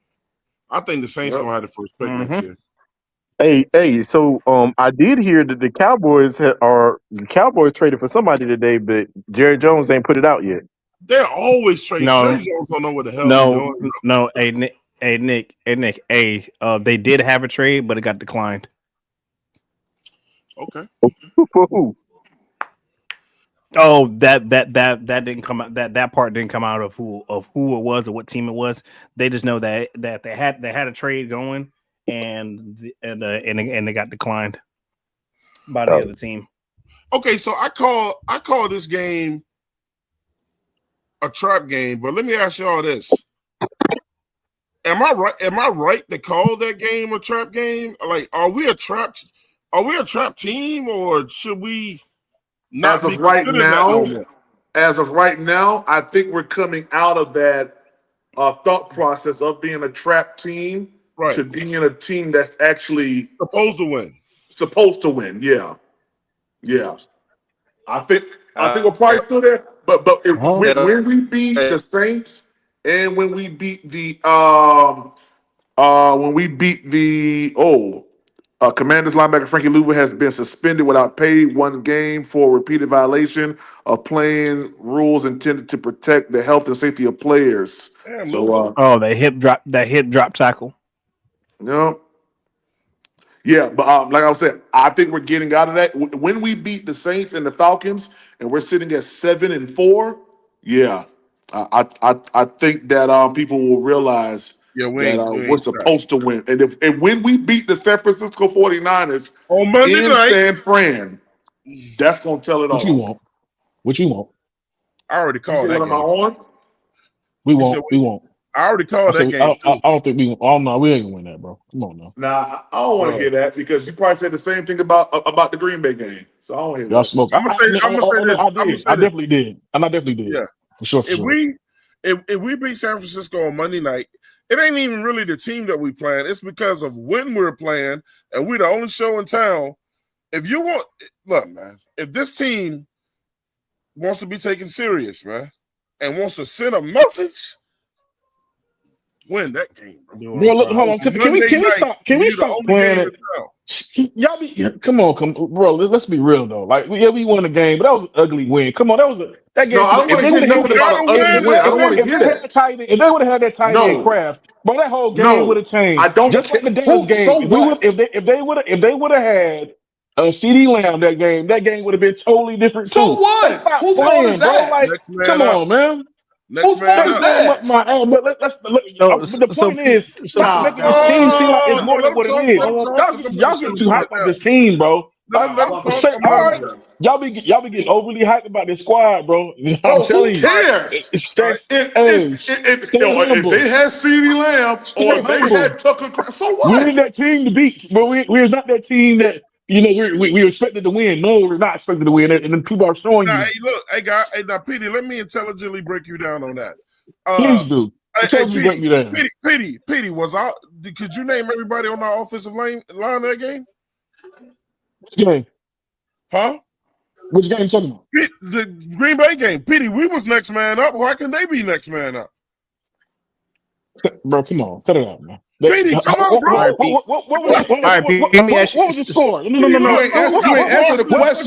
think the Saints gonna have the first pick next year.
Hey, so I did hear that the Cowboys traded for somebody today, but Jerry Jones ain't put it out yet.
They're always trading.
No.
Jerry Jones don't know what the hell he's doing.
No. Hey Nick. They did have a trade, but it got declined.
Okay.
For who?
Oh, that didn't come out. That part didn't come out of who it was or what team it was. They just know that they had a trade going, and they got declined by the other team.
Okay, so I call this game a trap game, but let me ask y'all this: Am I right to call that game a trap game? Like, are we a trap team, or should we?
As of right now, I think we're coming out of that thought process of being a trap team to being a team that's actually
supposed to win.
Yeah. I think we're probably still there, but when we beat the Saints and when we beat the Commanders linebacker Frankie Louver has been suspended without pay 1 game for repeated violation of playing rules intended to protect the health and safety of players. So,
that hip drop tackle.
No. Yeah, but like I was saying, I think we're getting out of that. When we beat the Saints and the Falcons, and we're sitting at 7-4, yeah, I think that people will realize.
Yeah,
we're supposed to win. And when we beat the San Francisco 49ers
on Monday night,
San Fran, that's going to tell it all.
What you want?
I already called that game.
We won't.
I already called that game.
I don't think we won't. Oh, no, we ain't going to win that, bro. Come on now.
Nah, I don't want to hear that because you probably said the same thing about the Green Bay game. So I don't hear
y'all
that.
smoke.
I'm going to say this.
I definitely did. Yeah. For sure.
If we beat San Francisco on Monday night, it ain't even really the team that we playing. It's because of when we're playing, and we're the only show in town. If you want, look, man, if this team wants to be taken serious, man, and wants to send a message, win that game, bro.
Bro, look, hold on. Can we stop playing it? Y'all come on, bro. Let's be real though. Like, we won the game, but that was an ugly win. Come on, that game.
No, I don't want to hear nothing about an ugly win. I don't want to hear that.
If they would have had that tight end Kraft, bro, that whole game would have changed.
I don't
just like the Dallas game.
So
if they would have had CD Lamb that game would have been totally different too.
So what? Who's fault is that?
Bro. Like, come on, man.
Whose fault is that?
The point is, stop making this team seem like it's more than what it is. Y'all get too hyped about this team, bro. Y'all be getting overly hyped about this squad, bro. I'm telling you.
If they had CeeDee Lamb or if they had Tucker, so what?
We ain't that team to beat, but we're not that team that we expected to win. No, we're not expected to win, and then people are showing you.
Hey, look, now, Petey, let me intelligently break you down on that.
Please do. Break me down.
Petey, could you name everybody on our offensive line of that game?
Which game?
Huh?
Which game you talking about?
The Green Bay game. Petey, we was next man up. Why can they be next man up?
Bro, come on. Cut it out, man.
Petey, come on, bro.
Let me ask you.
What was the score? No.
You ain't answer the question.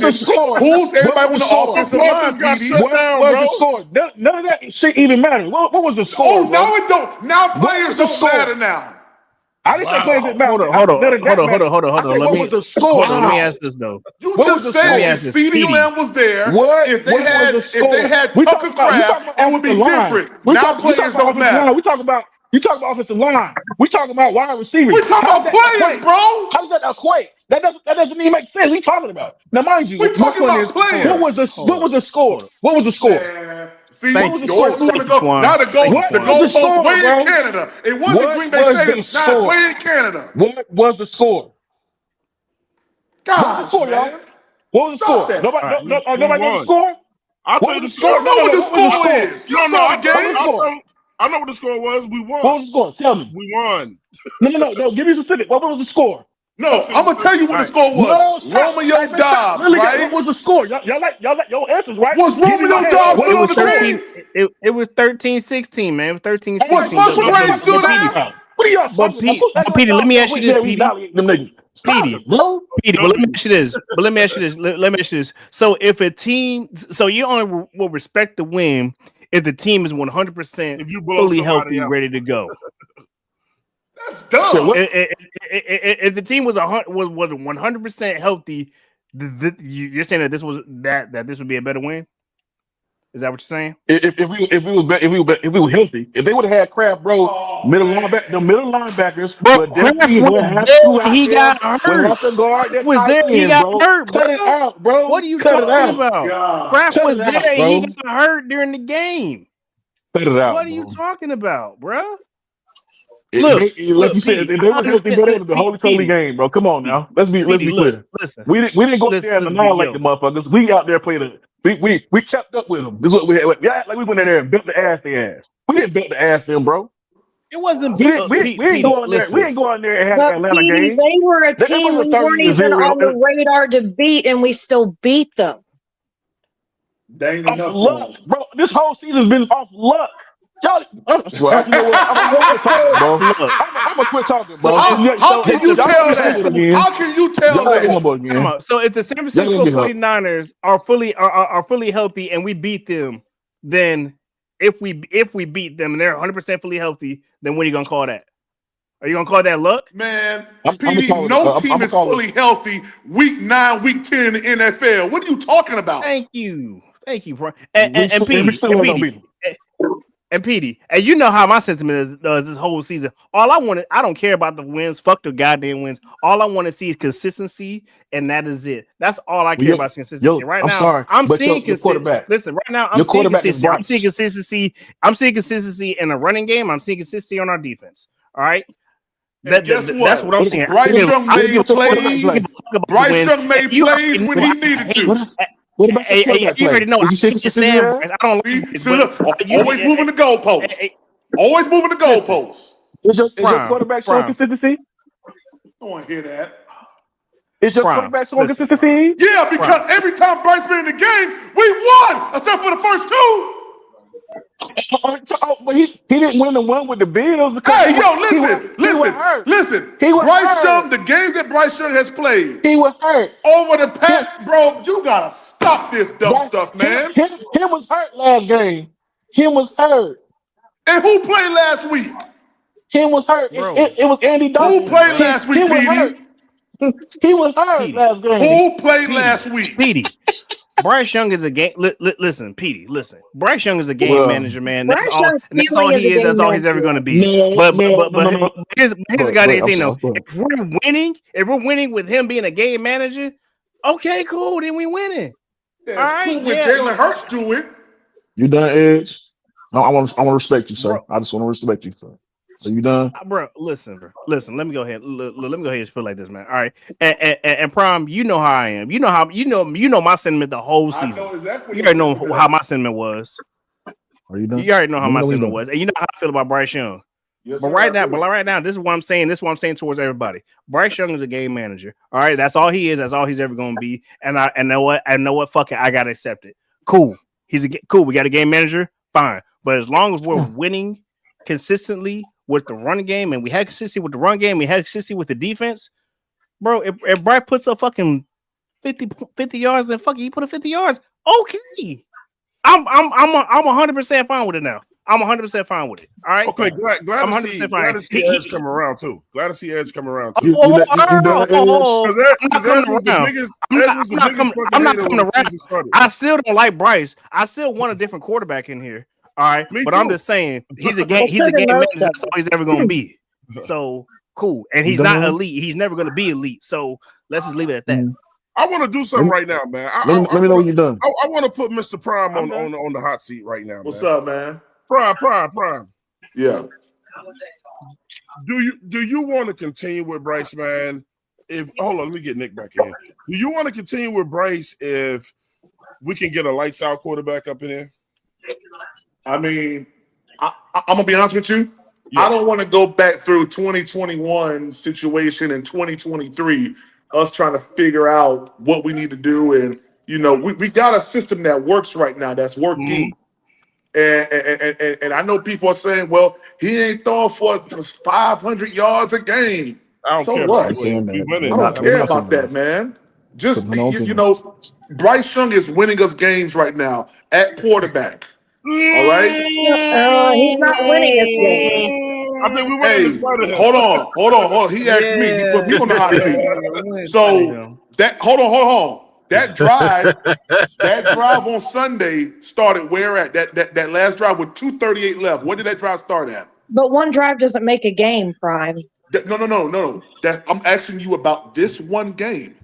Who's everybody on the offensive line,
got
Petey?
shut down,
What
bro.
was the score? None of that shit even matters. What was the score?
Oh,
bro?
now it don't. Now players
was the
don't
score?
matter now.
I didn't say players didn't matter.
Hold on.
What was the score?
Let me ask this though.
You
What was
just
the
said
score?
if CeeDee Lamb was there,
What?
if they
What
had
was the score?
Tucker Kraft, it would be different. Now players don't matter.
We talking about offensive line. We talking about wide receivers.
We talking about players, bro.
How does that equate? That doesn't even make sense. We talking about. Now, mind you,
We talking about players.
What was the score? What was the score?
See,
Thank
you
you.
always moving the goal. Now the goalpost way in Canada. It wasn't Green Bay Stadium. Now way in Canada.
What was the score?
Gosh,
what was the score, y'all? What was the score? Nobody knows the score?
I'll tell you the score.
You know what the score is.
You don't know the game. I know what the score was. We won.
What was the score? Tell me.
We won.
No. Give me specific. What was the score?
No, I'm gonna tell you what the score was. Romeo Dobbs, right?
What was the score? Y'all like your answers, right?
Was Romeo Dobbs still on the team?
It was 13-16, man. It was 13-16.
Was Muscle Brain still there?
What are y'all?
But Petey, let me ask you this, Petey. Petey, but let me ask you this. So if a team, so you only will respect the win if the team is 100% fully healthy, ready to go.
That's dumb.
So
if the team was 100% healthy, you're saying that this would be a better win? Is that what you're saying?
If we were healthy, if they would have had Kraft, bro, middle linebackers,
bro, Kraft was there. He got hurt. Was there? He got hurt.
Cut it out, bro.
What are you talking about? Kraft was there. He got hurt during the game.
Cut it out.
What are you talking about, bro?
Look, like you said, if they were healthy, better than the Holy Totally game, bro. Come on now, let's be clear.
Listen,
we didn't go there and annihilate the motherfuckers. We out there playing it. We kept up with them. This is what we had. We act like we went in there and built the ass they ass. We didn't build the ass them, bro.
It wasn't.
We ain't going there. We ain't going there and have an Atlanta game.
They were a team we weren't even on the radar to beat, and we still beat them.
They ain't
off
enough
luck, bro. This whole season's been off luck. Y'all, you know what? I'm gonna quit talking, bro.
How can you tell that? How can you tell that?
So if the San Francisco 49ers are fully healthy and we beat them, then if we beat them and they're 100% fully healthy, then what are you gonna call that? Are you gonna call that luck?
Man, PD, no team is fully healthy week 9, week 10 in the NFL. What are you talking about?
Thank you, bro. And Petey, and you know how my sentiment is this whole season. I don't care about the wins. Fuck the goddamn wins. All I want to see is consistency, and that is it. That's all I care about is consistency. I'm seeing consistency. Listen, right now, I'm seeing consistency. I'm seeing consistency in the running game. I'm seeing consistency on our defense. All right. That's what I'm saying.
Bryce Young made plays. Bryce Young made plays when he needed to.
What about
you already know. I don't
always moving the goalposts. Always moving the goalposts.
Is your quarterback showing consistency?
I don't want to hear that.
Is your quarterback showing consistency?
Yeah, because every time Bryce been in the game, we won, except for the first 2.
But he didn't win the one with the Bills.
Hey, yo, listen. Bryce Young, the games that Bryce Young has played,
he was hurt
over the past. Bro, you gotta stop this dumb stuff, man.
Him was hurt last game. Him was hurt.
And who played last week?
Him was hurt. It was Andy Dalton.
Who played last week, Petey?
He was hurt last game.
Who played last week?
Petey. Bryce Young is a game. Listen, Petey. Listen, Bryce Young is a game manager, man. That's all he is. That's all he's ever going to be. But here's the goddamn thing, though. If we're winning with him being a game manager, okay, cool. Then we winning.
All right. When Jalen Hurts do it,
you done, Edge? No, I want to respect you, sir. I just want to respect you, sir. Are you done,
bro? Listen. Let me go ahead. Let me go ahead and feel like this, man. All right, and Prime, you know how I am. You know my sentiment the whole season.
I know exactly.
You already know how my sentiment was.
Are you done?
You already know how my sentiment was, and you know how I feel about Bryce Young.
Yes,
But
sir,
right
I
now, this is what I'm saying. This is what I'm saying towards everybody. Bryce Young is a game manager. All right, that's all he is. That's all he's ever going to be. And I know what. Fuck it, I gotta accept it. Cool. Cool. We got a game manager. Fine. But as long as we're winning consistently with the run game, and we had consistency with the run game, we had consistency with the defense, bro. If Bryce puts up fucking 50 yards, and fucking he put up 50 yards, okay. I'm 100% fine with it now. I'm 100% fine with it. All right.
Okay, glad
I'm
to see Edge come around too. Glad to see Edge come around too.
I'm not coming around. I still don't like Bryce. I still want a different quarterback in here. All right, but I'm just saying he's a game manager. That's all he's ever going to be. So cool, and he's not elite. He's never going to be elite. So let's just leave it at that.
I want to do something right now, man.
Let me know when you're done.
I want to put Mr. Prime on the hot seat right now.
What's up, man?
Prime.
Yeah.
Do you want to continue with Bryce, man? Hold on, let me get Nick back in. Do you want to continue with Bryce if we can get a lights out quarterback up in here?
I mean, I'm gonna be honest with you. Yeah. I don't want to go back through 2021 situation and 2023, us trying to figure out what we need to do. And we got a system that works right now, that's working. And I know people are saying, well, he ain't throwing for 500 yards a game.
I don't care
what?
about that.
I don't care about that, man. Just Bryce Young is winning us games right now at quarterback. All right.
He's not winning us games.
I think we went in spite of him.
Hold on. He asked me. He put me on the hot seat. So that hold on. That drive on Sunday started where at? That last drive with 2:38 left. Where did that drive start at?
But one drive doesn't make a game, Prime.
No. I'm asking you about this one game.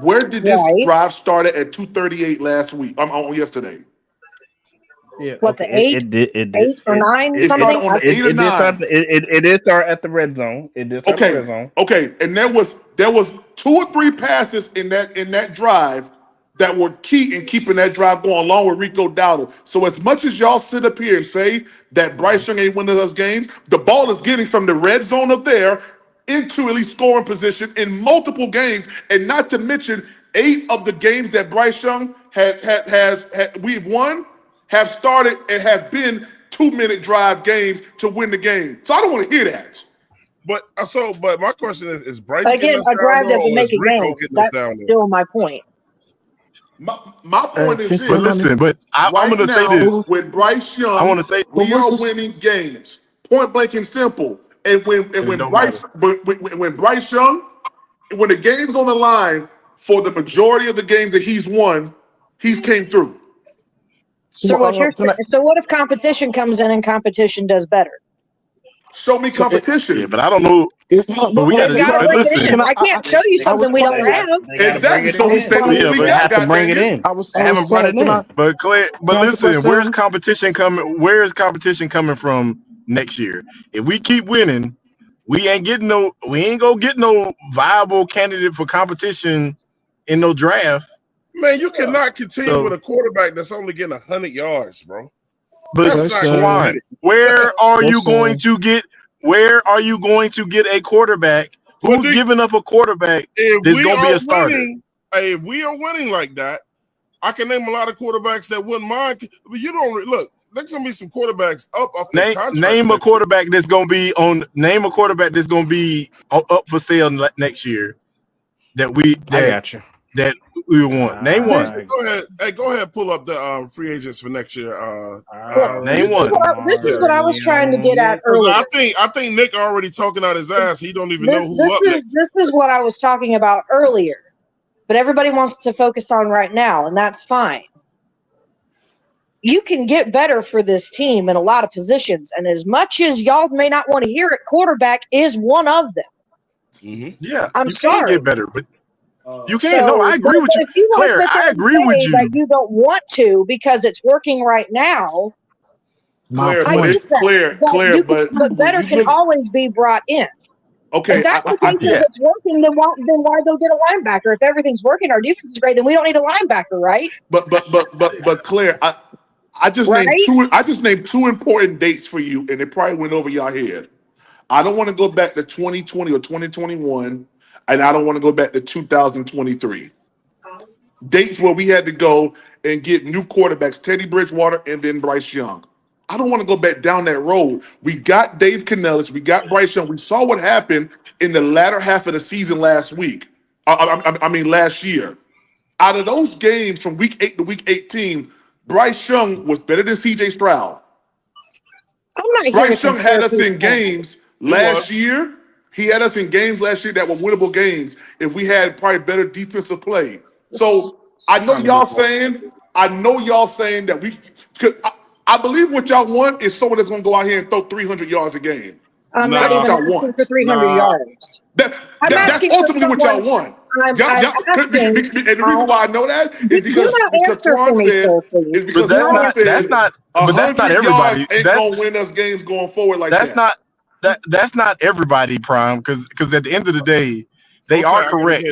Where did this drive start at 2:38 last week? On yesterday.
Yeah. What, the 8 or 9?
It did start at the red zone. It did start at the red zone.
Okay, and there was 2 or 3 passes in that drive that were key in keeping that drive going, along with Rico Dowdle. So as much as y'all sit up here and say that Bryce Young ain't winning us games, the ball is getting from the red zone up there into at least scoring position in multiple games, and not to mention 8 of the games that Bryce Young we've won have started and have been 2-minute drive games to win the game. So I don't want to hear that.
But my question is Bryce
again, a drive doesn't make a game. That's still my point.
My point is this.
But listen, I'm going to say this.
With Bryce Young,
I want to say
we are winning games. Point blank and simple. And when Bryce Young, when the game's on the line for the majority of the games that he's won, he's came through.
So what if competition comes in and competition does better?
Show me competition.
But I don't know. But we got to listen.
I can't show you something we don't have.
Exactly. So we
have to bring it in. I haven't brought it in.
But Claire, listen, where's competition coming? Where is competition coming from next year? If we keep winning, we ain't gonna get no viable candidate for competition in no draft.
Man, you cannot continue with a quarterback that's only getting 100 yards, bro.
But Quan, where are you going to get a quarterback who's giving up a quarterback that's going to be a starter?
If we are winning like that, I can name a lot of quarterbacks that wouldn't mind. But you don't look. There's going to be some quarterbacks up their contracts.
Name a quarterback that's going to be on. Name a quarterback that's going to be up for sale next year. I got you. That we want. Name one.
Go ahead. Pull up the free agents for next year.
Name one.
This is what I was trying to get at earlier.
I think Nick already talking out his ass. He don't even know who up next.
This is what I was talking about earlier, but everybody wants to focus on right now, and that's fine. You can get better for this team in a lot of positions, and as much as y'all may not want to hear it, quarterback is one of them.
Mm-hmm. Yeah,
I'm sorry.
Get better, but. You can't. No, I agree with you.
If you want
Claire,
to sit there and say that you don't want to because it's working right now,
Claire,
but better can always be brought in.
Okay,
if that's the case, if it's working, then why go get a linebacker? If everything's working, our defense is great, then we don't need a linebacker, right?
But Claire, I just named two important dates for you, and it probably went over your head. I don't want to go back to 2020 or 2021, and I don't want to go back to 2023. Dates where we had to go and get new quarterbacks, Teddy Bridgewater and then Bryce Young. I don't want to go back down that road. We got Dave Canellis. We got Bryce Young. We saw what happened in the latter half of the season last week. Last year. Out of those games from week 8 to week 18, Bryce Young was better than CJ Stroud. Bryce Young had us in games last year. He had us in games last year that were winnable games if we had probably better defensive play. So I know y'all saying that we could. I believe what y'all want is someone that's going to go out here and throw 300 yards a game.
I'm not even asking for 300 yards.
That's ultimately what y'all want. And the reason why I know that is because Twan said,
that's not everybody.
Ain't gonna win us games going forward like that.
That's not everybody, Prime, because at the end of the day, they are correct.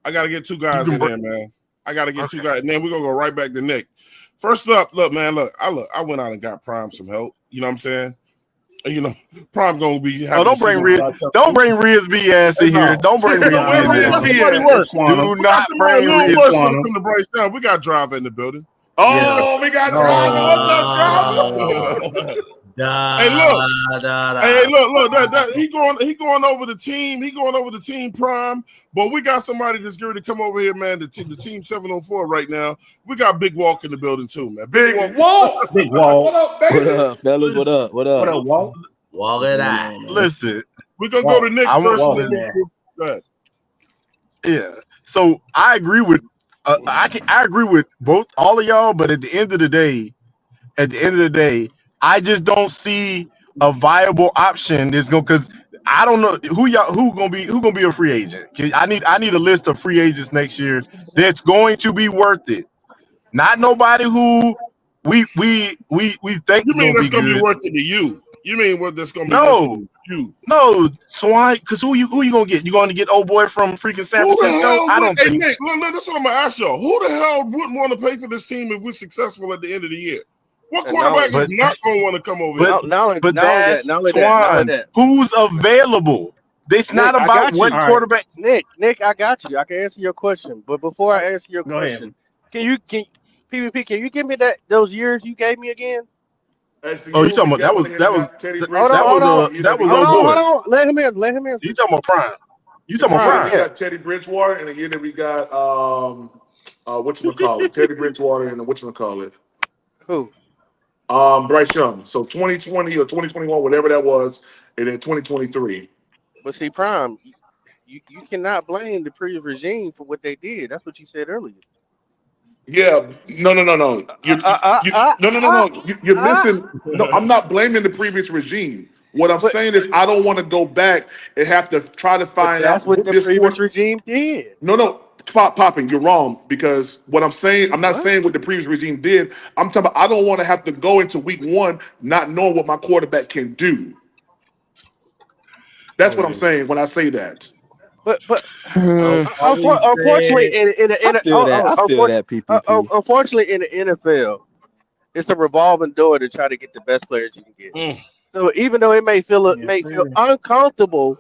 I gotta get two guys in there, man. I gotta get two guys, and then we're gonna go right back to Nick. First up, look, man, I went out and got Prime some help. You know what I'm saying? You know, Prime gonna be.
Don't bring Rizby ass in here. Don't bring Rizby ass. Do not bring Rizby.
We got Driver in the building.
Oh, we got Driver. What's up, Driver?
Hey, look! He going over the team. He going over the team Prime. But we got somebody that's going to come over here, man. The team 704 right now. We got Big Walk in the building too, man. Big Walk.
Big Walk.
What up, baby?
What up, fellas? What up? What up, Walk?
Walk it out.
Listen,
we're gonna go to Nick first. Go ahead.
Yeah. So I agree with. I agree with all of y'all. But at the end of the day, I just don't see a viable option that's going, because I don't know who gonna be a free agent. I need a list of free agents next year that's going to be worth it. Not nobody who we think.
You mean that's gonna be worth it to you? You mean what that's gonna be worth it to you?
No, Swan. Because who you gonna get? You gonna get old boy from freaking San Francisco? I don't think.
Nick, look, that's what I'm gonna ask y'all. Who the hell wouldn't want to pay for this team if we're successful at the end of the year? What quarterback is not going to want to come over here?
But that's Twan. Who's available? It's not about what quarterback.
Nick, I got you. I can answer your question. But before I answer your question, can you give me those years you gave me again?
Oh, you talking about that was
Hold on. Let him in.
You talking about Prime? You talking about Prime?
We got Teddy Bridgewater, and again we got whatchamacallit, Teddy Bridgewater, and whatchamacallit.
Who?
Bryce Young. So 2020 or 2021, whatever that was, and then 2023.
But see, Prime, you cannot blame the previous regime for what they did. That's what you said earlier.
Yeah, no. You're missing. No, I'm not blaming the previous regime. What I'm saying is, I don't want to go back and have to try to find out
what the previous regime did.
No. Popping, you're wrong, because what I'm saying, I'm not saying what the previous regime did. I'm talking about I don't want to have to go into week 1 not knowing what my quarterback can do. That's what I'm saying when I say that.
But unfortunately, unfortunately in the NFL, it's a revolving door to try to get the best players you can get. So even though it may feel uncomfortable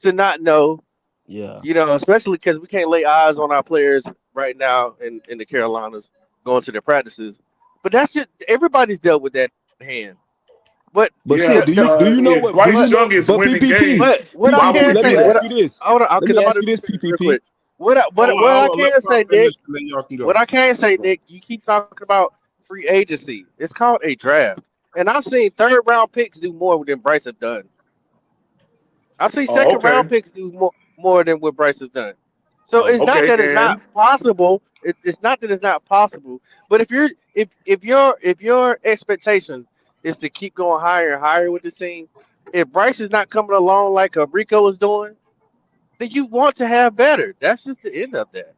to not know.
Yeah,
you know, especially because we can't lay eyes on our players right now in the Carolinas going to their practices. But that's just everybody's dealt with that hand. But
do you know what Bryce Young is winning games?
What I can say,
let me ask you this, PPP.
What I can say, Nick, you keep talking about free agency. It's called a draft, and I've seen 3rd round picks do more than Bryce have done. I've seen 2nd round picks do more than what Bryce has done. So it's not that it's not possible. It's not that it's not possible. But if your expectation is to keep going higher and higher with the team, if Bryce is not coming along like Rico is doing, then you want to have better. That's just the end of that.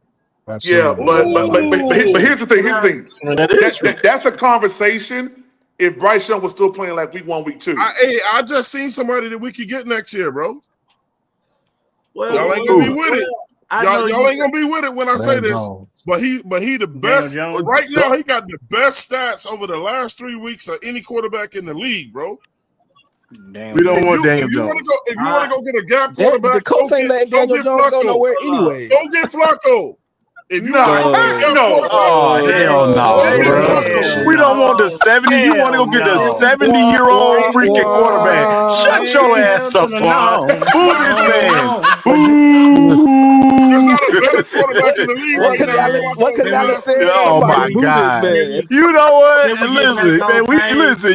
Yeah, but here's the thing. That's a conversation. If Bryce Young was still playing like week 1, week 2.
I just seen somebody that we could get next year, bro. Well, y'all ain't gonna be with it. Y'all ain't gonna be with it when I say this. But he the best right now. He got the best stats over the last 3 weeks of any quarterback in the league, bro.
We don't want Daniel
If you
Jones.
want to go get a gap
The
quarterback,
Colts ain't letting Daniel Jones go nowhere anyway.
Go get Flacco. If you
No. Oh, hell no, bro. We don't want the 70. You want to go get the 70-year-old freaking quarterback. Shut your ass up, Twan. Boo this man. Boo.
There's not a better quarterback in the league right now.
What could Alex say?
Oh my God! You know what? Listen, man.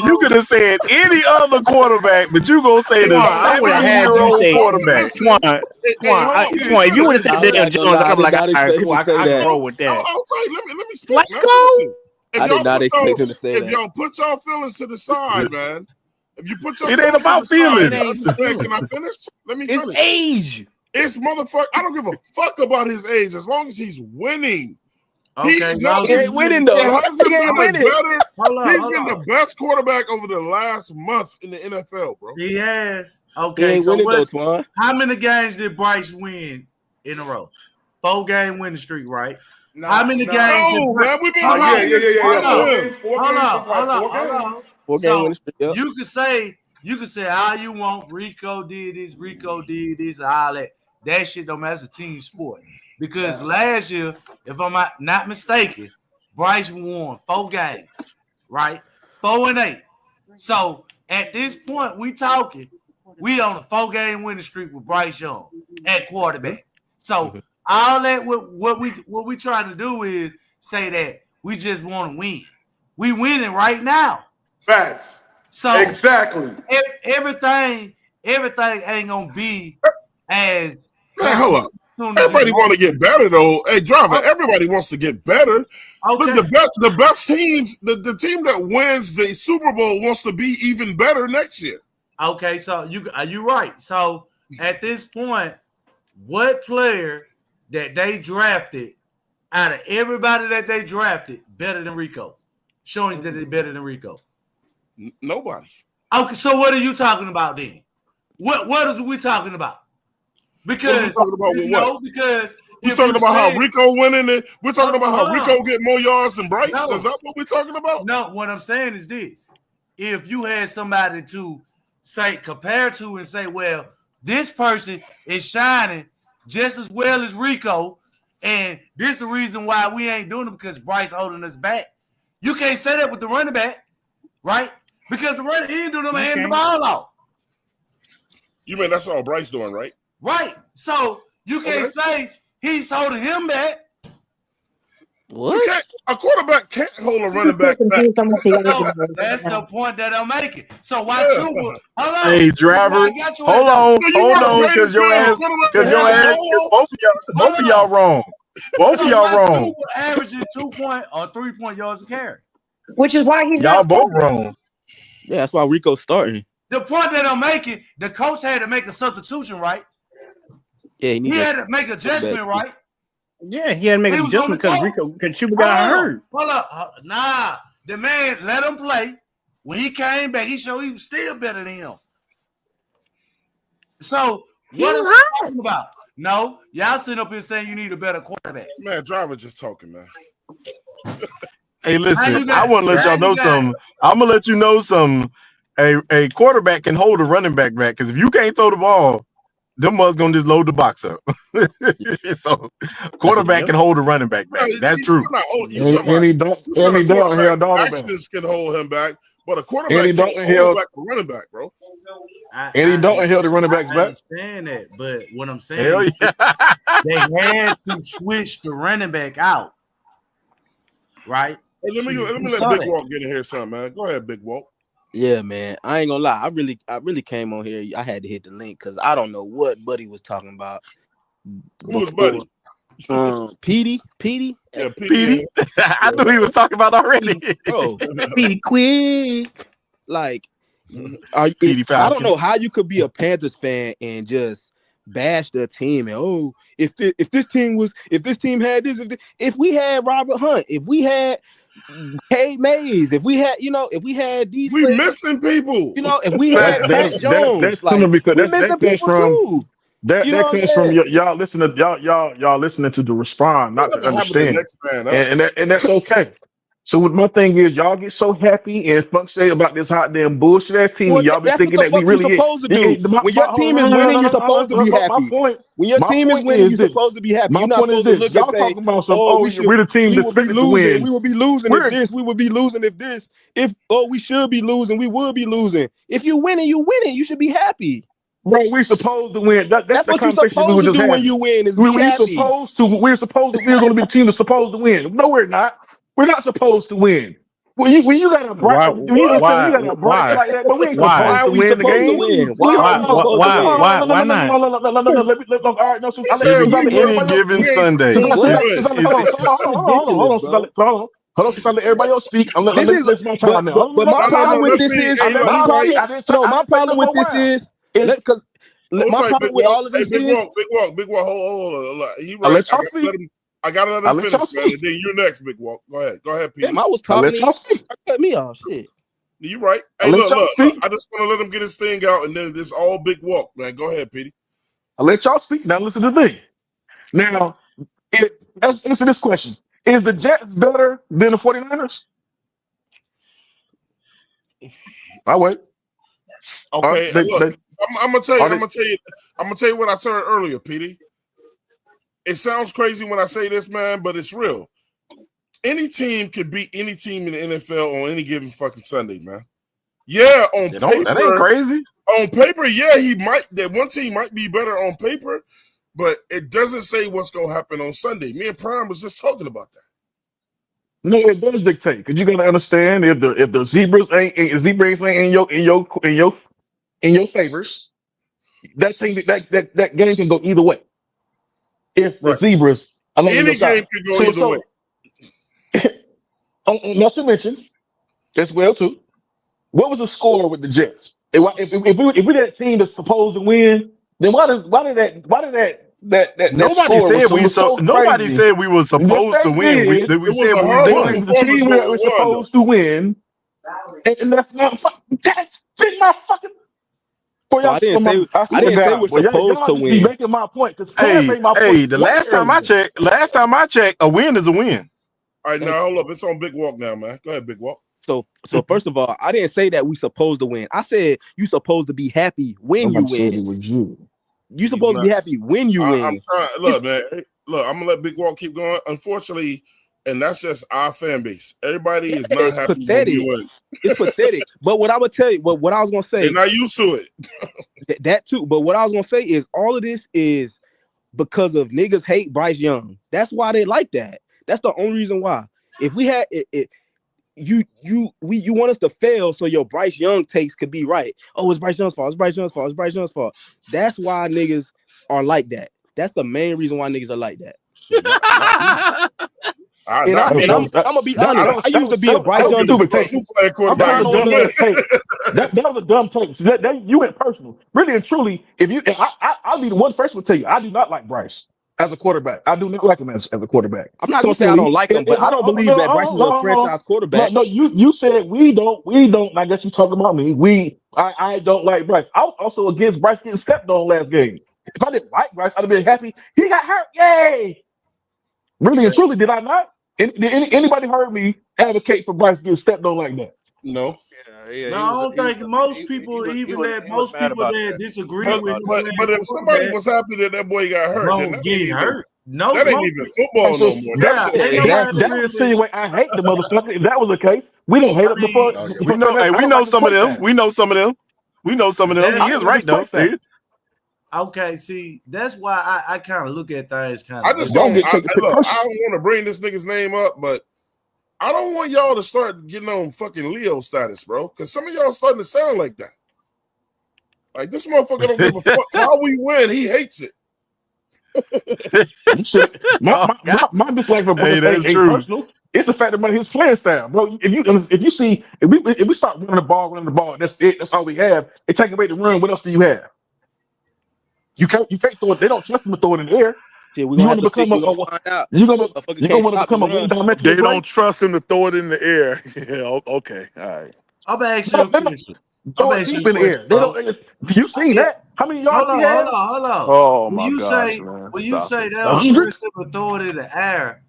You could have said any other quarterback, but you gonna say the 70-year-old quarterback.
Twan, if you would have said Daniel Jones, I'd be like, all right, cool, I can roll with that.
I'll tell you. Let me speak. Man. Listen,
I did not expect him to say that.
If y'all put y'all feelings to the side, man. If you put your
It ain't about feelings.
Can I finish? Let me finish.
It's age.
It's motherfucker. I don't give a fuck about his age as long as he's winning.
Okay, he ain't winning though. He ain't winning.
He's been the best quarterback over the last month in the NFL, bro.
He has.
He
Okay,
ain't
so
winning though, Twan.
how many games did Bryce win in a row? 4-game winning streak, right? How many games?
No, man, we've been
Hold on.
Hold on.
4-game winning streak. Yep.
You can say how you want. Rico did this, all that. That shit don't matter. It's a team sport. Because last year, if I'm not mistaken, Bryce won 4 games, right? 4-8. So at this point, we on a 4-game winning streak with Bryce Young at quarterback. So all that what we trying to do is say that we just want to win. We winning right now.
Facts.
So
exactly.
Everything ain't gonna be as.
Man, hold up. Everybody want to get better though. Hey, driver, everybody wants to get better.
Okay.
Look, the best teams, the team that wins the Super Bowl wants to be even better next year.
Okay, so you right. So at this point, what player that they drafted out of everybody that they drafted better than Rico? Showing that they're better than Rico.
Nobody.
Okay, so what are you talking about then? What are we talking about? Because because
we're talking about how Rico winning it. We're talking about how Rico get more yards than Bryce.
No.
Is that what we're talking about?
No, what I'm saying is this: if you had somebody to say compare to and say, well, this person is shining just as well as Rico, and this is the reason why we ain't doing it because Bryce holding us back. You can't say that with the running back, right? Because the running he ain't doing them handing the ball off.
You mean that's all Bryce doing, right?
Right. So you can't say he's holding him back.
What? A quarterback can't hold a running back back.
That's the point that I'm making. So why Tua? Hold on.
Hey, driver. Hold on, because your ass, both of y'all wrong. Both of y'all wrong.
Averaging 2-point or 3-point yards a carry.
Which is why he's
y'all both wrong.
Yeah, that's why Rico's starting.
The point that I'm making, the coach had to make a substitution, right?
Yeah,
he had to make an adjustment, right?
Yeah, he had to make an adjustment because Chuba got hurt.
Hold up. Nah, the man let him play. When he came back, he showed he was still better than him. So what is he talking about? No, y'all sitting up here saying you need a better quarterback.
Man, driver just talking, man.
Hey, listen, I want to let y'all know something. I'm gonna let you know something. A quarterback can hold a running back because if you can't throw the ball, them must gonna just load the box up. So quarterback can hold a running back back. That's true.
And he don't actions can hold him back, but a quarterback can't hold back a running back, bro.
And he don't held the running backs
I
back.
understand that, but what I'm saying is they had to switch the running back out, right?
Hey, let me let Big Walk get in here, something, man. Go ahead, Big Walk.
Yeah, man. I ain't gonna lie. I really came on here. I had to hit the link because I don't know what Buddy was talking about.
Who was Buddy?
Petey.
Yeah,
Petey. I knew he was talking about already.
Bro,
Petey quick.
Like,
Petey
I don't know how you could be a Panthers fan and just bash the team and if this team had this, if we had Robert Hunt, if we had Cade Mays, if we had these,
we missing people.
If we had Matt Jones,
that's because
we missing people too.
That comes from y'all listening. Y'all listening to the respond, not to understand, and that's okay. So what my thing is, y'all get so happy and fuck say about this hot damn bullshit ass team,
Well,
and y'all be
that's what
thinking
the
that we
fuck you're
really
supposed to do. When your team is winning, you're supposed to be happy. When your
My
team is
point
winning,
is
you're
this.
supposed to be happy.
My
You're not
point is
supposed to
this.
look and
Y'all
say,
talking about some,
"Oh,
we're the team
we
that's
will be
expected to
losing.
win.
We will be losing
We're,
if this. We will be losing if this. If we should be losing. We will be losing. If you're winning, you winning. You should be happy.
bro, we're supposed to win. That's
That's
the
what you're
conversation we were
supposed to
just
do when
having.
you win. Is be happy.
We're going to be the team that's supposed to win. No, we're not. We're not supposed to win. When you got a bright, when you got a bright like that, but we ain't
Why
supposed
are
to
we
win the
supposed to
game.
win? Why are we supposed to win?
Why not?
All right, no, so
He
I
said
let
we
everybody
win.
else.
given
We ain't
Sunday.
supposed to
What?
win.
Ridiculous, bro.
Hold on, since I let everybody else speak.
This is,
Let's my time now.
but my
No,
problem with
let
this
me.
is
Hey, look,
my
he right.
problem. My problem with this is because
Hold
my
tight, Big
problem with
Walk.
all of
Hey,
this
Big
is
Walk, Big Walk, Big Walk. Hold on. He
I
right.
let y'all speak.
I gotta let
I
him
let
finish,
y'all
man.
speak.
And then you're next, Big Walk. Go ahead, Pete.
damn, I was
I
talking
let
to
y'all
you.
speak.
Cut me off. Shit.
You right.
I
Hey,
let
look.
y'all speak.
I just want to let him get his thing out, and then it's all Big Walk, man. Go ahead, Petey.
I let y'all speak. Now listen to the thing. Now, let's answer this question. Is the Jets better than the 49ers? I wait.
Okay, look. I'm gonna tell you what I said earlier, Petey. It sounds crazy when I say this, man, but it's real. Any team could beat any team in the NFL on any given fucking Sunday, man. Yeah, on paper,
that ain't crazy.
On paper, yeah, that one team might be better on paper, but it doesn't say what's gonna happen on Sunday. Me and Prime was just talking about that.
No, it does dictate because you gotta understand if the zebras ain't in your favors, that game can go either way. If the zebras are on your side,
Any game could go either way.
Not to mention as well too. What was the score with the Jets? If we that team that's supposed to win, then why did that
Nobody
score
said
was so
nobody
crazy?
said we were
Yes,
supposed to
they
win. We
did.
It was
said
a
we
horrible
won.
The team
performance,
we
but
were
we won, though.
supposed to win, and that's been my fucking. Boy,
So I didn't say we're supposed to
y'all just be
win.
making my point because Clarence
Hey,
made my point
the
way
last time I checked, a win is a win.
All right, now hold up. It's on Big Walk now, man. Go ahead, Big Walk.
So first of all, I didn't say that we supposed to win. I said you supposed to be happy when you win.
It was you.
You supposed to be happy when you win.
I'm trying. Look, man. Look, I'm gonna let Big Walk keep going. Unfortunately, and that's just our fan base. Everybody is not
It's
happy
pathetic.
when we win.
It's pathetic. But what I would tell you, what I was gonna say,
They're not used to it.
that too. But what I was gonna say is all of this is because of niggas hate Bryce Young. That's why they like that. That's the only reason why. If we had you want us to fail so your Bryce Young takes could be right. Oh, it's Bryce Young's fault. It's Bryce Young's fault. It's Bryce Young's fault. That's why niggas are like that. That's the main reason why niggas are like that. I'm gonna be honest. I used to be a Bryce Young defender.
That was a dumb take. You went personal. Really and truly, I'll be the one first to tell you, I do not like Bryce as a quarterback. I do not like him as a quarterback.
I'm not gonna say I don't like him, but I don't believe that Bryce is a franchise quarterback.
No, you said we don't. And I guess you talking about me. I don't like Bryce. I was also against Bryce getting stepped on last game. If I didn't like Bryce, I'd have been happy. He got hurt. Yay! Really and truly, did I not? Did anybody heard me advocate for Bryce getting stepped on like that?
No.
No, I don't think most people that disagree with him.
But if somebody was happy that boy got hurt, then that
get hurt. No,
that ain't even football no more.
That's the way I hate the motherfucker. If that was the case, we don't hate him before.
We know some of them. We know some of them. He is right though.
Okay, see, that's why I kind of look at things kind
I
of.
just don't. I don't want to bring this nigga's name up, but I don't want y'all to start getting on fucking Leo status, bro. Because some of y'all starting to sound like that. Like this motherfucker don't give a fuck how we win. He hates it.
My dislike for Bryce ain't personal. It's the fact that his playing style, bro. If we start running the ball, that's it. That's all we have. They take away the run. What else do you have? You can't throw it. They don't trust him to throw it in the air.
Yeah, we're gonna find out.
You're gonna want to become a one-dimensional.
They don't trust him to throw it in the air. Yeah, okay, all right.
I'm gonna ask you a question.
Throw it deep in the air. You seen that? How many yards he had?
Hold on.
Oh
When
my
you
gosh,
say
man!
when you
Stop
say
it.
they don't trust him to throw it in the air,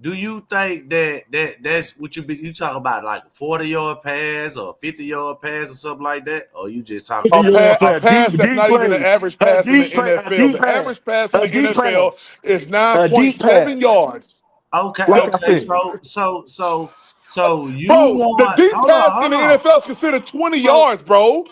Do you think that's what you talk about, like a 40-yard pass or a 50-yard pass or something like that? Or you just talking
A
about
pass that's not even an average pass in the NFL. The average pass in the NFL is 9.7 yards.
Okay,
Like I
okay.
said.
So you
Bro,
want
the deep pass in
hold
the
on.
NFL is considered 20 yards, bro.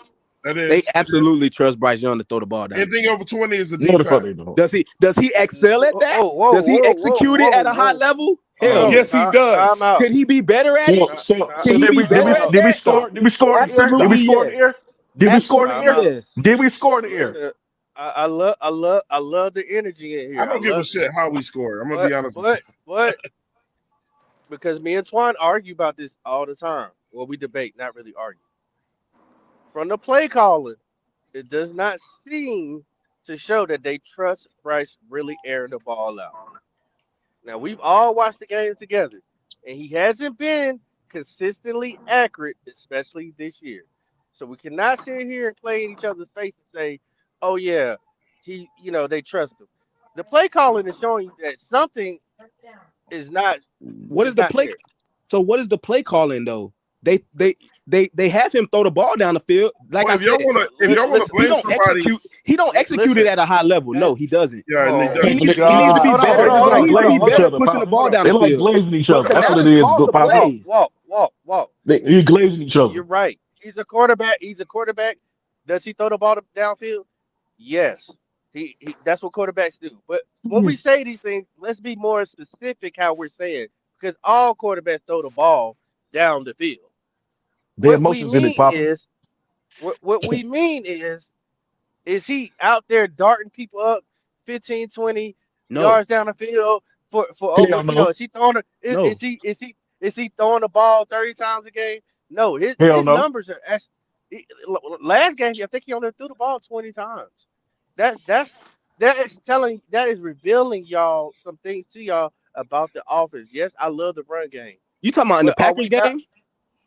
That
They
is.
absolutely trust Bryce Young to throw the ball down.
Anything over 20 is a
No,
deep
the fuck
pass.
they don't.
Does he excel at that? Does he execute it at a high level? Hell,
Yes, he does.
Can he be better at it?
So
Can he
did
be
we
better at
did we
that?
score? Did we score in the air? Did we
Absolutely
score in the air?
yes.
Did we score in the
Absolutely
air?
yes.
Did we score in the air?
Listen, I love the energy in here.
I don't give a
love
shit
it.
how we score. I'm gonna be honest.
But because me and Twan argue about this all the time. Well, we debate, not really argue. From the play calling, it does not seem to show that they trust Bryce really airing the ball out. Now we've all watched the game together, and he hasn't been consistently accurate, especially this year. So we cannot sit here and play in each other's face and say, "Oh yeah, they trust him." The play calling is showing you that something is not.
What is the play?
There.
So what is the play calling though? They have him throw the ball down the field. Like
Well,
I said,
if y'all wanna blame somebody,
he don't execute it at a high level. No, he doesn't.
Yeah,
he needs to be better. He needs to be better pushing the ball down
They
the
like
field.
glazing each other.
But
That's what it
Canales
is.
calls the
Pop out.
plays.
Walk.
They glazing each other.
You're right. He's a quarterback. Does he throw the ball downfield? Yes. He that's what quarterbacks do. But when we say these things, let's be more specific how we're saying, because all quarterbacks throw the ball down the field.
Their
What we
emotions in it,
mean
Papa.
is, what we mean is he out there darting people up 15, 20
No.
yards down the field for
Hell
over?
no.
Is he throwing?
No.
Is he throwing the ball 30 times a game? No, his
Hell no.
numbers are actually. Last game, I think he only threw the ball 20 times. That is revealing y'all some things to y'all about the offense. Yes, I love the run game.
You talking about in the
But are
Packers
we not-
game?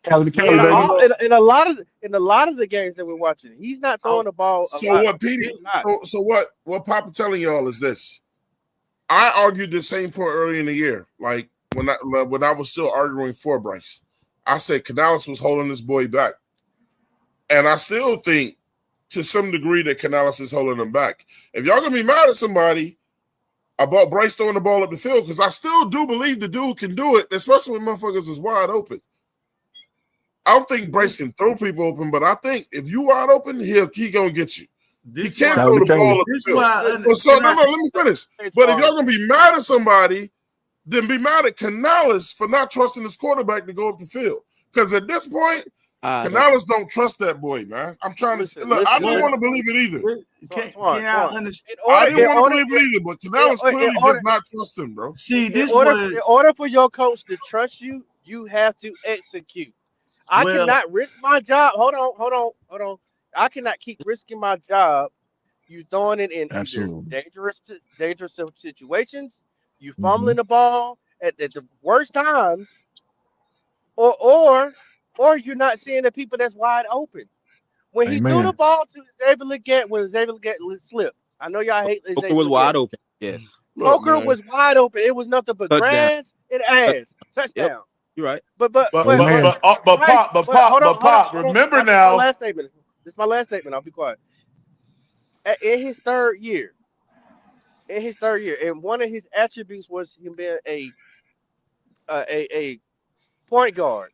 In a lot of the games that we're watching, he's not throwing the ball.
So what, Petey? So what Papa telling y'all is this. I argued the same point early in the year, like when I was still arguing for Bryce. I said Canales was holding this boy back, and I still think to some degree that Canales is holding him back. If y'all gonna be mad at somebody about Bryce throwing the ball up the field, because I still do believe the dude can do it, especially when motherfuckers is wide open. I don't think Bryce can throw people open, but I think if you wide open, he gonna get you. He can't throw the ball up the field. Let me finish. But if y'all gonna be mad at somebody, then be mad at Canales for not trusting his quarterback to go up the field. Because at this point, Canales don't trust that boy, man. I'm trying to look. I didn't want to believe it either. I didn't want to believe it either, but Canales clearly does not trust him, bro.
See,
in order for your coach to trust you, you have to execute. I cannot risk my job. Hold on. I cannot keep risking my job. You throwing it in either dangerous situations, you fumbling the ball at the worst times, or you're not seeing the people that's wide open. When he threw the ball to Xavier Leggett slip. I know y'all hate Xavier
It was
Leggett.
wide open. Yes.
Coker was wide open. It was nothing but
Touchdown.
grass and ass. Touchdown.
Yep. You're right.
But
Pop, remember now.
This is my last statement. I'll be quiet. In his third year, and one of his attributes was him being a point guard.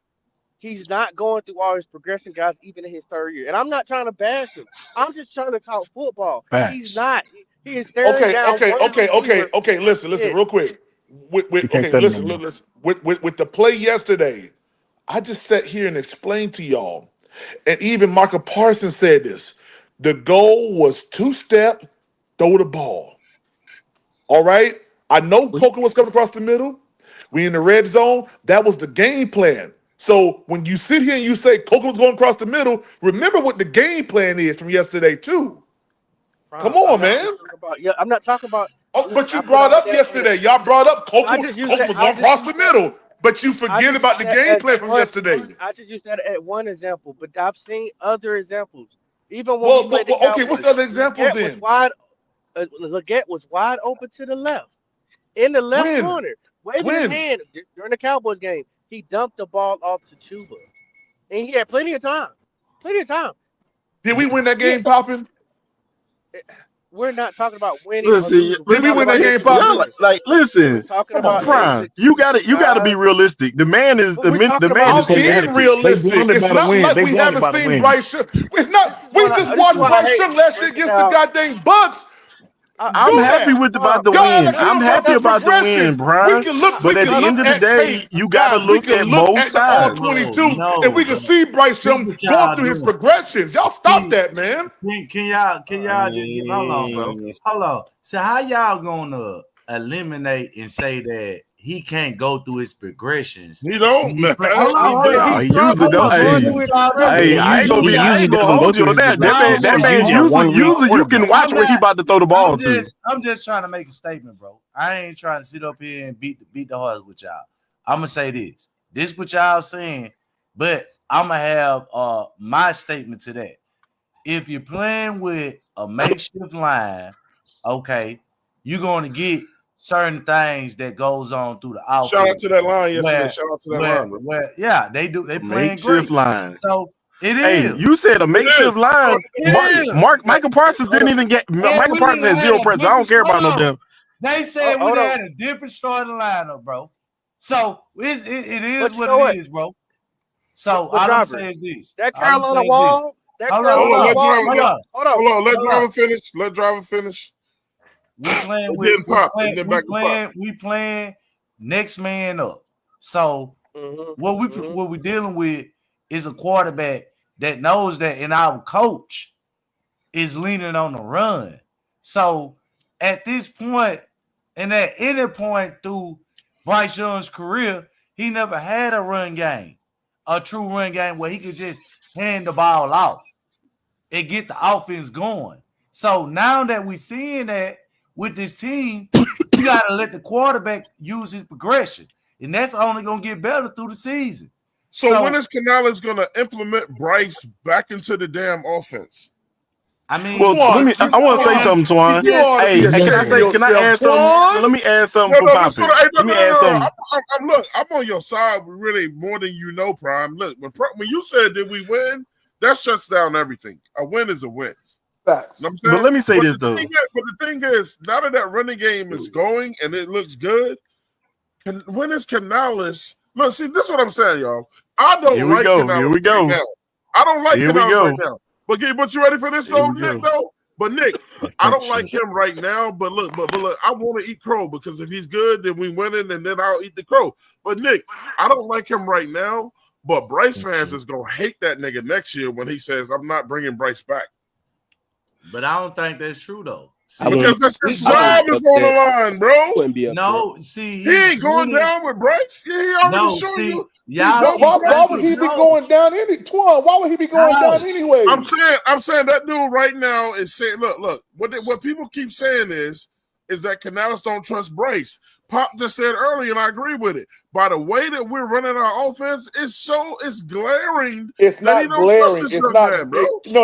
He's not going through all his progression, guys, even in his third year. And I'm not trying to bash him. I'm just trying to talk football.
Facts.
He's not. He is staring down.
Okay. Listen, real quick. With the play yesterday, I just sat here and explained to y'all, and even Michael Parsons said this. The goal was two-step, throw the ball. All right? I know Coker was coming across the middle. We in the red zone. That was the game plan. So when you sit here and you say Coker was going across the middle, remember what the game plan is from yesterday too. Come on, man.
I'm not talking about.
Oh, but you brought up yesterday. Y'all brought up Coker was going across the middle. But you forget about the game plan from yesterday.
I just used that at one example, but I've seen other examples. Even when
what's the other examples then?
Leggett was wide open to the left. In the left corner.
waving his hand during the Cowboys game. He dumped the ball off to Chuba, and he had plenty of time. Plenty of time.
Did we win that game, Poppin'?
We're not talking about winning.
Listen,
Did we win that game, Poppin'?
Listen,
talking
come on,
about
Prime. You gotta be realistic. The man is the man
I'm
is
being
inadequate.
realistic. It's not like we haven't seen Bryce Young. It's not. We just watched Bryce Young last year against the goddamn Bucks.
I'm happy about the win. I'm happy about the win, Brian. But at the end of the day, you gotta look at both sides.
All 22, and we can see Bryce Young going through his progressions. Y'all stop that, man.
Can y'all just hold on, bro? Hold on. So how y'all gonna eliminate and say that he can't go through his progressions?
He don't.
He usually don't. Hey, I ain't gonna hold you on that. That man usually you can watch where he about to throw the ball to.
I'm just trying to make a statement, bro. I ain't trying to sit up here and beat the horse with y'all. I'm gonna say this. This what y'all saying, but I'm gonna have my statement to that. If you're playing with a makeshift line, okay, you're gonna get certain things that goes on through the offense.
Shout out to that line yesterday. Shout out to that line, bro.
Yeah, they do. They playing
Makeshift
great.
line.
So it
Hey,
is.
you said a makeshift line. Michael Parsons didn't even get. Michael Parsons had zero pressure. I don't care about no damn.
They said we had a different starting lineup, bro. So it is what it is, bro. So all I'm saying is this.
That Carolina wall. That Carolina wall.
Hold on. Let driver finish. Let driver finish.
We playing next man up. So what we're dealing with is a quarterback that knows that, and our coach is leaning on the run. So at this point, and at any point through Bryce Young's career, he never had a run game, a true run game where he could just hand the ball off and get the offense going. So now that we're seeing that with this team, you got to let the quarterback use his progression. And that's only going to get better through the season.
So when is Canales going to implement Bryce back into the damn offense?
I mean,
well, I want to say something, Twan. Hey, can I add something? Let me add something for Poppy. Let me add something.
Look, I'm on your side really more than you know, Prime. Look, when you said did we win, that shuts down everything. A win is a win.
Facts.
You know
but let me say this, though.
But the thing is, now that running game is going and it looks good, when is Canales? Look, see, this is what I'm saying, y'all. I don't like Canales right now. I don't like Canales right now. But you ready for this, though, Nick, though? But, Nick, I don't like him right now. But look, I want to eat crow because if he's good, then we win it, and then I'll eat the crow. But, Nick, I don't like him right now. But Bryce fans is going to hate that nigga next year when he says, I'm not bringing Bryce back.
But I don't think that's true, though.
Because his job is on the line, bro.
No, see,
he ain't going down with Bryce. He already showed you.
Why would he be going down Twan, why would he be going down anyway?
I'm saying that dude right now is saying, look. What people keep saying is that Canales don't trust Bryce. Pop just said earlier, and I agree with it. By the way that we're running our offense, it's glaring.
It's not glaring. It's not,
man, bro.
No.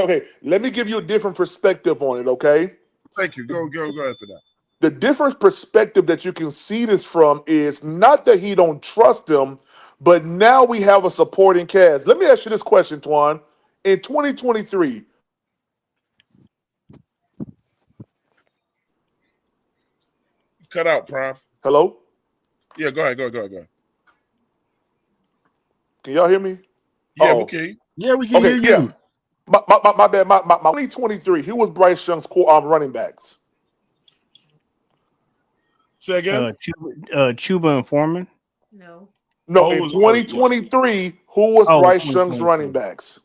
Okay. Let me give you a different perspective on it, okay?
Thank you. Go ahead for that.
The different perspective that you can see this from is not that he don't trust him, but now we have a supporting cast. Let me ask you this question, Twan. In 2023,
cut out, Prime.
Hello?
Yeah, go ahead.
Can y'all hear me?
Yeah, okay.
Yeah, we can hear you.
My bad. My 2023, who was Bryce Young's running backs?
Say again?
Chuba and Foreman?
No, in 2023, who was Bryce Young's running backs?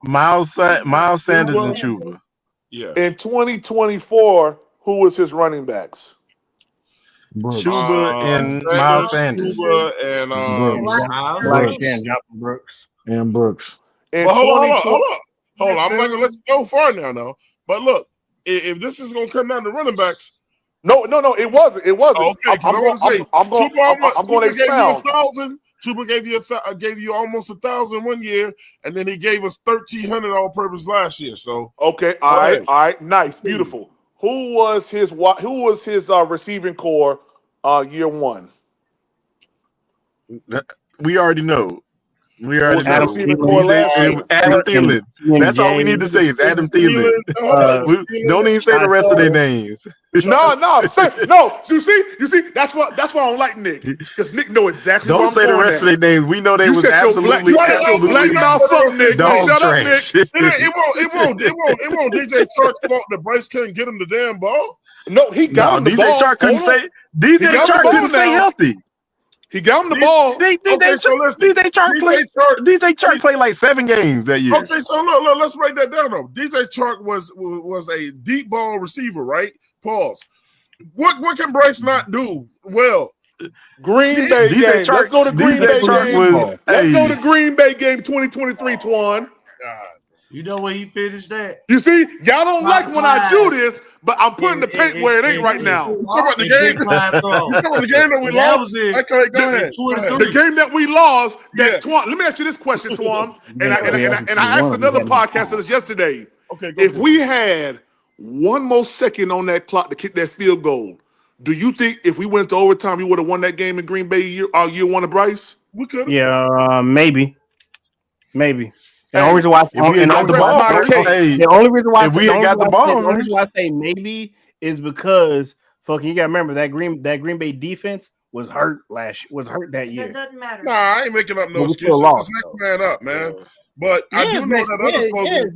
Miles Sanders and Chuba.
Yeah.
In 2024, who was his running backs?
Chuba and Miles Sanders.
Chuba and
Brooks. Brooks.
And Brooks.
Well, hold on. I'm not gonna let you go far now. But look, if this is gonna come down to running backs.
No, it wasn't. It wasn't.
Okay, I'm going to say
I'm going to expound.
Chuba gave you almost 1,000 1 year, and then he gave us 1,300 all purpose last year. So
okay, all right, nice, beautiful. Who was his receiving core year one?
We already know. We already
Adam
know.
Thielen more last year.
Adam Thielen. That's all we need to say is Adam Thielen. Don't even say the rest of their names.
No. You see, that's why I don't like Nick, because Nick know exactly.
Don't say the rest of their names. We know they was absolutely
black mouth up, Nick.
dog
Shut up,
trash.
Nick.
It won't DJ Chark's fault that Bryce couldn't get him the damn ball.
No, he got him the
DJ
ball.
Chark couldn't stay. DJ Chark couldn't stay healthy.
He got him the ball.
DJ Chark played like 7 games that year.
Okay, so look, let's break that down though. DJ Chark was a deep ball receiver, right? Pause. What can Bryce not do well?
Green Bay
DJ
game.
Chark-
Let's go to Green
DJ
Bay
Chark
game.
was-
Let's
hey.
go to Green Bay game 2023, Twan.
You know where he finished that?
You see, y'all don't like when I do this, but I'm putting the paint where it ain't right now.
You talking about the game? You talking about the game that we lost? Okay, go ahead.
The game that we lost. Twan, let me ask you this question, Twan. and I asked another podcast this yesterday.
Okay, go
if
ahead.
we had one more second on that clock to kick that field goal, do you think if we went to overtime, we would have won that game in Green Bay year one of Bryce?
We could.
Yeah, maybe. The
Hey,
only reason why
if we had got the ball,
the only reason why
if we had got the ball,
the only reason why I say maybe is because fucking you gotta remember that Green Bay defense was hurt that year.
That doesn't matter.
Nah, I ain't making up no
But we
excuses.
still lost,
It's next man up, man. But I do know that other slogan is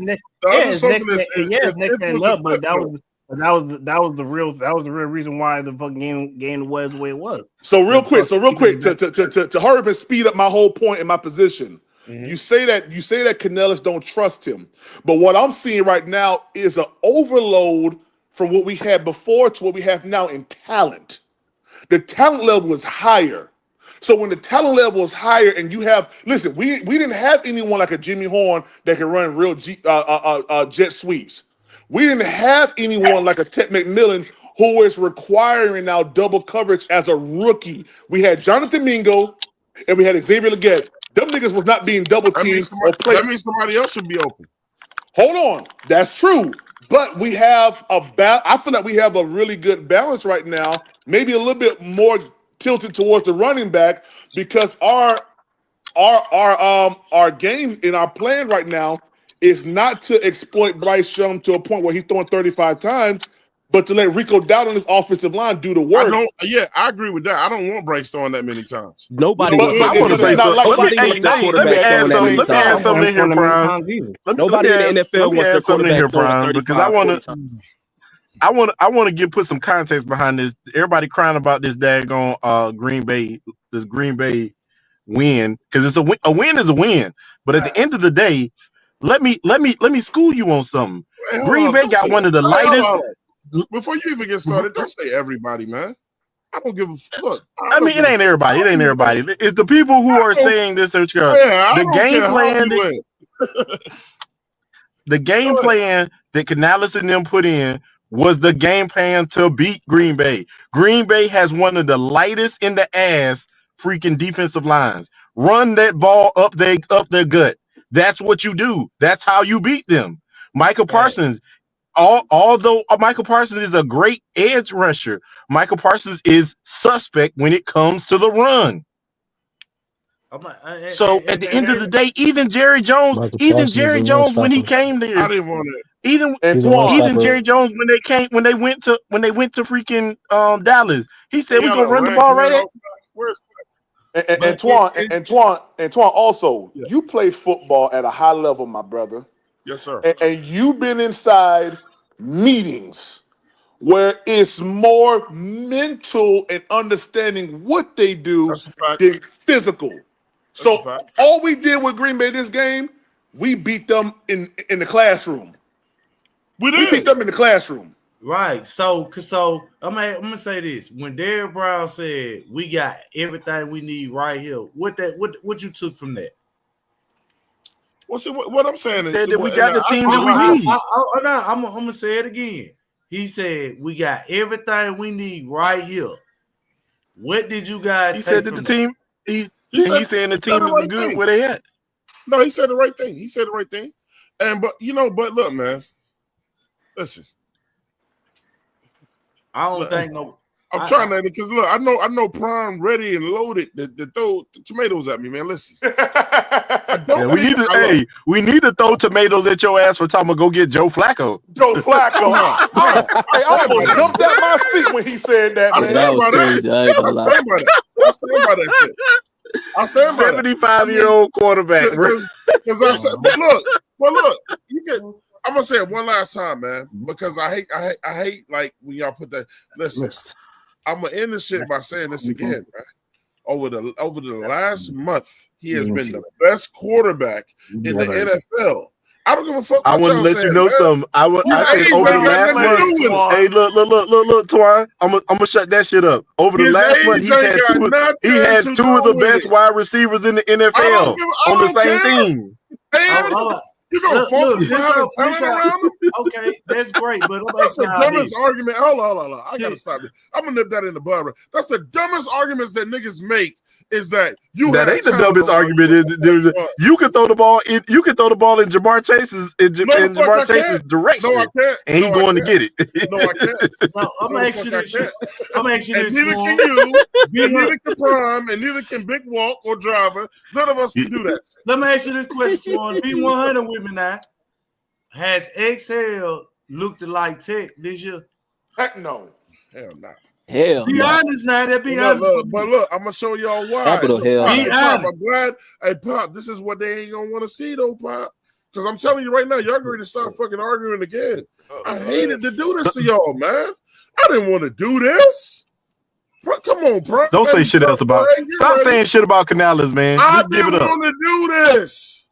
next man up, but that was the real reason why the fucking game was the way it was.
So real quick, to hurry up and speed up my whole point in my position. You say that Canellis don't trust him, but what I'm seeing right now is an overload from what we had before to what we have now in talent. The talent level is higher. So when the talent level is higher, and you have we didn't have anyone like a Jimmy Horn that can run real jet sweeps. We didn't have anyone like a Ted McMillan who is requiring now double coverage as a rookie. We had Jonathan Mingo and we had Xavier Legette. Them niggas was not being double teamed.
That means somebody else should be open.
Hold on, that's true. But we have I feel like we have a really good balance right now. Maybe a little bit more tilted towards the running back, because our game in our plan right now is not to exploit Bryce Young to a point where he's throwing 35 times, but to let Rico Dowdle on his offensive line do the work.
I agree with that. I don't want Bryce throwing that many times.
Nobody
wants Let me add something in here, Brian.
Nobody in the NFL wants their quarterback throwing
because I want to put some context behind this. Everybody crying about this daggone Green Bay win, because it's a win is a win. But at the end of the day, let me school you on something. Green Bay got one of the lightest.
Before you even get started, don't say everybody, man. I don't give a look.
I mean, it ain't everybody. It ain't everybody. It's the people who are saying this. The game plan. The game plan that Canales and them put in was the game plan to beat Green Bay. Green Bay has one of the lightest in the ass freaking defensive lines. Run that ball up their gut. That's what you do. That's how you beat them. Michael Parsons. Although Michael Parsons is a great edge rusher, Michael Parsons is suspect when it comes to the run. So at the end of the day, even Jerry Jones, when he came there,
I didn't want it.
Even Jerry Jones when they went to freaking Dallas, he said we're gonna run the ball right at.
And Twan also, you play football at a high level, my brother.
Yes, sir.
And you've been inside meetings where it's more mental and understanding what they do than physical. So all we did with Green Bay this game, we beat them in the classroom. We beat them in the classroom.
Right. So I'm gonna say this. When Derrick Brown said we got everything we need right here, what you took from that?
What I'm saying is,
said that we got the team that we need.
I'm gonna say it again. He said we got everything we need right here. What did you guys?
He said that the team. He's saying the team is good where they at.
No, he said the right thing. But look, man. Listen.
I don't think
I'm trying to, because look, I know Prime ready and loaded to throw tomatoes at me, man. Listen,
we need to throw tomatoes at your ass for talking about go get Joe Flacco.
Joe Flacco. I almost jumped out my seat when he said that.
I stand by that. I stand by that shit. I stand by
75-year-old quarterback.
Because I said, but look, you get. I'm gonna say it one last time, man, because I hate like when y'all put that. Listen, I'm gonna end this shit by saying this again, man. Over the last month, he has been the best quarterback in the NFL. I don't give a fuck.
I want to let you know something. I say over the last month. Hey, look, Twine. I'm gonna shut that shit up. Over the last month, he had two of the best wide receivers in the NFL on the same team.
You gonna focus behind talent around him?
Okay, that's great, but
that's the dumbest argument. Hold on. I gotta stop it. I'm gonna nip that in the bud. That's the dumbest arguments that niggas make. Is that you?
That ain't the dumbest argument. You can throw the ball in. You can throw the ball in Jamar Chase's direction.
No, I can't.
And he's going to get it.
No, I can't.
No, I'm gonna ask you this. I'm gonna ask you this.
Neither can you. Neither can Prime, and neither can Big Walk or Driver. None of us can do that.
Let me ask you this question: on B100 with me now. Has XL looked like Tech this year?
Heck no.
Hell no.
Hell
be honest now. That be honest.
But look, I'm gonna show y'all why.
Capital hell.
Pop, I'm glad. Hey, Pop, this is what they ain't gonna want to see though, Pop. Because I'm telling you right now, y'all going to start fucking arguing again. I hated to do this to y'all, man. I didn't want to do this. Come on, bro.
Don't say shit else about. Stop saying shit about Canales, man. Just give it up.
I didn't want to do this.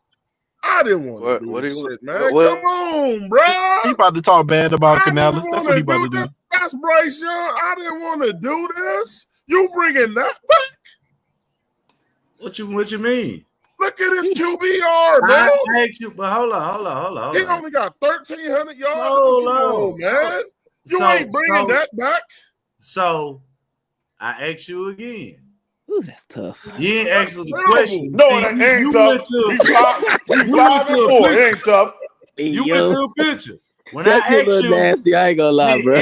I didn't want to do this shit, man. Come on, bro.
He about to talk bad about Canales. That's what he about to do.
That's Bryce Young. I didn't want to do this. You bringing that back?
What you mean?
Look at his QBR, man.
I asked you, but hold on.
He only got 1,300 yards. Hold on, man. You ain't bringing that back.
So I ask you again.
Ooh, that's tough.
You ain't asking the question.
No, it ain't tough. He's 5-4. It ain't tough.
You went to a picture. When
that's
I asked
a little nasty. I ain't gonna lie, bro.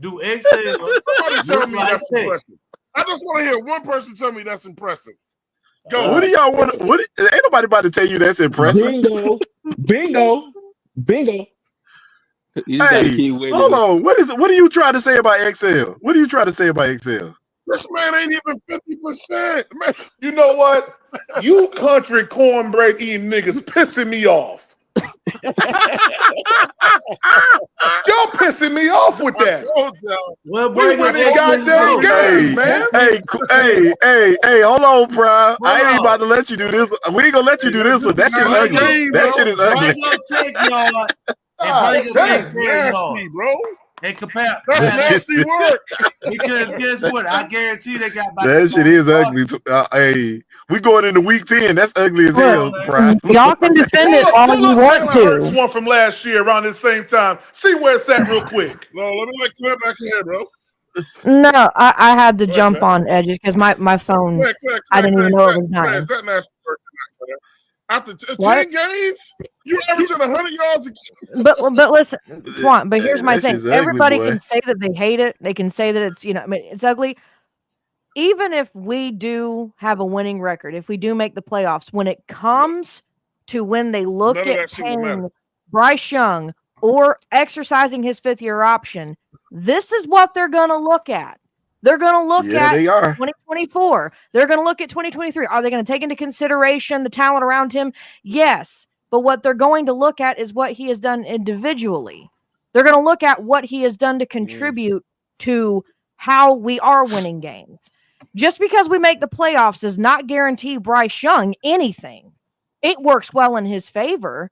Do XL?
Somebody tell me that's impressive. I just want to hear one person tell me that's impressive.
Go. What do y'all want? What? Ain't nobody about to tell you that's impressive.
Bingo.
Hey, hold on. What are you trying to say about XL? What are you trying to say about XL?
This man ain't even 50%. Man.
You know what? You country cornbread eating niggas pissing me off. Y'all pissing me off with that.
Well,
we winning goddamn games, man.
Hey, hold on, bro. I ain't about to let you do this. We ain't gonna let you do this one. That shit's ugly. That shit is ugly.
That's nasty, bro.
And compare.
That's nasty work.
Because guess what? I guarantee they got
that shit is ugly. Hey, we going into week 10. That's ugly as hell, bro.
Y'all can defend it all you want to.
One from last year around the same time. See where it's at real quick.
No, let me like clear back here, bro.
No, I had to jump on edges because my phone. I didn't even know it was dying.
Is that nasty work? After 10 games, you're averaging 100 yards a game.
But listen, Twan, but here's my thing.
Ugly,
everybody
boy.
can say that they hate it. They can say that it's, it's ugly. Even if we do have a winning record, if we do make the playoffs, when it comes to when they look at paying Bryce Young or exercising his 5th-year option, this is what they're going to look at. They're going to look at 2024. They're going to look at 2023. Are they going to take into consideration the talent around him? Yes. But what they're going to look at is what he has done individually. They're going to look at what he has done to contribute to how we are winning games. Just because we make the playoffs does not guarantee Bryce Young anything. It works well in his favor.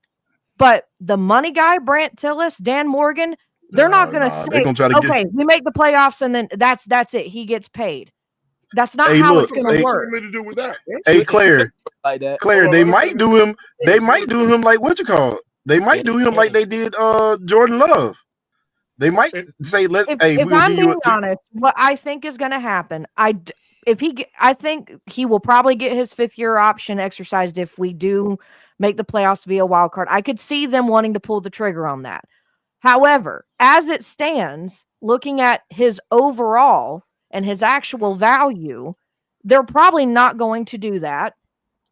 But the money guy, Brant Tillis, Dan Morgan, they're not going to say, okay, we make the playoffs and then that's it. He gets paid. That's not how it's going to work.
To do with that.
Hey, Claire, Claire, they might do him. They might do him like what you call it. They might do him like they did Jordan Love. They might say, "Let's."
If I'm being honest, what I think is going to happen, I think he will probably get his 5th-year option exercised if we do make the playoffs via wild card. I could see them wanting to pull the trigger on that.
However, as it stands, looking at his overall and his actual value, they're probably not going to do that.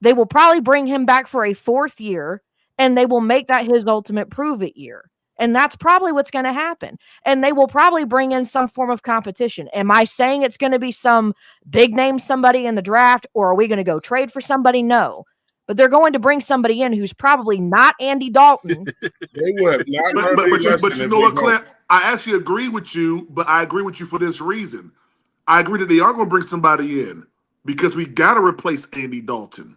They will probably bring him back for a 4th year, and they will make that his ultimate prove-it year. And that's probably what's going to happen. And they will probably bring in some form of competition. Am I saying it's going to be some big name somebody in the draft, or are we going to go trade for somebody? No. But they're going to bring somebody in who's probably not Andy Dalton.
They would not.
But you know what, Claire? I actually agree with you, but I agree with you for this reason. I agree that they are going to bring somebody in because we got to replace Andy Dalton.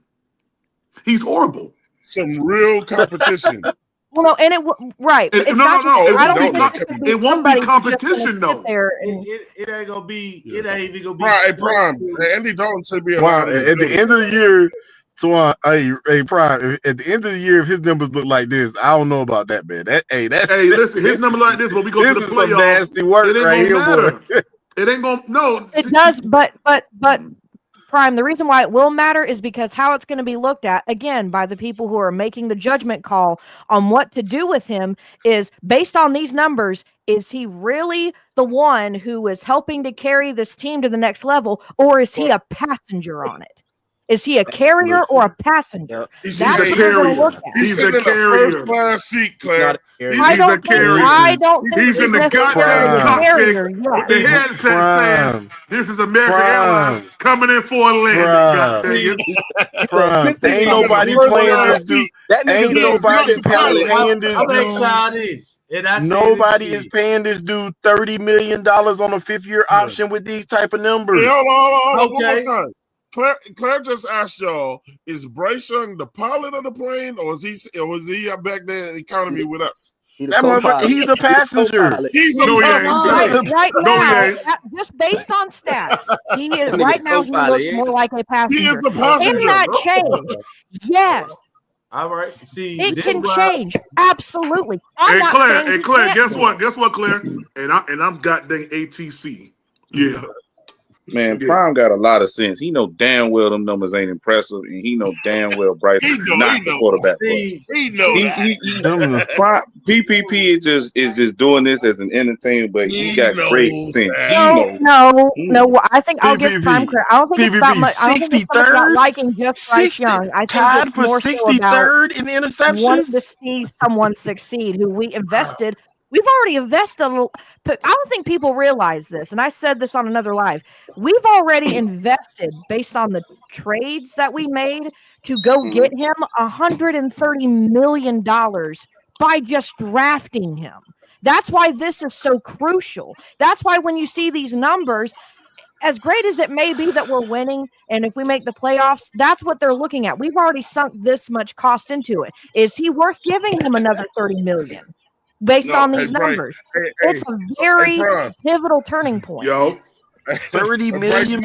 He's horrible.
Some real competition.
Well, no, and right.
It,
it's
no,
not
no,
just,
no.
I don't
It,
think
it won't be competition, though.
It ain't gonna be. It ain't even gonna be.
Prime. Andy Dalton should be
Wow,
allowed.
at the end of the year, Prime. At the end of the year, if his numbers look like this, I don't know about that, man.
Listen, his numbers like this, but we go to the
This is
playoffs.
some nasty work
It ain't
right
gonna
here,
matter.
boy.
It ain't gonna no.
It does, but Prime, the reason why it will matter is because how it's going to be looked at, again, by the people who are making the judgment call on what to do with him is based on these numbers. Is he really the one who is helping to carry this team to the next level, or is he a passenger on it? Is he a carrier or a passenger?
He's
That's
a
what you're going to look
carrier.
at.
He's sitting in the first class seat, Claire.
I don't think
He's in the goddamn
carrier.
cockpit with the headset saying, "This is American Airlines coming in for a landing."
Prime. Ain't nobody playing this dude. Ain't nobody paying this dude. Nobody is paying this dude $30 million on a 5th-year option with these type of numbers.
Hey, hold on. One more time. Claire just asked y'all: is Bryce Young the pilot of the plane, or is he back there in economy with us?
That motherfucker, he's a passenger.
He's a passenger.
Right now, just based on stats, he is right now. He looks more like a passenger.
He is a passenger.
Can that change? Yes.
All right. See,
it can change. Absolutely.
Hey Claire, guess what? Guess what, Claire? And I'm goddamn ATC. Yeah.
Man, Prime got a lot of sense. He know damn well them numbers ain't impressive, and he know damn well Bryce is not the quarterback. Prime, PPP is just doing this as an entertainment, but he's got great sense.
No. I think I'll give Prime credit. I don't think it's about much. I don't think it's about liking just Bryce Young. I think
tied
it's
for
more
63rd in interceptions.
Wanting to see someone succeed who we invested. We've already invested a little. I don't think people realize this, and I said this on another live. We've already invested based on the trades that we made to go get him $130 million by just drafting him. That's why this is so crucial. That's why when you see these numbers, as great as it may be that we're winning, and if we make the playoffs, that's what they're looking at. We've already sunk this much cost into it. Is he worth giving him another $30 million? Based on these numbers, it's a very pivotal turning point.
Yo, 30 million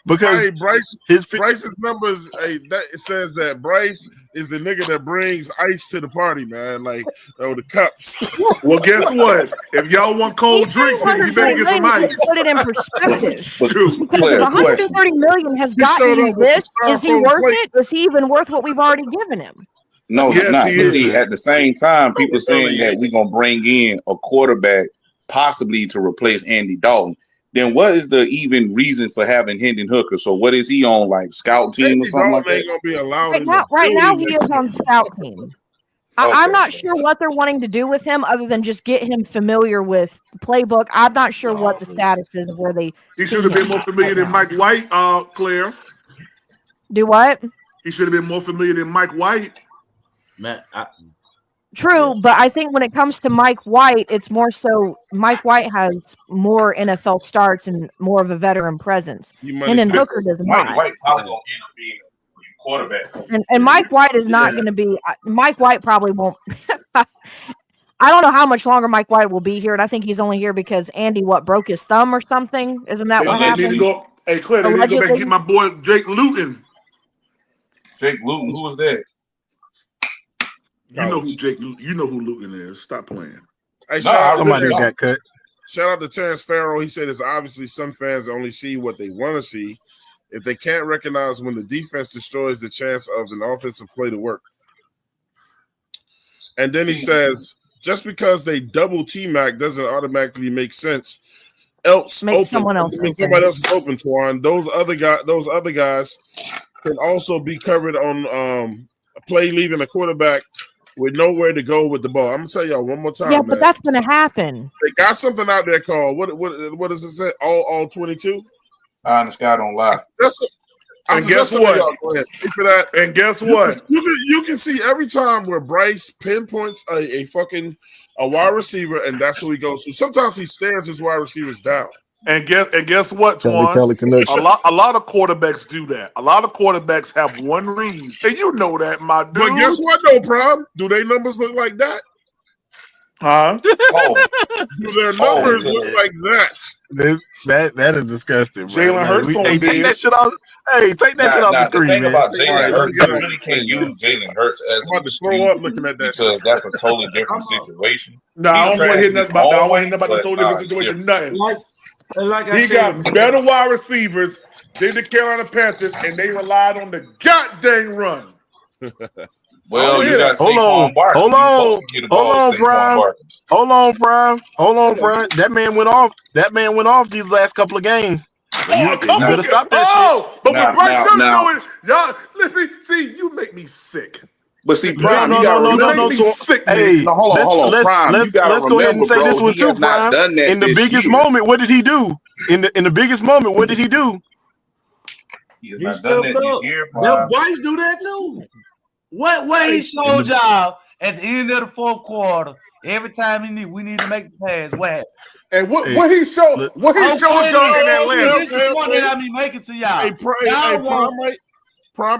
because Bryce's numbers. It says that Bryce is the nigga that brings ice to the party, man. Like the cups.
Well, guess what? If y'all want cold drinks, then you better get some ice.
Put it in perspective.
Claire,
Because if $130 million has gotten you this, is he worth it? Is he even worth what we've already given him?
No, he's not. But see, at the same time, people saying that we're gonna bring in a quarterback possibly to replace Andy Dalton. Then what is the even reason for having Hendon Hooker? So what is he on, like scout team
Andy
or something like
Dalton
that?
ain't gonna be allowed.
Right now he is on scout team. I'm not sure what they're wanting to do with him other than just get him familiar with the playbook. I'm not sure what the status is of where they.
He should have been more familiar than Mike White, Claire.
Do what?
He should have been more familiar than Mike White.
Man,
True, but I think when it comes to Mike White, it's more so Mike White has more NFL starts and more of a veteran presence. And then Hooker does not.
Mike White probably gonna end up being a quarterback.
And Mike White is not going to be. Mike White probably won't. I don't know how much longer Mike White will be here, and I think he's only here because Andy broke his thumb or something. Isn't that what happened?
Hey, Claire, they need to go back and get my boy Jake Luton.
Jake Luton, who was that?
You know who Luton is. Stop playing.
Hey,
somebody got cut.
Shout out to Terrence Farrell. He said it's obviously some fans only see what they want to see. If they can't recognize when the defense destroys the chance of an offensive play to work. And then he says, just because they double T-Mac doesn't automatically make sense. Else
Make
open.
someone else
I mean,
open.
somebody else is open, Twan. Those other guys can also be covered on a play leaving a quarterback with nowhere to go with the ball. I'm gonna tell y'all one more time.
Yeah,
man.
but that's going to happen.
They got something out there called what does it say? All 22.
Honest God don't lie.
And guess what? Go ahead. Speak for that.
And guess what?
You can see every time where Bryce pinpoints a wide receiver, and that's who he goes to. Sometimes he stares his wide receivers down.
And guess what,
Kelly
Twan?
connection.
A lot of quarterbacks do that. A lot of quarterbacks have one read, and you know that, my dude.
But guess what, though, Prom? Do their numbers look like that?
Huh?
Do their numbers look like that?
That is disgusting, bro.
Jalen Hurts on
take that shit off. Hey, take that shit off the screen,
The thing
man.
about Jalen Hurts, you really can't use Jalen Hurts as an excuse
looking at that
because that's a totally different situation.
No, I
He's
don't want to hear
trash
nothing
in his
about that. I
own
want to hear nothing about the
way,
totally
but,
different situation.
different.
Nothing.
Like I
He
said,
got better wide receivers than the Carolina Panthers, and they relied on the goddamn run.
Well, you got
Hold
Saquon
on,
Barkley.
hold
You're
on,
supposed to get the ball
hold on,
to Saquon
Brian.
Barkley.
Hold on, Brian. That man went off. That man went off these last couple of games. You better stop that shit.
But
Now-
when Bryce Young
now-
doing, y'all listen. See, you make me sick.
But see, Prime,
No,
you gotta
no,
remember.
no, no. So,
sick,
hey,
No, hold on, Prime. You gotta
let's go ahead and
remember,
say this
bro,
one
he
too,
has not
Prime.
done that
In the
this
biggest
year.
moment, what did he do? In the biggest moment, what did he do?
He has
he
not done
stepped
that
up.
this year,
Now,
Prime.
Bryce do that too. What he showed y'all at the end of the fourth quarter? Every time we need to make the pass. What happened?
And what he showed y'all in Atlanta.
This is one that I be making to y'all.
Hey, Prime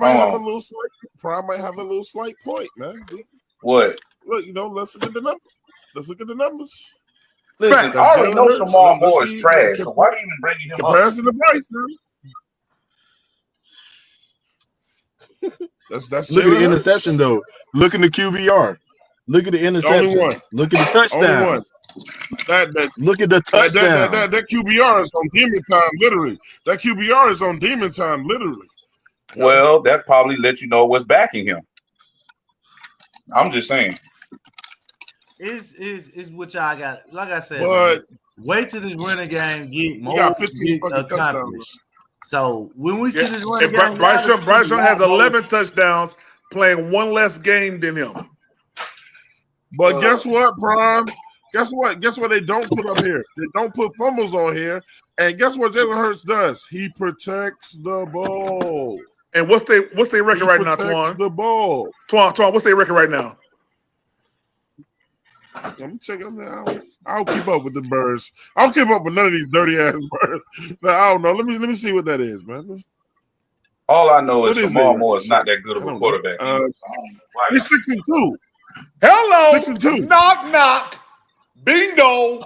might have a little slight. Prime might have a little slight point, man.
What?
Look, let's look at the numbers.
Listen, I already know Shamar Moore is trash, so why are you even bringing him up?
Comparison to Bryce, man. That's
Look at the
Jalen
interception though. Look at the QBR. Look at the interception.
Only one.
Look at the touchdown.
Only one.
Look at the touchdown.
That QBR is on demon time, literally. That QBR is on demon time, literally.
Well, that probably let you know what's backing him. I'm just saying.
Is what y'all got. Like I said,
But
wait till this running game get more.
got 15
get
fucking touchdowns.
accomplished. So when we see this running
And
game,
Bryce Young has 11 touchdowns, playing one less game than him.
But guess what, Prime? Guess what they don't put up here? They don't put fumbles on here. And guess what Jalen Hurts does? He protects the ball.
And what's their record right now,
protects
Twan?
the ball.
Twan, what's their record right now?
Let me check them out. I don't keep up with the birds. I don't keep up with none of these dirty ass birds. I don't know. Let me see what that is, man.
All I know is
What is
Shamar
it?
Moore is not that good of
I
a
don't
quarterback.
know. He's 6-2.
Hello.
6-2.
Knock, knock. Bingo.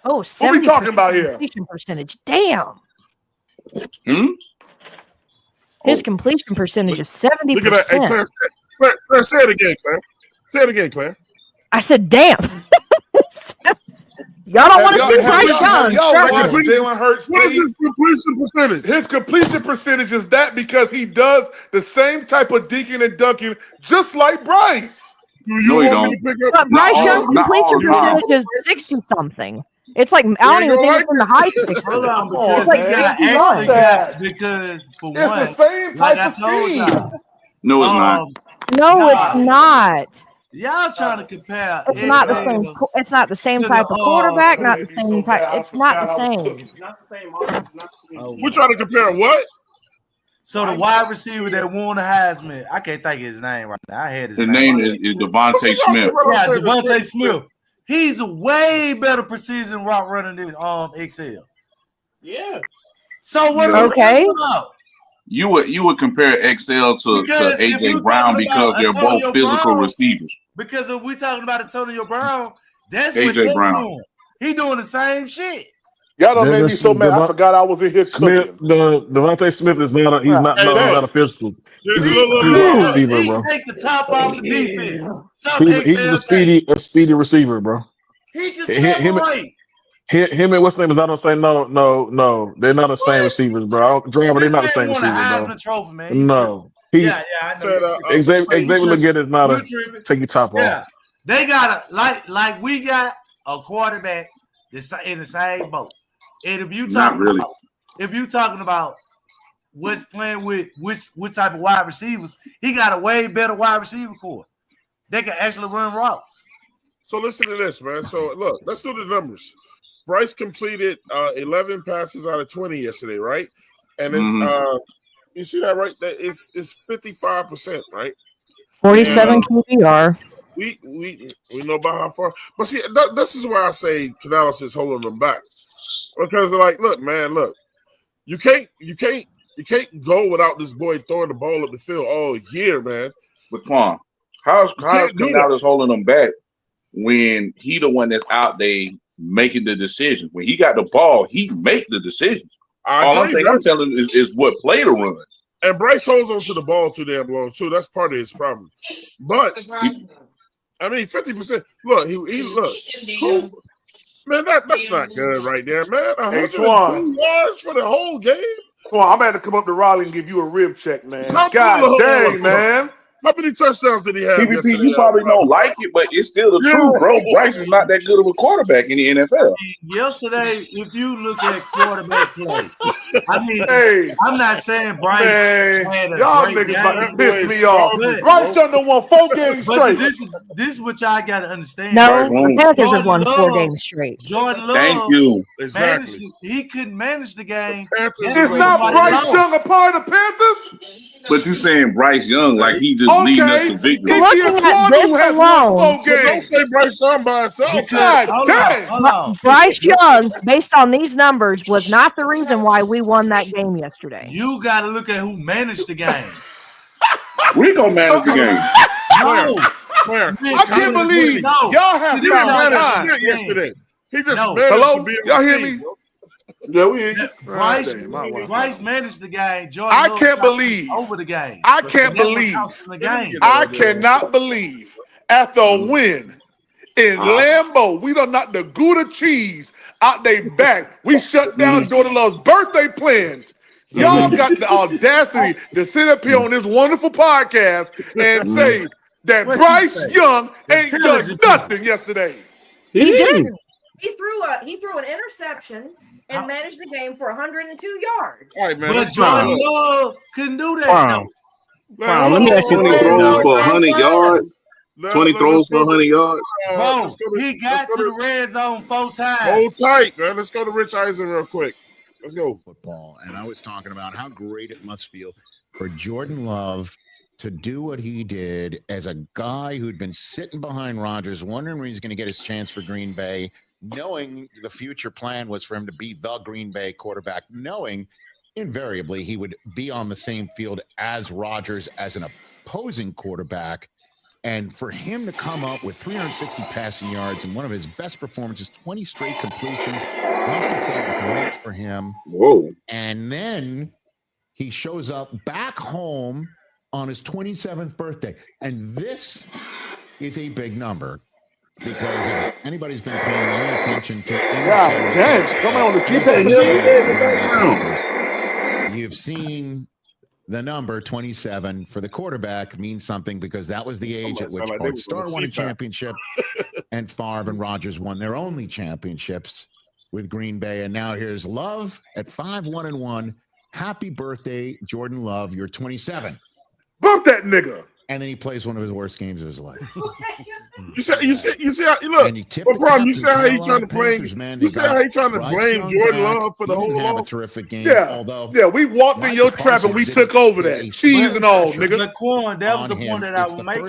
Oh,
What we talking about here?
completion percentage. Damn.
Hmm?
His completion percentage is 70%.
Look at that. Hey, Claire, say it again, Claire. Say it again, Claire.
I said, damn. Y'all don't want to see Bryce Young.
Jalen Hurts.
What is his completion percentage?
His completion percentage is that because he does the same type of dinking and dunking just like Bryce.
Do you want me to pick up?
But Bryce Young's
not all
completion
the time.
percentage is 60 something. It's like, I don't even think it's in the high 60s.
Hold on,
It's like
because
61.
because for
It's
one,
the same
like
type
I
of
told
scheme.
y'all,
No, it's not.
No,
Nah.
it's not.
y'all trying to compare.
It's not the
everything.
same. It's not the same
To
type
the,
of quarterback. Not the same type. It's not the same.
We're trying to compare what?
So the wide receiver that won the Heisman, I can't think of his name right now. I had his
His name is Devontae Smith.
Yeah, Devontae Smith. He's a way better precision route runner than XL.
Yeah.
So what are we talking about?
You would compare XL to
Because if you
AJ Brown
talking
because
about
they're
Antonio
both physical
Brown,
receivers.
Because if we talking about Antonio Brown, that's
AJ
what Teddy
Brown.
doing. He doing the same shit.
Y'all done made me so mad. I forgot I was in here cooking.
Devontae Smith is not. He's not a physical. He's a receiver,
He
bro.
take the top off the defense.
He's a speedy receiver, bro.
He can
Him-
separate.
Him and what's his name is I don't say no. They're not the same receivers, bro. Driver, they're not the same
Won a
receivers,
Heisman
bro.
Trophy, man. He
No,
yeah, I know.
Xavier Leggett is not a take your top
Yeah.
off.
They got like we got a quarterback that's in the same boat. And if you talking about what's playing with what type of wide receivers, he got a way better wide receiver core. They can actually run routes.
So listen to this, man. So look, let's do the numbers. Bryce completed 11 passes out of 20 yesterday, right? And it's you see that right? That it's 55%, right?
47 QBR.
We know about how far, but see, this is why I say Canales is holding them back, because they're like, look, man, look, you can't go without this boy throwing the ball up the field all year, man.
But Quan, how's Canales holding them back when he the one that's out there making the decisions? When he got the ball, he make the decisions. All I'm telling is what play to run.
And Bryce holds on to the ball too damn long too. That's part of his problem. But I mean, 50%. Look, he look. Man, that's not good right there, man. 102 yards for the whole game.
Come on, I'm gonna have to come up to Raleigh and give you a rib check, man. God dang, man.
How many touchdowns did he have?
PvP, you probably don't like it, but it's still the truth, bro. Bryce is not that good of a quarterback in the NFL.
Yesterday, if you look at quarterback play, I mean, I'm not saying Bryce had a
y'all
great
niggas about to
game,
piss me off. Bryce done won 4 games straight.
This is what y'all got to understand.
No, the Panthers have won 4 games straight.
Jordan Love.
Thank you.
Exactly.
He couldn't manage the game.
Is not Bryce Young a part of the Panthers?
But you saying Bryce Young like he just leading us to victory.
Looking at this alone,
don't say Bryce Young by himself.
God dang.
Bryce Young, based on these numbers, was not the reason why we won that game yesterday.
You got to look at who managed the game.
Rico managed the game.
No.
I can't believe y'all have
He didn't manage shit yesterday. He just managed
Hello?
to be
Y'all
on the
hear
team,
me?
bro.
Yeah, we hear
you. Bryce managed the game. Jordan
I
Love
can't
got
believe.
over the game.
I can't believe. I cannot believe after a win in Lambeau, we done knocked the Gouda cheese out their back. We shut down Jordan Love's birthday plans. Y'all got the audacity to sit up here on this wonderful podcast and say that Bryce Young ain't done nothing yesterday.
He did. He threw an interception and managed the game for 102 yards.
All right, man.
But Jordan Love couldn't do that.
Let me ask you 20 throws for 100 yards. 20 throws for 100 yards.
Bro, he got to the red zone 4 times.
Hold tight, man. Let's go to Rich Eisen real quick. Let's go.
Football. And I was talking about how great it must feel for Jordan Love to do what he did as a guy who'd been sitting behind Rodgers, wondering when he's going to get his chance for Green Bay, knowing the future plan was for him to be the Green Bay quarterback, knowing invariably he would be on the same field as Rodgers as an opposing quarterback. And for him to come up with 360 passing yards and one of his best performances, 20 straight completions, must have felt great for him.
Whoa.
And then he shows up back home on his 27th birthday. And this is a big number because if anybody's been paying any attention to
God damn, somebody on the background.
You've seen the number 27 for the quarterback means something because that was the age at which Bart Starr won a championship and Favre and Rodgers won their only championships with Green Bay. And now here's Love at 5-1-1. Happy birthday, Jordan Love. You're 27.
Bump that nigga.
And then he plays one of his worst games of his life.
You see how, look, what problem? You see how he trying to blame, you see how he trying to blame Jordan Love for the whole
have
loss?
a terrific game.
Yeah, we walked in your trap and we took over that. Cheese and all, nigga.
Laquan, that was the point that I was making.
No.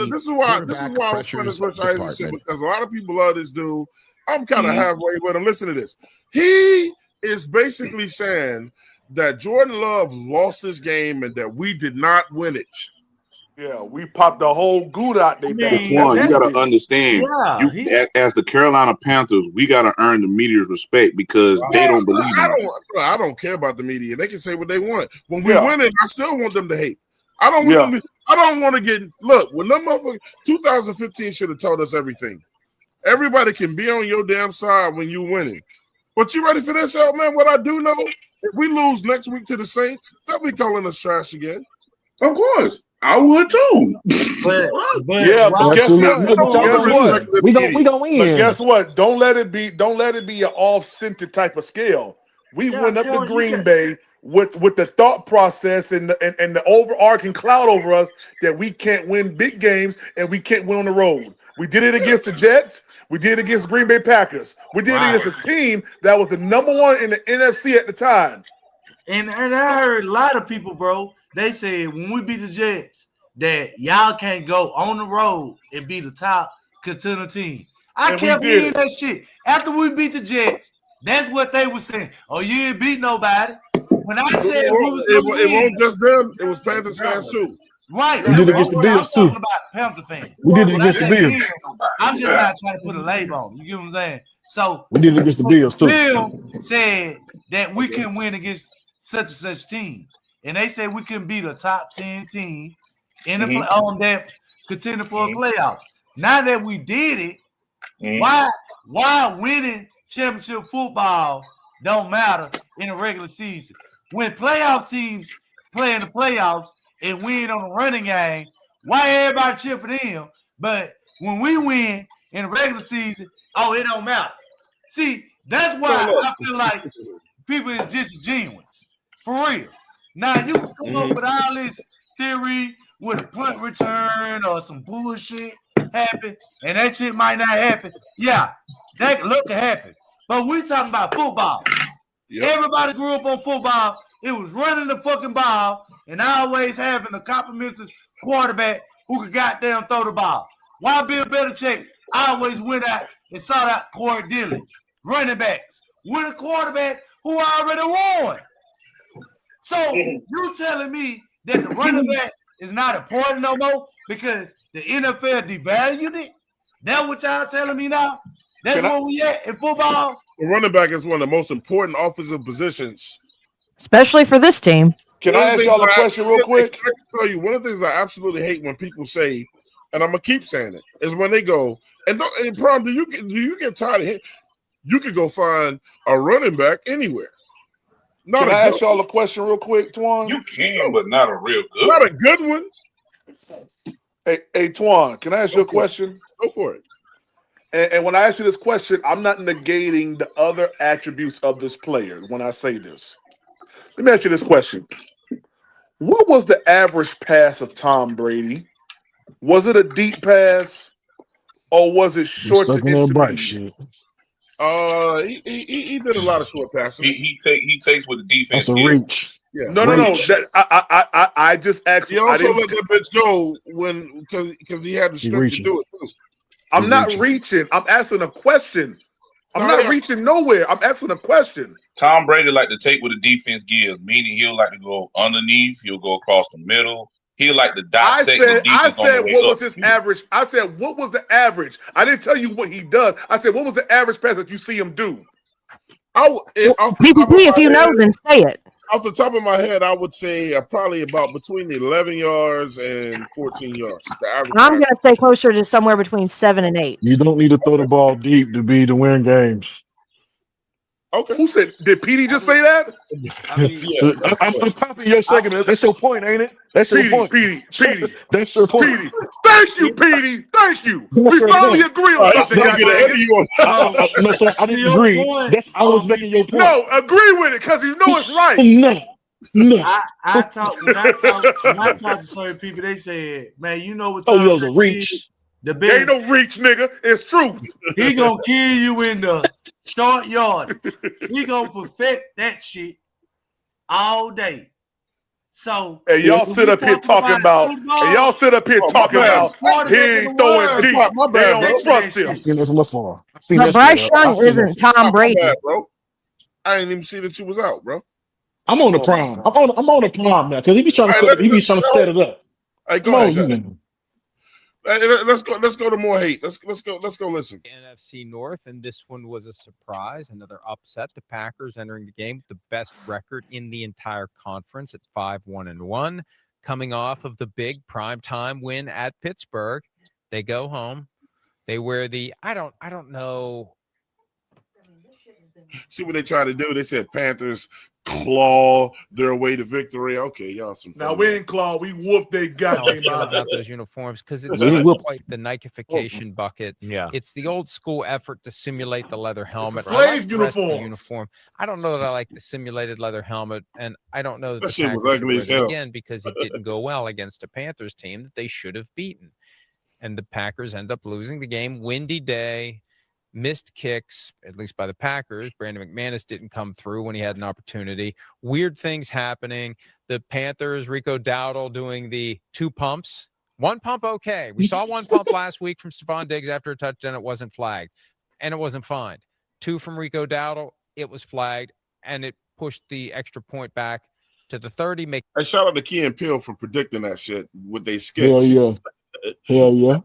This is why I was putting this Rich Eisen shit, because a lot of people love this dude. I'm kind of halfway with him. Listen to this. He is basically saying that Jordan Love lost this game and that we did not win it.
Yeah, we popped the whole good out there.
One, you got to understand, as the Carolina Panthers, we got to earn the media's respect because they don't believe in us.
I don't care about the media. They can say what they want. When we win it, I still want them to hate. I don't want them. I don't want to get when them motherfuckers 2015 should have told us everything. Everybody can be on your damn side when you winning. But you ready for this, out, man? What I do know, if we lose next week to the Saints, they'll be calling us trash again.
Of course. I would too.
But
Yeah, but guess what?
We gonna win.
But guess what? Don't let it be an off-center type of scale. We went up to Green Bay with the thought process and the overarching cloud over us that we can't win big games and we can't win on the road. We did it against the Jets. We did it against Green Bay Packers. We did it against a team that was the number one in the NFC at the time.
And I heard a lot of people, bro. They said when we beat the Jets that y'all can't go on the road and be the top contender team. I kept hearing that shit. After we beat the Jets, that's what they were saying. Oh, you ain't beat nobody. When I said
it wasn't just them, it was Panthers fans too.
Right.
We did it against the Bills too.
I'm talking about Panther fans.
We did it against the Bills.
I'm just not trying to put a label on. You get what I'm saying? So
we did it against the Bills too.
Bill said that we couldn't win against such and such team. And they said we couldn't beat a top 10 team in the on that contender for a playoff. Now that we did it, why winning championship football don't matter in the regular season? When playoff teams play in the playoffs and win on the running game, why everybody cheer for them? But when we win in the regular season, oh, it don't matter. See, that's why I feel like people is disingenuous. For real. Now, you can come up with all this theory with a punt return or some bullshit happen, and that shit might not happen. Yeah, that could happen. But we talking about football. Yep. Everybody grew up on football. It was running the fucking ball and always having a complimentary quarterback who could goddamn throw the ball. Why Bill Belichick always went out and sought out Corey Dillon, running backs, with a quarterback who already won. So you telling me that the running back is not important no more because the NFL devalued it? That's what y'all telling me now? That's where we at in football?
The running back is one of the most important offensive positions.
Especially for this team.
Can I ask y'all a question real quick?
I can tell you, one of the things I absolutely hate when people say, and I'm going to keep saying it, is when they go, and Prom, do you get tired of it? You could go find a running back anywhere.
Can I ask y'all a question real quick, Twan?
You can, but not a real good.
Not a good one.
Hey, Twan, can I ask you a question?
Go for it.
And when I ask you this question, I'm not negating the other attributes of this player when I say this. Let me ask you this question. What was the average pass of Tom Brady? Was it a deep pass or was it short to intermediate?
He did a lot of short passes.
He takes what the defense
That's a reach.
Yeah.
No. I just asked.
He also let that bitch go because he had the strength to do it too.
I'm not reaching. I'm asking a question. I'm not reaching nowhere. I'm asking a question.
Tom Brady like to take what the defense gives, meaning he'll like to go underneath. He'll go across the middle. He like to dissect the defense.
I said, what was
his
average? I said, what was the average? I didn't tell you what he does. I said, what was the average pass that you see him do?
If you know, then say it.
Off the top of my head, I would say probably about between 11 yards and 14 yards.
I'm going to stay closer to somewhere between 7 and 8.
You don't need to throw the ball deep to win games.
Okay. Who said? Did PD just say that?
I'm copying your segment. That's your point, ain't it? That's your point.
PD.
That's your point.
PD. Thank you, PD. Thank you. We finally agree on something.
No, sir, I didn't agree. I was making your point.
No, agree with it because you know it's right.
No.
I talk when I talk to certain people, they said, man, you know what?
Oh, it was a reach.
The best.
Ain't no reach, nigga. It's truth.
He gonna kill you in the short yard. He gonna perfect that shit all day. So
and y'all sit up here talking about. And y'all sit up here talking about. He ain't throwing deep. They don't trust him.
But Bryce Young isn't Tom Brady,
bro. I didn't even see that you was out, bro.
I'm on the prime. I'm on the prime now because he be trying to set it up.
Hey, go ahead. Let's go to more hate. Let's go listen.
NFC North, and this one was a surprise, another upset. The Packers entering the game with the best record in the entire conference at 5-1-1, coming off of the big primetime win at Pittsburgh. They go home. They wear the I don't know.
See what they try to do. They said Panthers claw their way to victory. Okay, y'all some.
Now we ain't claw. We whooped their
How I
goddamn
feel
ass.
about those uniforms because it's
We ain't
not
whooped.
quite the Nikeification bucket.
Yeah,
it's the old school effort to simulate the leather helmet.
slave
I like the rest of the
uniforms.
uniform. I don't know that I like the simulated leather helmet, and I don't know that
That
the
shit was
Packers should
ugly
wear
as
that
hell.
again because it didn't go well against a Panthers team that they should have beaten, and the Packers end up losing the game. Windy day. Missed kicks, at least by the Packers. Brandon McManus didn't come through when he had an opportunity. Weird things happening. The Panthers, Rico Dowdle doing the 2 pumps. 1 pump, okay. We saw 1 pump last week from Stephon Diggs after a touchdown. It wasn't flagged, and it wasn't fined. 2 from Rico Dowdle, it was flagged, and it pushed the extra point back to the 30.
Hey, shout out to Key and Peele for predicting that shit with their
Hell
skits.
yeah. Hell yeah.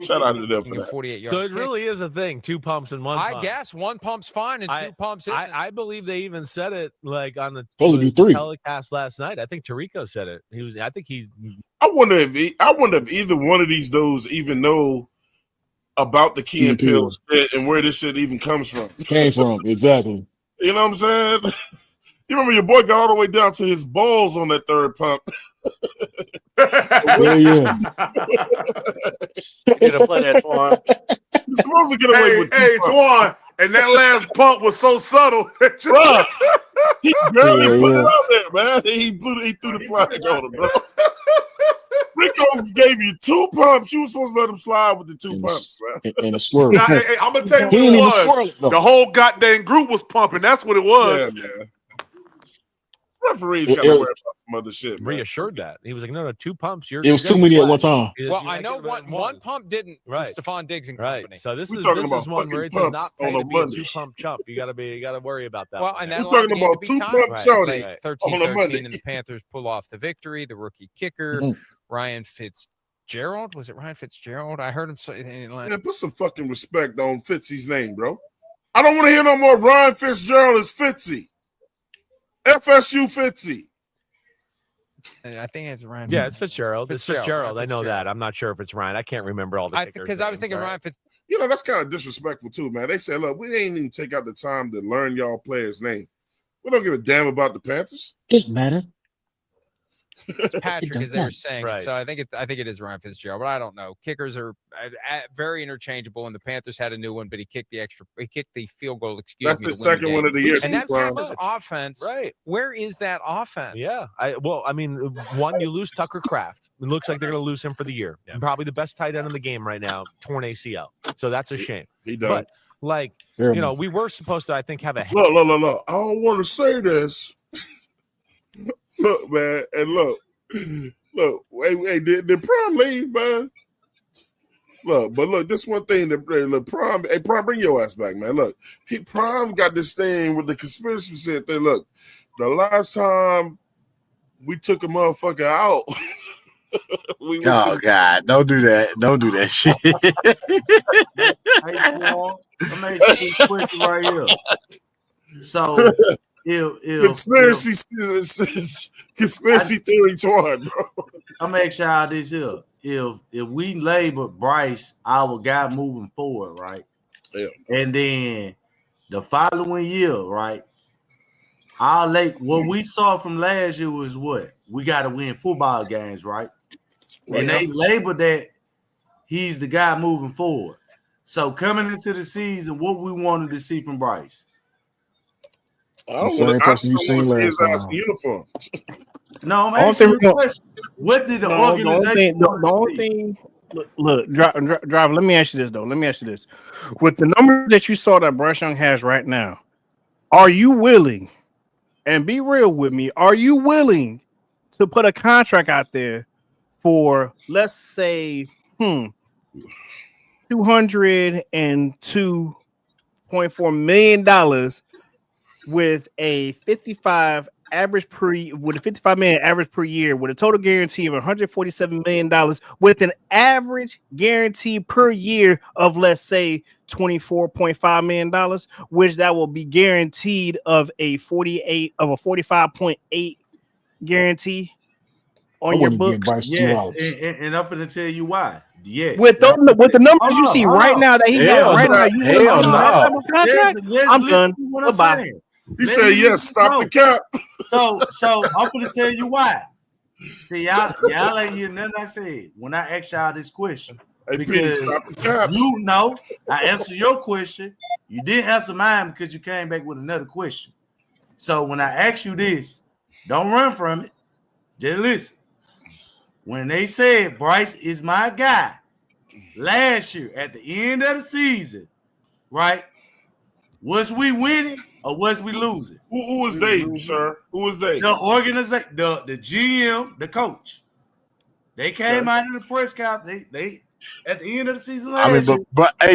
Shout out to them for that.
48-yard
so it
kick.
really is a thing. 2 pumps and 1 pump.
I guess 1 pump's fine and 2 pumps isn't.
I believe they even said it like on the
Supposed to be 3.
telecast last night. I think Tirico said it. I think he.
I wonder if either one of these dudes even know about the Key and Peele shit and where this shit even comes from.
Came from, exactly.
You know what I'm saying? You remember your boy got all the way down to his balls on that 3rd pump.
Hell yeah.
Get to play that, Twan.
You're supposed to get away with 2
Hey,
pumps.
Twan, and that last pump was so subtle.
Bro, he barely
Yeah,
put
yeah.
it out there, man. He threw the flag on him, bro. Rico gave you 2 pumps. You were supposed to let him slide with the 2 pumps, man.
And a swirl.
Now, hey, I'm gonna tell you
He
what
ain't
it
even
was.
swirl it, though.
The whole goddamn group was pumping. That's what it was.
Yeah, man. Referees
It-
got to
it-
worry about some other shit, man.
Reassured that he was like, no, 2 pumps.
It was too many at one time.
Well, I know one pump didn't.
Right.
Stephon Diggs and
Right.
company.
So this
We're
is
talking
this
about
is one where
fucking
it does not
pumps
pay
on
to
a
be a
Monday.
2-pump chump. You gotta worry about that.
Well,
one.
and
We're
that
talking
needs to
about
be
2
timed.
pumps, Shorty.
Right.
13-13, and the
Monday.
Panthers pull off the victory. The rookie kicker, Ryan Fitzgerald. Was it Ryan Fitzgerald? I heard him say in
Man, put some fucking respect on Fitzy's name, bro. I don't want to hear no more Ryan Fitzgerald is Fitzy. FSU Fitzy.
I think it's Ryan.
Yeah, it's Fitzgerald. It's Fitzgerald. I know
Fitzgerald.
that. I'm not sure if it's Ryan. I can't remember all the
Because I was thinking Ryan Fitz.
You know, that's kind of disrespectful too, man. They said, look, we ain't even take out the time to learn y'all players' name. We don't give a damn about the Panthers.
Doesn't matter.
It's Patrick, as they were saying.
Right.
So I think it is Ryan Fitzgerald, but I don't know. Kickers are very interchangeable, and the Panthers had a new one, but he kicked the field goal.
That's his second one of the year.
And that
Prime.
Panthers offense,
Right.
Where is that offense?
Yeah. I mean, one, you lose Tucker Kraft. It looks like they're going to lose him for the year.
Yeah.
Probably the best tight end in the game right now, torn ACL. So that's a shame.
He done.
But like,
Terrible.
we were supposed to, I think, have a
Look. I don't want to say this. Look, man, and look. Hey, did Prime leave, man? Look, this one thing that Prime, hey, Prime, bring your ass back, man. Look, Prime got this thing with the conspiracy said thing. Look, the last time we took a motherfucker out, we went
Oh God! Don't do that! Don't do that shit.
Hey, Paul, I'm making this quick right here. So,
conspiracy theory Twan, bro.
I'm gonna ask y'all this here: if we label Bryce our guy moving forward, right?
Yeah.
And then the following year, right? What we saw from last year was what? We got to win football games, right? And they labeled that he's the guy moving forward. So coming into the season, what we wanted to see from Bryce?
I don't want to see his ass in uniform.
No, I'm asking you a question. What did the organization
the only thing look, driver, let me ask you this though. Let me ask you this. With the numbers that you saw that Bryce Young has right now, are you willing, and be real with me, are you willing to put a contract out there for, let's say, $202.4 million with a 55 average with a 55 million average per year, with a total guarantee of $147 million, with an average guarantee per year of, let's say, $24.5 million, which that will be guaranteed of a 45.8 guarantee on your books?
Yes, and I'm going to tell you why. Yes,
with the numbers you see right now that he got right now, you
I'm
done.
done.
He said, "Yes, stop the cap."
So I'm gonna tell you why. See, y'all ain't hear nothing I said when I asked y'all this question.
Hey,
Because
Petey, stop the cap.
you know I answered your question. You didn't answer mine because you came back with another question. So when I ask you this, don't run from it. Just listen. When they said Bryce is my guy last year at the end of the season, right? Was we winning or was we losing?
Who was they, sir? Who was they?
The organization, the GM, the coach. They came out in the press conference. They at the end of the season last
I mean,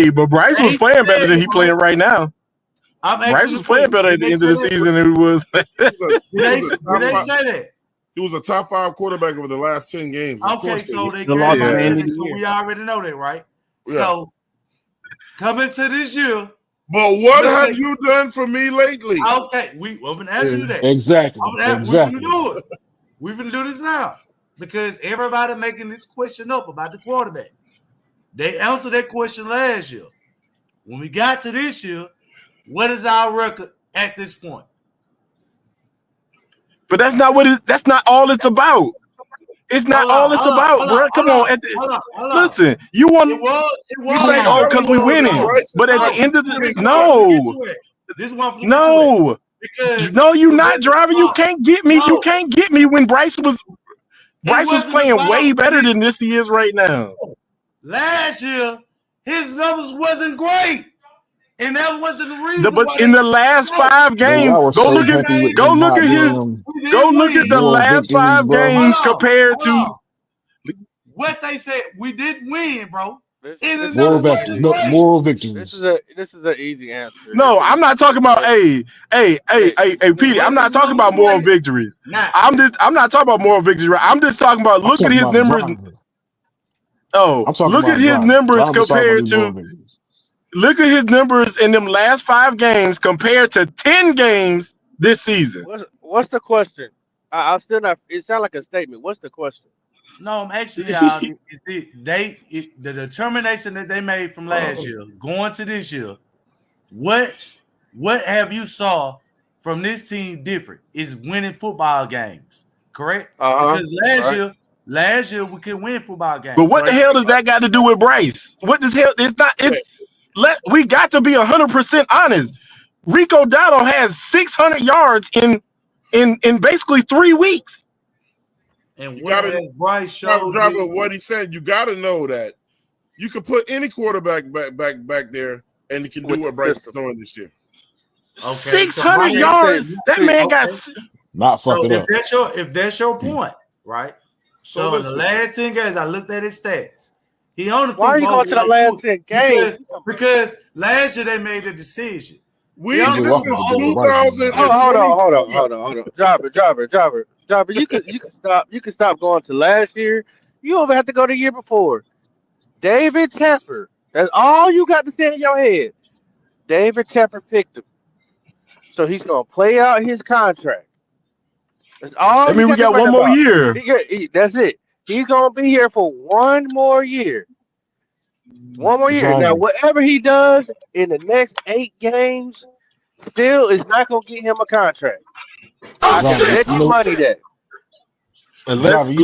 year.
but Bryce was playing better than he playing right now. Bryce was playing better at the end of the season than he was.
Did they say that?
He was a top 5 quarterback over the last 10 games.
Okay, so they lost so we already know that, right?
Yeah.
So coming to this year.
But what have you done for me lately?
Okay, we've been asking you that.
Exactly.
We've been do it. We've been do this now because everybody making this question up about the quarterback. They answered that question last year. When we got to this year, what is our record at this point?
But that's not what that's not all it's about. It's not all it's about, bro. Come on. Listen, you want
it was
you say, oh, because we winning. But at the end of the no, you're not driving. You can't get me. You can't get me when Bryce was playing way better than this he is right now.
Last year, his numbers wasn't great. And that wasn't the reason.
But in the last 5 games, go look at the last 5 games compared to
what they said. We didn't win, bro.
Moral victories.
This is an easy answer.
No, I'm not talking about Pete. I'm not talking about moral victories. I'm not talking about moral victories. Right? I'm just talking about look at his numbers. Look at his numbers compared to. Look at his numbers in them last 5 games compared to 10 games this season.
What's the question? I'm still not. It sounds like a statement. What's the question?
No, I'm actually y'all. The determination that they made from last year going to this year. What have you saw from this team different? Is winning football games, correct? Because last year we couldn't win football games.
But what the hell does that got to do with Bryce? What does hell? It's not. It's. We got to be 100% honest. Rico Dowdle has 600 yards in basically 3 weeks.
And
you got to drive what he said. You got to know that you could put any quarterback back there, and he can do what Bryce is doing this year.
Okay,
600 yards. That man got
not fucking up.
If that's your point, right? So in the last 10 games, I looked at his stats. He only
why are you going to the last 10 games?
Because last year they made the decision.
This is 2000.
Hold on. Driver. You can stop going to last year. You don't have to go the year before. David Tepper. That's all you got to say in your head. David Tepper picked him, so he's gonna play out his contract. That's all.
I mean, we got one more year.
That's it. He's gonna be here for 1 more year. 1 more year. Now, whatever he does in the next 8 games, still is not gonna get him a contract. I can bet you money that.
Unless he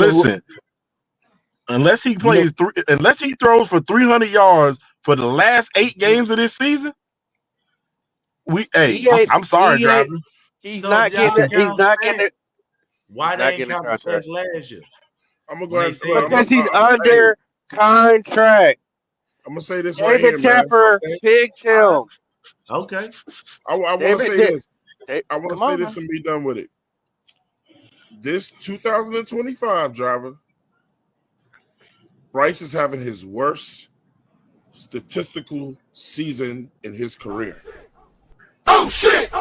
plays unless he throws for 300 yards for the last 8 games of this season, I'm sorry, driver.
He's not getting it.
Why they ain't count the stats last year?
I'm gonna go ahead
because he's under contract.
I'm gonna say this right here,
David Tepper picked him.
Okay.
I want to say this. I want to say this and be done with it. This 2025 driver, Bryce is having his worst statistical season in his career.
Oh shit!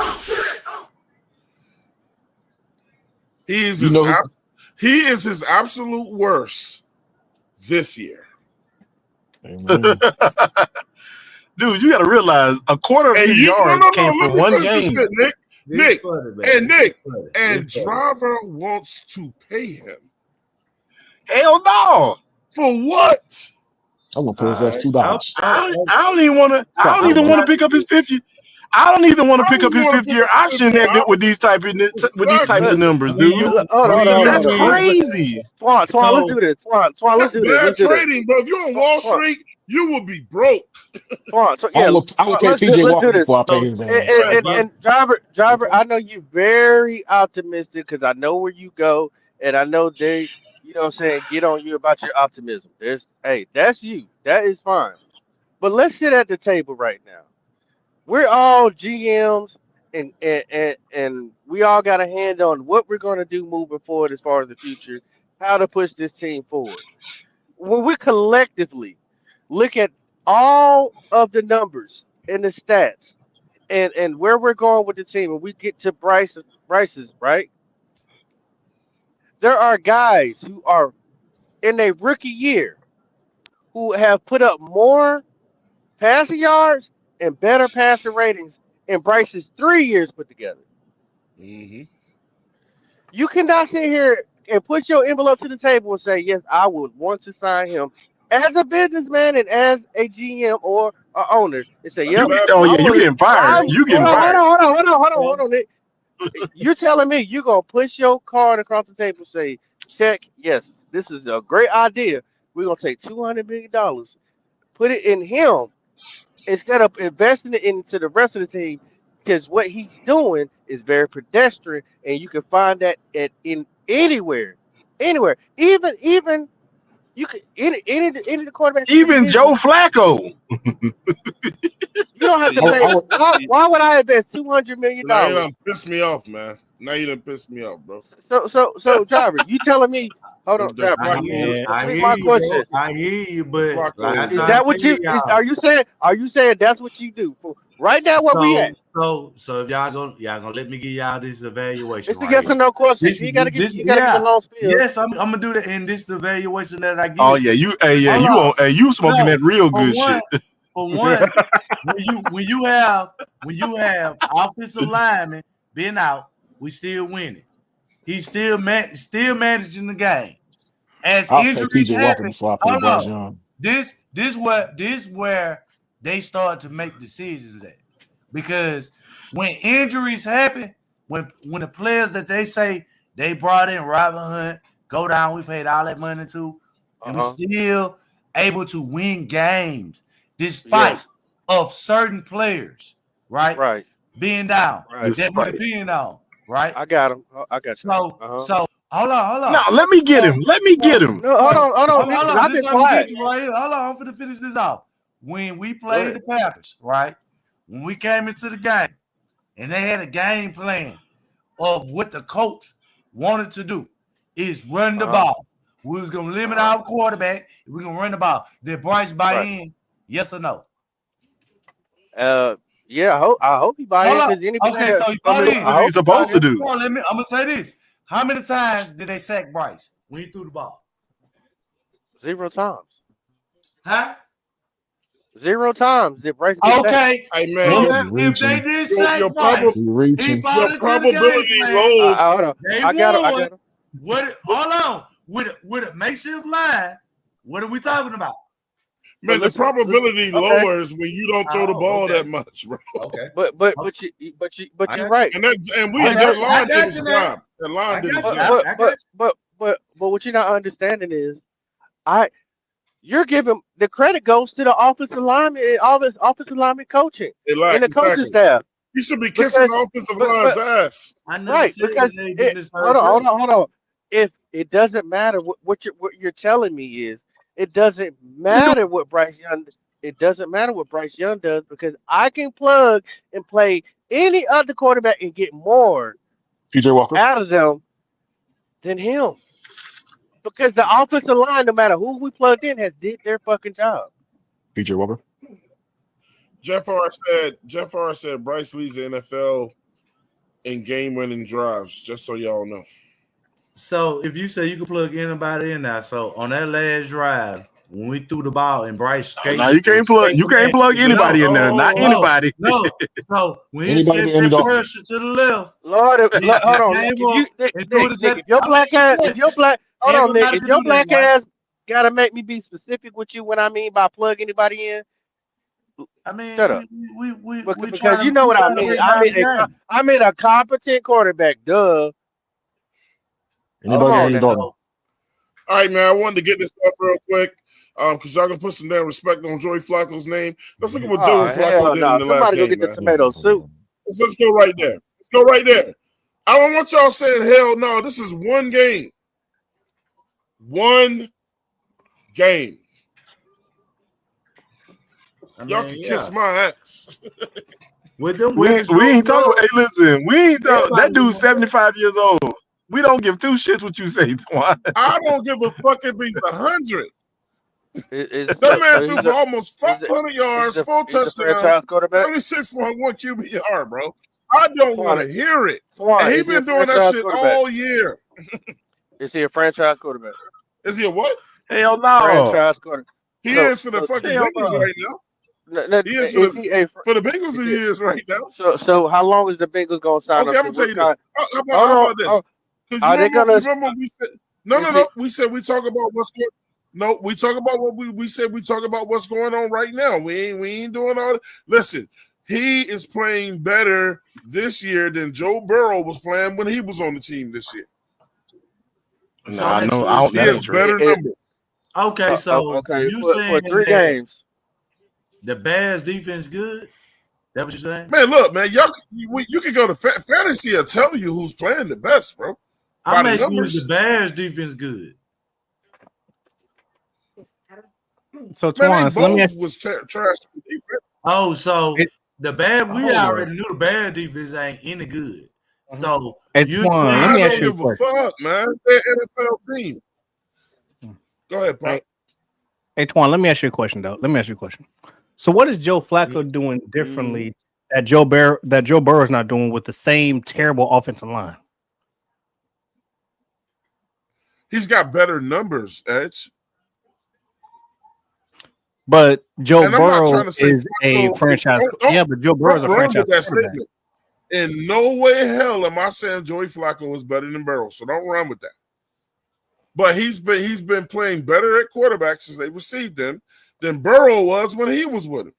He is his absolute worst this year.
Dude, you got to realize a quarter of his yards came from one game.
Nick, and driver wants to pay him.
Hell no!
For what?
I'm gonna pay his ass $2.
I don't even want to. I don't even want to pick up his 50. I don't even want to pick up his
wanna
fifth
pick
year
up his
option
fifth year
with these types of
Exactly.
numbers, dude. That's crazy.
Twan, let's
So-
do this. Twan,
That's
let's do this.
bad
Let's do this.
trading, bro. If you're on Wall Street, you will be broke.
Twan, so
I
yeah,
will pay
let's
PJ
do
Walker
this.
before I pay his ass.
And driver, I know you're very optimistic because I know where you go, and I know they, you know what I'm saying, get on you about your optimism. That's you. That is fine. But let's sit at the table right now. We're all GMs, and we all got a hand on what we're going to do moving forward as far as the future, how to push this team forward. When we collectively look at all of the numbers and the stats and where we're going with the team, and we get to Bryce's, right? There are guys who are in their rookie year who have put up more passing yards and better passing ratings in Bryce's 3 years put together.
Mm-hmm.
You cannot sit here and push your envelope to the table and say, yes, I would want to sign him as a businessman and as a GM or an owner and say, yep.
You getting fired. You getting fired.
Hold on. You're telling me you're going to push your card across the table and say, check, yes, this is a great idea. We're going to take $200 million, put it in him, instead of investing it into the rest of the team, because what he's doing is very pedestrian, and you can find that in anywhere. Even you could any of the quarterbacks.
Even Joe Flacco.
You don't have to pay. Why would I invest $200 million?
Now you done pissed me off, man. Now you done pissed me off, bro.
So, driver, you telling me? Hold on, driver.
I hear you, but like
is that what you? Are you saying? Are you saying that's what you do? Right now, where we at?
So if y'all gonna let me give y'all this evaluation.
It's a yes or no question. You gotta give a long spiel.
Yes, I'm gonna do that, and this the evaluation that I give.
Oh yeah, you smoking that real good shit.
For one, when you have offensive linemen being out, we still winning. He's still managing the game. As injuries happen, hold on. This where they start to make decisions at, because when injuries happen, when the players that they say they brought in, Robert Hunt, go down, we paid all that money to, and we still able to win games despite of certain players, right? Being down, being down, right?
I got him. I got you.
So hold on.
No, let me get him.
No, hold on. I've been quiet.
Right here. Hold on, I'm finna finish this off. When we played the Packers, right? When we came into the game, and they had a game plan of what the coach wanted to do, is run the ball. We was gonna limit our quarterback. We're gonna run the ball. Did Bryce buy in? Yes or no?
Yeah, I hope he buy in.
Okay, so he bought in.
He's supposed to do.
I'm gonna say this. How many times did they sack Bryce when he threw the ball?
0 times.
Huh?
0 times did Bryce.
Okay.
Hey man,
if they did sack Bryce, he bought
your probability lows.
I got him.
Hold on. With a makeshift line, what are we talking about?
Man, the probability lowers when you don't throw the ball that much, bro.
Okay.
But you're right.
And that line did his job. That line did his job.
But what you're not understanding is, you're giving the credit goes to the offensive lineman and offensive lineman coaching and the coaching staff.
You should be kissing the offensive line's ass.
Right, because hold on. If it doesn't matter what you're telling me is, it doesn't matter what Bryce Young. It doesn't matter what Bryce Young does, because I can plug and play any other quarterback and get more
PJ Walker
out of them than him. Because the offensive line, no matter who we plugged in, has did their fucking job.
PJ Walker.
Jeff R said Bryce leads the NFL in game-winning drives. Just so y'all know.
So if you say you can plug anybody in now, so on that last drive when we threw the ball and Bryce skated,
now you can't plug anybody in there, not anybody.
No. So when he escaped that pressure to the left,
Lord, hold on. If your black ass gotta make me be specific with you when I mean by plug anybody in,
I mean,
Shut up.
we
Because you know what I mean. I mean a competent quarterback. Duh.
Come on now. All right, man. I wanted to get this stuff real quick. Because y'all gonna put some damn respect on Joey Flacco's name. Let's look at what Joey Flacco did in the last
Somebody go
game,
get
man.
the tomato soup.
Let's go right there. Let's go right there. I don't want y'all saying hell no. This is one game. One game. Y'all can kiss my ass.
With them,
we ain't talking. Hey, listen, we ain't talking. That dude's 75 years old. We don't give two shits what you say, Twan.
I don't give a fuck if he's 100.
That
man threw for almost 500 yards, 4 touchdowns, 76.1 QBR, bro. I don't want to hear it. And he's been doing that shit all year.
Is he a franchise quarterback?
Is he a what?
Hell no.
Franchise quarterback.
He is for the fucking Bengals right now. He is for the Bengals. He is right now.
So how long is the Bengals gonna sign up?
Okay, I'm gonna tell you this. How about this? Because remember we said no. We said we talk about what's good. No, we talk about what we said. We talk about what's going on right now. We ain't doing all that. Listen, he is playing better this year than Joe Burrow was playing when he was on the team this year.
No, I know.
He has better numbers.
Okay, so you saying
for 3 games,
the Bears defense good? That what you're saying?
Man, look, man, you can go to fantasy and tell you who's playing the best, bro.
I'm asking you, the Bears defense good.
So Twan, so let me ask
was trash defense.
Oh, so the bad we already knew the Bears defense ain't any good. So
Twan, let me ask you a question.
Fuck, man. They're NFL team. Go ahead, Pop.
Hey Twan, let me ask you a question though. Let me ask you a question. So what is Joe Flacco doing differently that Joe Burrow is not doing with the same terrible offensive line?
He's got better numbers, Edge.
But Joe Burrow is a franchise. Yeah, but Joe Burrow is a franchise quarterback.
In no way in hell am I saying Joey Flacco is better than Burrow, so don't run with that. But he's been playing better at quarterback since they received him than Burrow was when he was with him.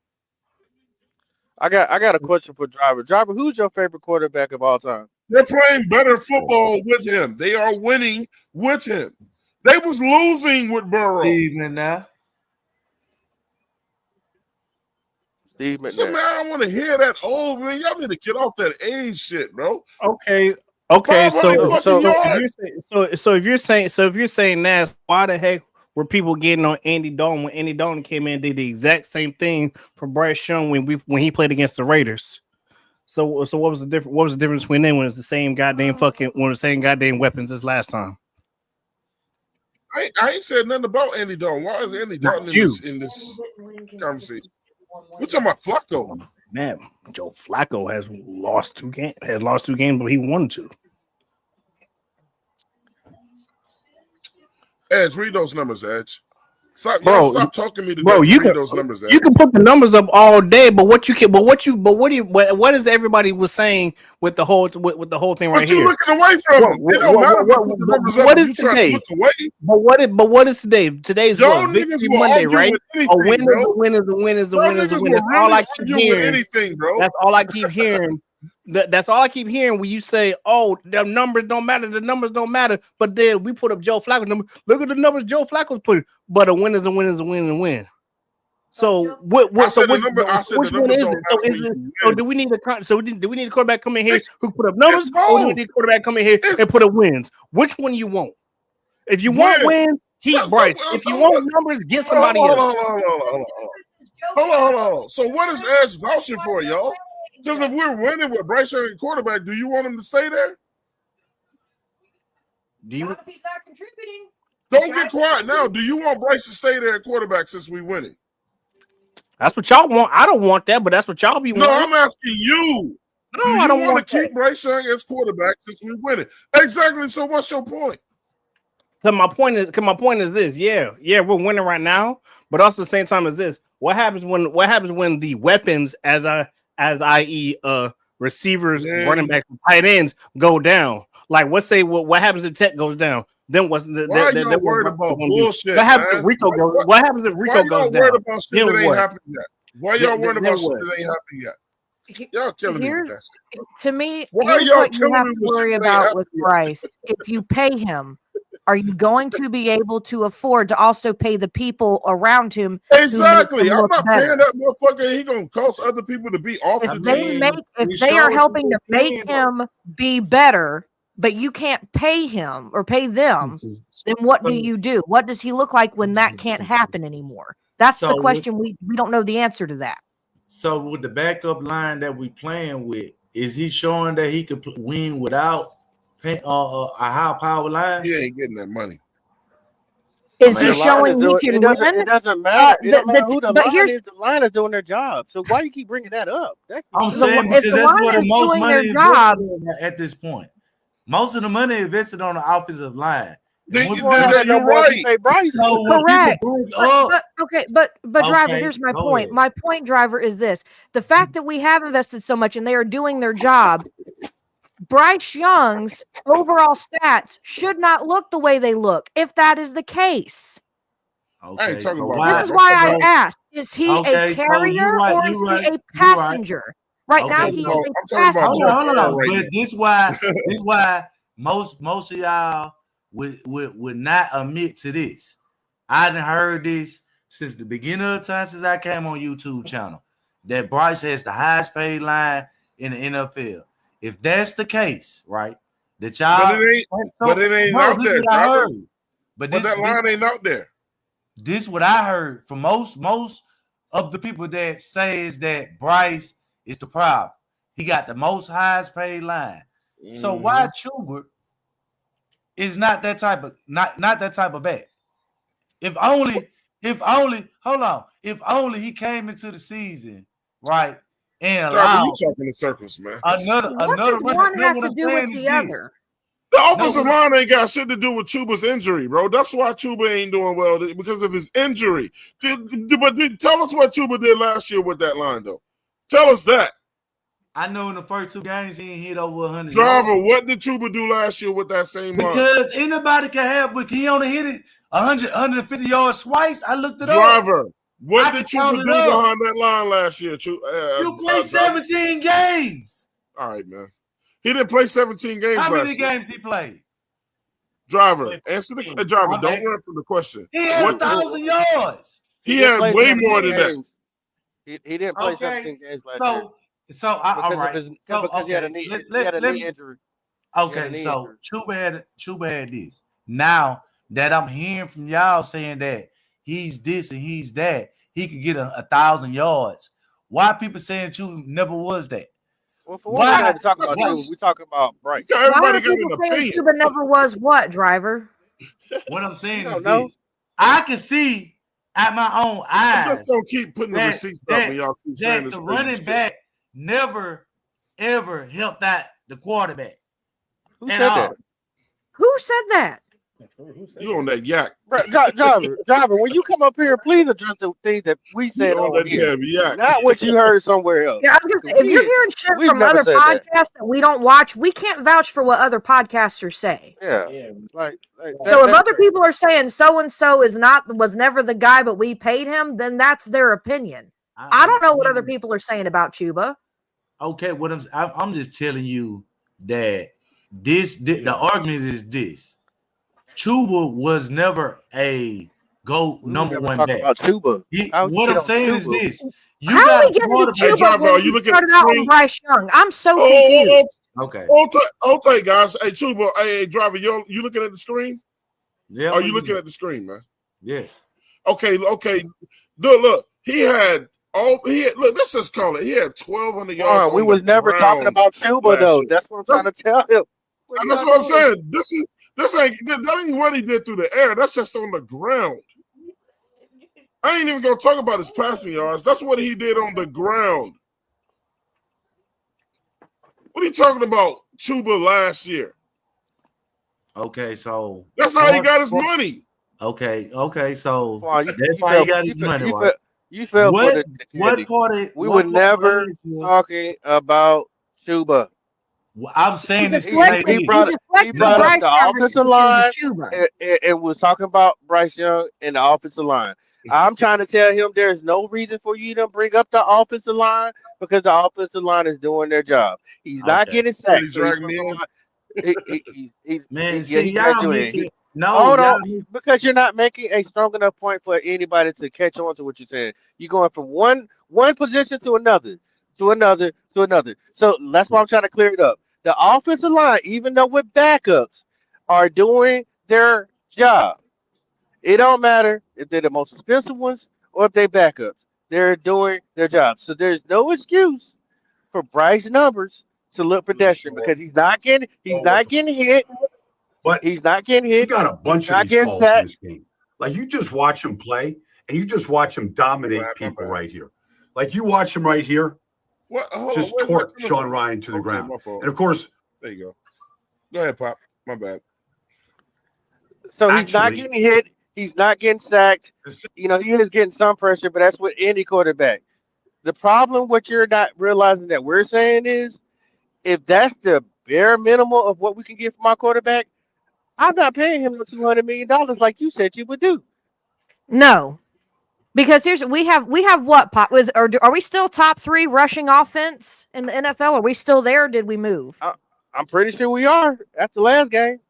I got a question for Driver. Driver, who's your favorite quarterback of all time?
They're playing better football with him. They are winning with him. They was losing with Burrow.
Even now.
So, man, I want to hear that. Oh, man, y'all need to get off that age shit, bro.
Okay. So if you're saying that, why the heck were people getting on Andy Dalton when Andy Dalton came in and did the exact same thing for Bryce Young when he played against the Raiders? So what was the difference? What was the difference between them when it's the same goddamn weapons as last time?
I ain't said nothing about Andy Dalton. Why is Andy Dalton in this conversation? We're talking about Flacco.
Man, Joe Flacco has lost 2 games, but he won 2.
Edge, read those numbers, Edge. Stop talking me to
bro.
You read those numbers, Edge.
You can put the numbers up all day, but what is everybody was saying with the whole thing right here?
But you looking away from them. It don't matter if I put the numbers up.
What is
today?
But what is today? Today's what? Victory Monday, right? A win is a win. That's all I keep hearing. That's all I keep hearing. That's all I keep hearing when you say, "Oh, the numbers don't matter." The numbers don't matter. But then we put up Joe Flacco's number. Look at the numbers Joe Flacco's put. But a win is a win is a win and win. So which one is it? So do we need a quarterback come in here who put up numbers, or do we need a quarterback come in here and put up wins? Which one you want? If you want wins, keep Bryce. If you want numbers, get somebody else.
Hold on. So what is Edge vouching for, y'all? Because if we're winning with Bryce Young quarterback, do you want him to stay there?
Do you?
Not if he's not contributing.
Don't get quiet now. Do you want Bryce to stay there at quarterback since we winning?
That's what y'all want. I don't want that, but that's what y'all be wanting.
No, I'm asking you.
No,
do you
I don't want
to keep Bryce Young as quarterback since we winning? Exactly. So what's your point?
Because my point is this. Yeah, we're winning right now, but also at the same time as this. What happens when the weapons, i.e. receivers, running backs, tight ends go down? Like, what happens if Tech goes down? Then what's the?
Why are you worried about bullshit?
What happens if Rico goes? What happens if Rico goes down?
Worried about shit that ain't happened yet? Why y'all worried
Then
about shit
what?
that ain't happened yet? Y'all killing me with that shit.
To me,
Why
here's
y'all
what you
killing
have
me
to
with
worry
shit that ain't
about with
happened yet?
Bryce. If you pay him, are you going to be able to afford to also pay the people around him who make
Exactly.
him
I'm
look
not
better?
paying that motherfucker. He gonna cost other people to be off the team.
If they are helping to make him be better, but you can't pay him or pay them, then what do you do? What does he look like when that can't happen anymore? That's the
So
question. We don't know the answer to that.
So with the backup line that we playing with, is he showing that he could win without a high power line?
He ain't getting that money.
Is
The
he
line
showing
is
he
doing
can
it doesn't
win?
it doesn't matter. It don't matter
The-
who the
but
line
here's
is. The line is doing their job. So why you keep bringing that up? That's
I'm
stupid.
saying
if
because
the
that's
line
where the
is
most
doing
money
their
invested
job,
in at this point. Most of the money invested on the offensive line.
Then,
And
then,
when
then
people-
you're right.
Pay Bryce.
So when
correct.
people bring up,
But driver,
Okay,
here's my
go
point.
ahead.
My point, driver, is this: the fact that we have invested so much and they are doing their job. Bryce Young's overall stats should not look the way they look if that is the case.
I ain't talking about
This
that.
is
I'm
why
talking
I
about-
asked: is he
Okay,
a
so
carrier
you right,
or
you
is
right,
he a
you right.
passenger? Right now,
Okay,
he
so-
is a
I'm talking about
passenger.
Jeff
Hold
Horn
on.
right
But
now.
this why most of y'all would not admit to this. I done heard this since the beginning of the time since I came on YouTube channel that Bryce has the highest paid line in the NFL. If that's the case, right? That y'all
But it ain't
No,
out
this is
there,
what I
driver.
heard.
But that line ain't out there.
This what I heard from most of the people that says that Bryce is the problem. He got the most highest paid line. So why Chuba is not that type of not that type of back? If only hold on. If only he came into the season right and
Driver, you
allowed
talking in circles, man.
another
What does one
no,
have
what
to
I'm
do with
saying is
the
this.
other?
The offensive line ain't got shit to do with Chuba's injury, bro. That's why Chuba ain't doing well because of his injury. But tell us what Chuba did last year with that line, though. Tell us that.
I know in the first 2 games he ain't hit over 100
Driver,
yards.
what did Chuba do last year with that same line?
Because anybody can have, but he only hit it 150 yards twice. I looked it up.
Driver, what
I
did
can count
Chuba
it
do
up.
behind that line last year?
You played 17 games.
All right, man. He didn't play 17 games
How many
last year.
games he played?
Driver, answer the driver. Don't run from the question.
He had 1,000 yards.
He
didn't
had
play
way
17
more than that.
games. He didn't play 17 games last year.
So all right.
Because he had a knee, knee injury.
Okay, so Chuba had this. Now that I'm hearing from y'all saying that he's this and he's that, he could get 1,000 yards. Why people saying Chuba never was that?
Well, for one, we're not talking about Chuba. We're talking about Bryce.
Why are people saying Chuba never was what, driver?
What I'm saying
You
is
don't know.
this. I can see at my own eyes.
Just don't keep putting the receipts up when y'all keep saying this.
The
crazy
running
shit.
back never ever helped out the quarterback.
Who said that?
Who said that?
You on that yak?
Driver, when you come up here, please address the things that we said
You on
on
that
here,
damn yak.
not what you heard somewhere else.
Yeah, I was gonna say, if you're hearing shit
we've
from
never
other
said that.
podcasts that we don't watch, we can't vouch for what other podcasters say.
Yeah. Like
So if other people are saying so and so was never the guy, but we paid him, then that's their opinion. I don't know what other people are saying about Chuba.
Okay, what I'm just telling you that the argument is this. Chuba was never a GOAT number one back.
About Chuba.
What I'm saying is this. You
How
got
are we getting to
quarterback-
Chuba when you started out on Bryce Young? I'm so
Oh,
confused.
Okay.
Hold tight, guys. Hey, Chuba, hey, driver, you looking at the screen?
Yeah.
Are you looking at the screen, man?
Yes.
Okay. Look, look, let's just call it. He had 1,200 yards.
We
on
was
the
never talking
ground
about Chuba
last
though.
year.
That's what I'm trying to tell him.
That's what I'm saying. That ain't what he did through the air. That's just on the ground. I ain't even gonna talk about his passing yards. That's what he did on the ground. What are you talking about, Chuba last year?
Okay, so
That's how he got his money.
Okay, so
Well, you
that's how
fell-
he got his
you
money.
fell-
right?
You fell
What-
for the
what
candy.
part of-
We
what
were
part
never
of it-
talking about Chuba.
Well, I'm saying this.
He brought up the offensive line and was talking about Bryce Young and the offensive line.
I'm trying to tell him there's no reason for you to bring up the offensive line because the offensive line is doing their job. He's not getting sacked. So
Drag me in.
Man, see, y'all missing.
Hold
y'all
on, because you're not making a strong enough point for anybody to catch on to what you're saying. You're going from one position to another, to another, to another. So that's why I'm trying to clear it up. The offensive line, even though with backups, are doing their job. It don't matter if they're the most expensive ones or if they backups. They're doing their job. So there's no excuse for Bryce Numbers to look pedestrian because he's not getting hit.
But
he's not getting hit.
You got a bunch of these calls in this game. Like you just watch him play, and you just watch him dominate people right here. Like you watch him right here, just torque Sean Ryan to the ground. And of course,
there you go. Go ahead, Pop. My bad.
So he's not getting hit. He's not getting sacked. You know, he is getting some pressure, but that's with any quarterback. The problem, what you're not realizing that we're saying is, if that's the bare minimum of what we can get from our quarterback, I'm not paying him the $200 million like you said you would do.
No, because we have what, Pop? Are we still top 3 rushing offense in the NFL? Are we still there? Or did we move?
I'm pretty sure we are after the last game.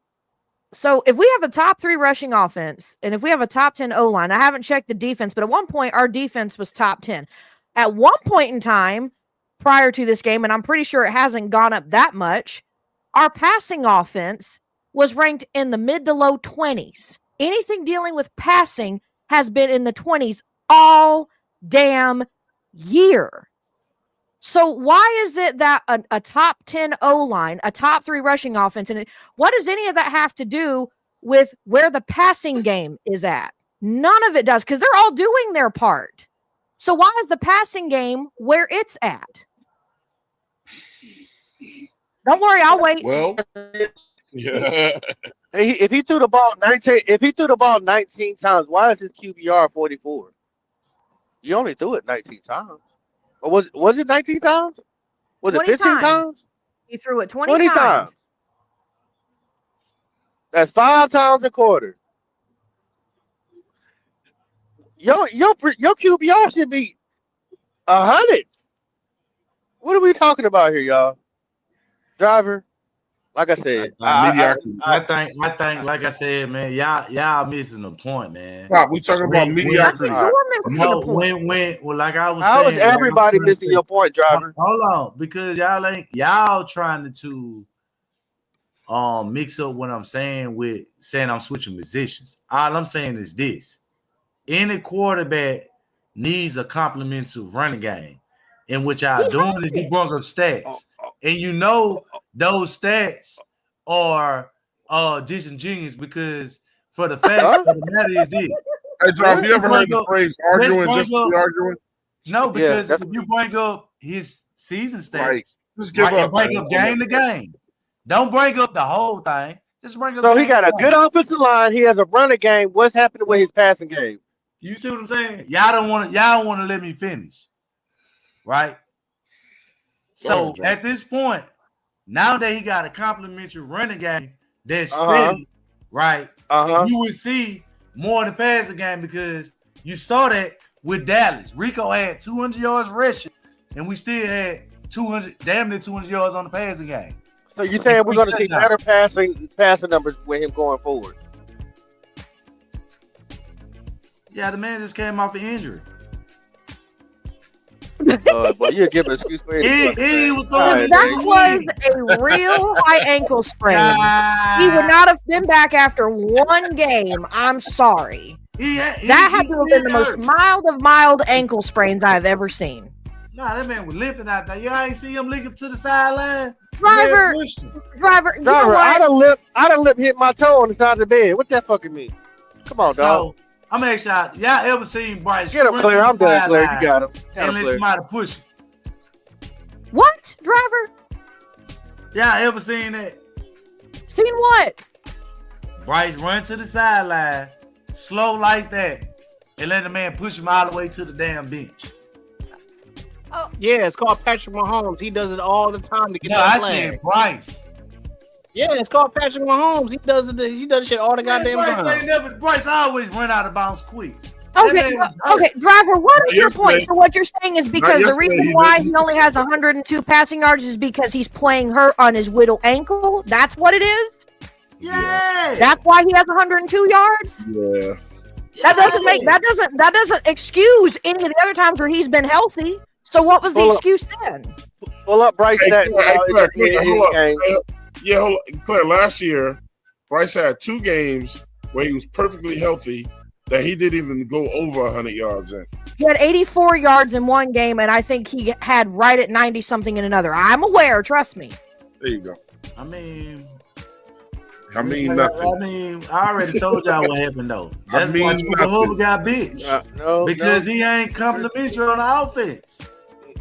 So if we have a top 3 rushing offense, and if we have a top 10 O-line, I haven't checked the defense, but at one point our defense was top 10. At one point in time prior to this game, and I'm pretty sure it hasn't gone up that much, our passing offense was ranked in the mid to low 20s. Anything dealing with passing has been in the 20s all damn year. So why is it that a top 10 O-line, a top 3 rushing offense, and what does any of that have to do with where the passing game is at? None of it does, because they're all doing their part. So why is the passing game where it's at? Don't worry, I'll wait.
Well, yeah.
If he threw the ball 19 times, why is his QBR 44? You only threw it 19 times. Or was it 19 times? Was it 15 times?
He threw it 20 times.
That's 5 times a quarter. Your QBR should be 100. What are we talking about here, y'all? Driver, like I said,
I think, like I said, man, y'all missing the point, man.
Pop, we talking about mediocrity.
No, when, like I was
how
saying,
is everybody missing your point, Driver?
Hold on, because y'all trying to mix up what I'm saying with saying I'm switching positions. All I'm saying is this: any quarterback needs a complimentary running game, in which y'all doing is you brought up stats, and you know those stats are disingenuous because for the fact of the matter is this.
Hey, John, have you ever heard the phrase arguing just to be arguing?
No, because if you bring up his season stats,
right. Just give up.
Bring up game to game. Don't bring up the whole thing. Just bring up.
So he got a good offensive line. He has a running game. What's happening with his passing game?
You see what I'm saying? Y'all don't want to let me finish, right? So at this point, now that he got a complimentary running game that's steady, right? You would see more in the passing game because you saw that with Dallas. Rico had 200 yards rushing, and we still had damn near 200 yards on the passing game.
So you're saying we're going to see better passing numbers with him going forward?
Yeah, the man just came off an injury.
But you're giving an excuse for anything.
That was a real high ankle sprain. He would not have been back after one game. I'm sorry. That had to have been the most mild of mild ankle sprains I've ever seen.
Nah, that man was limping out there. You ain't see him linking to the sideline.
Driver, you know what?
I done lip hit my toe on the side of the bed. What that fucking mean? Come on, dog.
I'm gonna ask y'all ever seen Bryce?
Get him, Claire. I'm done, Claire. You got him.
And let somebody push him.
What, Driver?
Y'all ever seen that?
Seen what?
Bryce run to the sideline, slow like that, and let the man push him all the way to the damn bench.
Yeah, it's called Patrick Mahomes. He does it all the time to get
I
flag.
said Bryce.
Yeah, it's called Patrick Mahomes. He does it. He does shit all the goddamn time.
Bryce always run out of bounds quick.
Okay, driver. What is your point? So what you're saying is because the reason why he only has 102 passing yards is because he's playing hurt on his whittle ankle. That's what it is.
Yeah.
That's why he has 102 yards.
Yeah.
That doesn't excuse any of the other times where he's been healthy. So what was the excuse then?
Pull up Bryce stats.
Claire, last year, Bryce had 2 games where he was perfectly healthy that he didn't even go over 100 yards in.
He had 84 yards in one game, and I think he had right at 90 something in another. I'm aware, trust me.
There you go.
I mean
nothing.
I already told y'all what happened though. That's why Chuba got benched. Because he ain't complimentary on the offense.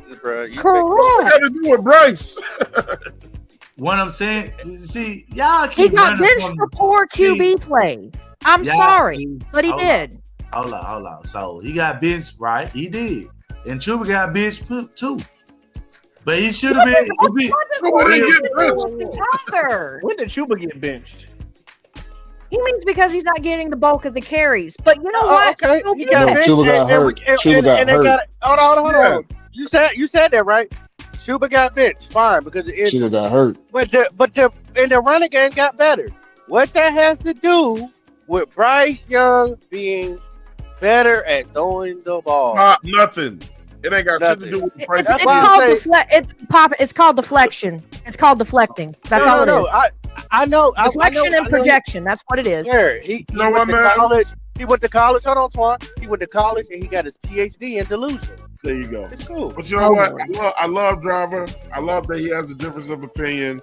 What's that got to do with Bryce?
What I'm saying, see, y'all
He
keep
got
running
benched
from
for poor QB play. I'm sorry, but he
hold
did.
Hold on. So he got benched, right? He did. And Chuba got benched too. But he should have been.
When did Chuba get benched?
He means because he's not getting the bulk of the carries. But you know what?
Okay.
He'll
He
get
got
it.
benched.
Chuba got hurt. Chuba got hurt.
Hold on. You said that right. Chuba got benched. Fine, because it's
Chuba got hurt.
But the running game got better. What that has to do with Bryce Young being better at throwing the ball?
Nothing. It ain't got shit to do with the price.
It's called deflection. It's called deflecting. That's all it is.
I know.
Deflection and projection. That's what it is.
Yeah, he went to college. He went to college. Hold on, Swan. He went to college and he got his PhD in delusion.
There you go.
It's cool.
But you know what? I love Driver. I love that he has a difference of opinion.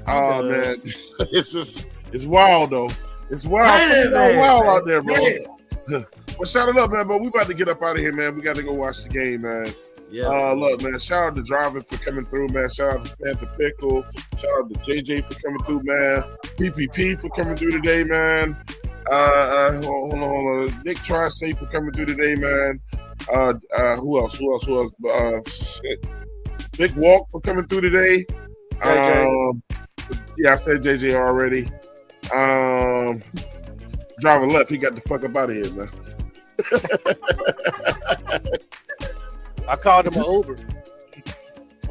Oh man, it's wild though. It's wild. It's wild out there, bro. Well, shout it up, man. But we about to get up out of here, man. We got to go watch the game, man.
Yeah.
Look, man. Shout out to Driver for coming through, man. Shout out to Panther Pickle. Shout out to JJ for coming through, man. PPP for coming through today, man. Hold on. Nick Tri-State for coming through today, man. Who else? Shit. Big Walk for coming through today. Yeah, I said JJ already. Driver left. He got the fuck up out of here, man.
I called him an Uber.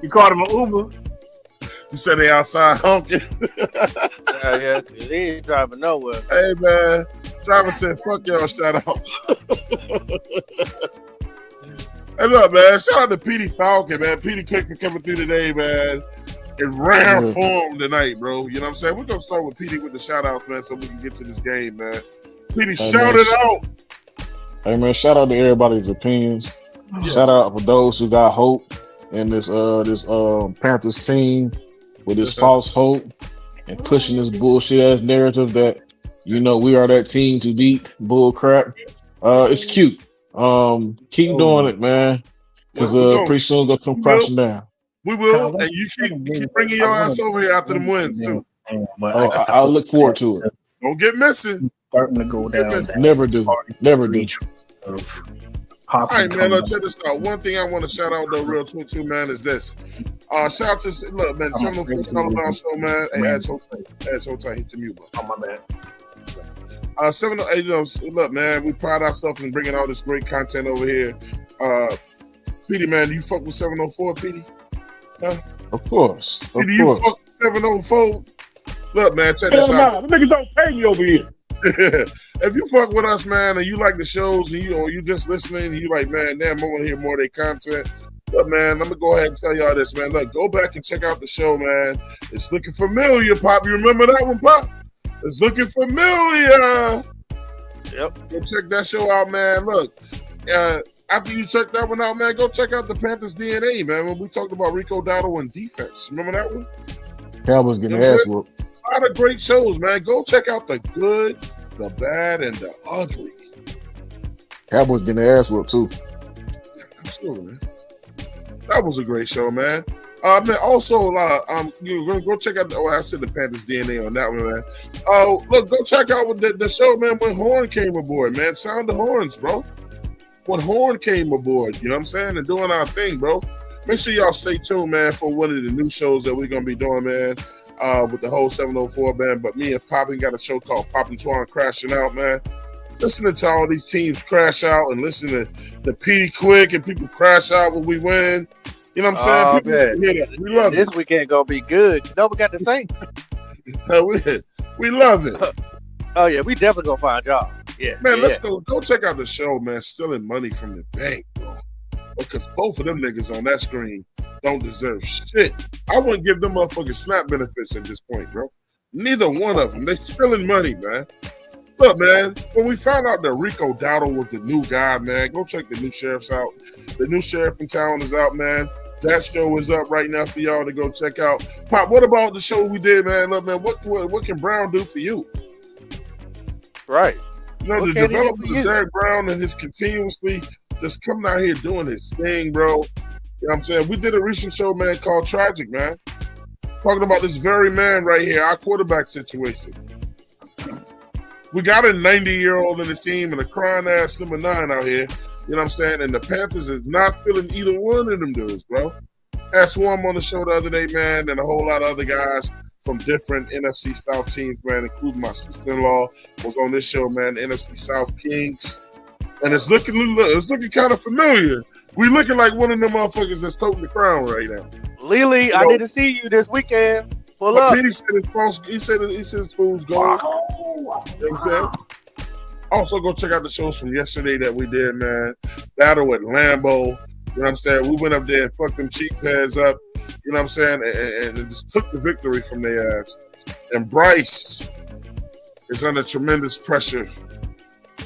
You called him an Uber?
You said they outside honking.
Yeah, he ain't driving nowhere.
Hey, man. Driver said, fuck y'all, shout outs. Hey, look, man. Shout out to Petey Falcon, man. Petey Cook for coming through today, man. In rare form tonight, bro. You know what I'm saying? We're going to start with Petey with the shout outs, man, so we can get to this game, man. Petey, shout it out.
Hey, man, shout out to everybody's opinions. Yeah. Shout out for those who got hope in this Panthers team with this false hope and pushing this bullshit ass narrative that, you know, we are that team to beat bull crap. It's cute. Keep doing it, man. Because pretty soon gonna come crashing down.
We will, and you keep bringing your ass over here after the wins too.
I'll look forward to it.
Don't get missing.
Starting to go down.
Never do.
All right, man. Let's check this out. One thing I want to shout out though, real quick too, man, is this. Shout out to look, man, 704 Alabama show, man. Hey, add Showtime, hit your mute button.
Oh my bad.
708, look, man, we pride ourselves in bringing all this great content over here. Petey, man, do you fuck with 704, Petey? Huh?
Of course.
Petey, you fuck with 704? Look, man, check this out.
The niggas don't pay me over here.
If you fuck with us, man, and you like the shows, and you just listening, and you like, man, damn, I want to hear more of their content. Look, man, let me go ahead and tell y'all this, man. Look, go back and check out the show, man. It's looking familiar, Pop. You remember that one, Pop? It's looking familiar.
Yep.
Go check that show out, man. Look, after you check that one out, man, go check out the Panthers DNA, man. When we talked about Rico Dowdle and defense. Remember that one?
Cowboys getting ass whooped.
A lot of great shows, man. Go check out the good, the bad, and the ugly.
Cowboys getting their ass whooped too.
Absolutely, man. That was a great show, man. Man, also, you go check out. I said the Panthers DNA on that one, man. Look, go check out the show, man. When Horn came aboard, man. Sound the horns, bro. When Horn came aboard, you know what I'm saying, and doing our thing, bro. Make sure y'all stay tuned, man, for one of the new shows that we're gonna be doing, man. With the whole 704 band, but me and Poppin got a show called Poppin' Twan Crashing Out, man. listening to all these teams crash out and listening to Petey Quick and people crash out when we win. You know what I'm saying? People hear that. We love
this
it.
weekend gonna be good. No, we got the Saints.
we love it.
Oh yeah, we definitely gonna find y'all. Yeah,
Man,
yeah.
let's go check out the show, man. Stealing money from the bank, bro. Because both of them niggas on that screen don't deserve shit. I wouldn't give them motherfucking SNAP benefits at this point, bro. Neither one of them. They spilling money, man. Look, man, when we found out that Rico Dowdle was the new guy, man, go check the new sheriffs out. The new sheriff in town is out, man. That show is up right now for y'all to go check out. Pop, what about the show we did, man? Look, man, what can Brown do for you?
Right.
You know, the development of Derek Brown and his continuously just coming out here doing his thing, bro. You know what I'm saying? We did a recent show, man, called Tragic, man. Talking about this very man right here, our quarterback situation. We got a 90-year-old in the team and a crying-ass number 9 out here. You know what I'm saying? And the Panthers is not feeling either one of them dudes, bro. Had Swarm on the show the other day, man, and a whole lot of other guys from different NFC South teams, man, including my sister-in-law was on this show, man, the NFC South Kings. And it's looking kind of familiar. We looking like one of them motherfuckers that's toting the crown right now.
Lily, I need to see you this weekend. Pull up.
Petey said his phone's, he said his food's gone. You know what I'm saying? Also, go check out the shows from yesterday that we did, man. Battle at Lambeau. You know what I'm saying? We went up there and fucked them cheap heads up. You know what I'm saying? And it just took the victory from their ass. And Bryce is under tremendous pressure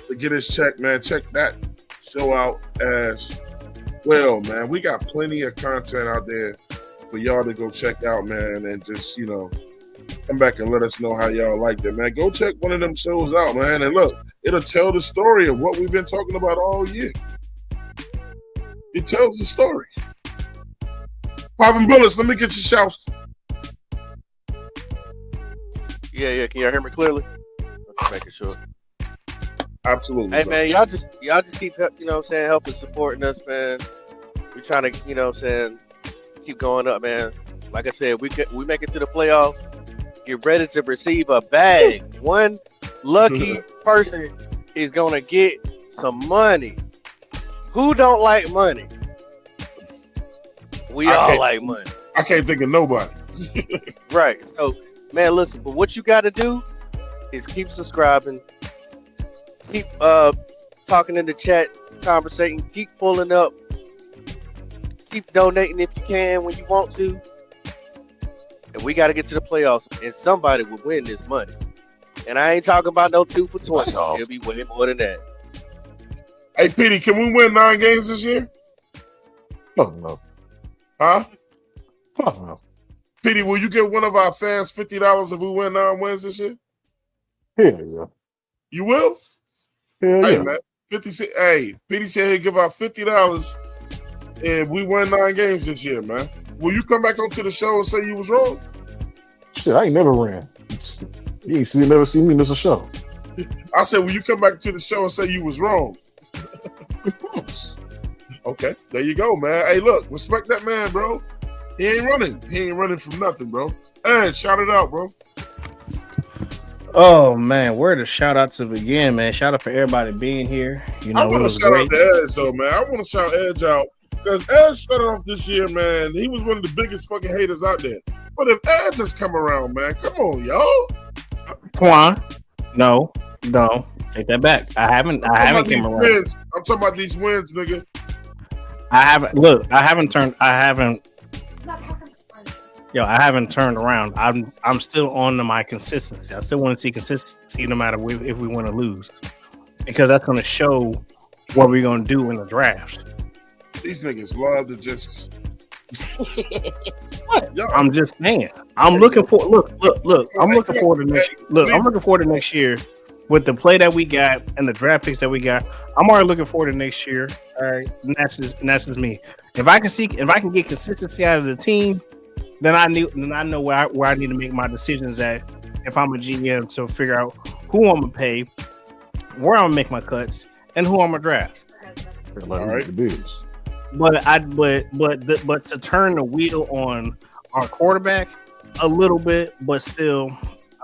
to get his check, man. Check that show out as well, man. We got plenty of content out there for y'all to go check out, man. And just, you know, come back and let us know how y'all liked it, man. Go check one of them shows out, man. And look, it'll tell the story of what we've been talking about all year. It tells the story. Popping bullets, let me get your shouts.
Yeah. Can y'all hear me clearly? I'm just making sure.
Absolutely.
Hey, man, y'all just keep, you know what I'm saying, helping supporting us, man. We trying to, you know what I'm saying, keep going up, man. Like I said, we make it to the playoffs. Get ready to receive a bag. One lucky person is going to get some money. Who don't like money? We all like money.
I can't think of nobody.
Right. So, man, listen, but what you got to do is keep subscribing, keep talking in the chat, conversating, keep pulling up, keep donating if you can when you want to. And we got to get to the playoffs, and somebody will win this money. And I ain't talking about no 2 for 20. It'll be way more than that.
Hey, Petey, can we win 9 games this year?
No.
Huh?
No.
Petey, will you give one of our fans $50 if we win 9 wins this year?
Hell yeah.
You will?
Hell
Hey,
yeah.
man. Petey said he'd give out $50 if we win 9 games this year, man. Will you come back onto the show and say you was wrong?
Shit, I ain't never ran. You ain't never seen me miss a show.
I said, will you come back to the show and say you was wrong? Okay, there you go, man. Hey, look, respect that man, bro. He ain't running. He ain't running from nothing, bro. Hey, shout it out, bro.
Oh man, where to shout out to begin, man? Shout out for everybody being here. You know,
I
it
want
was
to shout
great.
out to Edge, though, man. I want to shout Edge out because Edge started off this year, man. He was one of the biggest fucking haters out there. But if Edge has come around, man, come on, y'all.
Quan, no, take that back. I haven't came around.
Wins. I'm talking about these wins, nigga.
I haven't turned around. I'm still on to my consistency. I still want to see consistency no matter if we win or lose, because that's going to show what we're going to do in the draft.
These niggas love to just.
What? I'm just saying. I'm looking for. Look. I'm looking forward to next. Look, I'm looking forward to next year with the play that we got and the draft picks that we got. I'm already looking forward to next year. All right, and that's just me. If I can get consistency out of the team, then I know where I need to make my decisions at. If I'm a GM, to figure out who I'm gonna pay, where I'm gonna make my cuts, and who I'm gonna draft.
All right, it is.
But to turn the wheel on our quarterback a little bit, but still,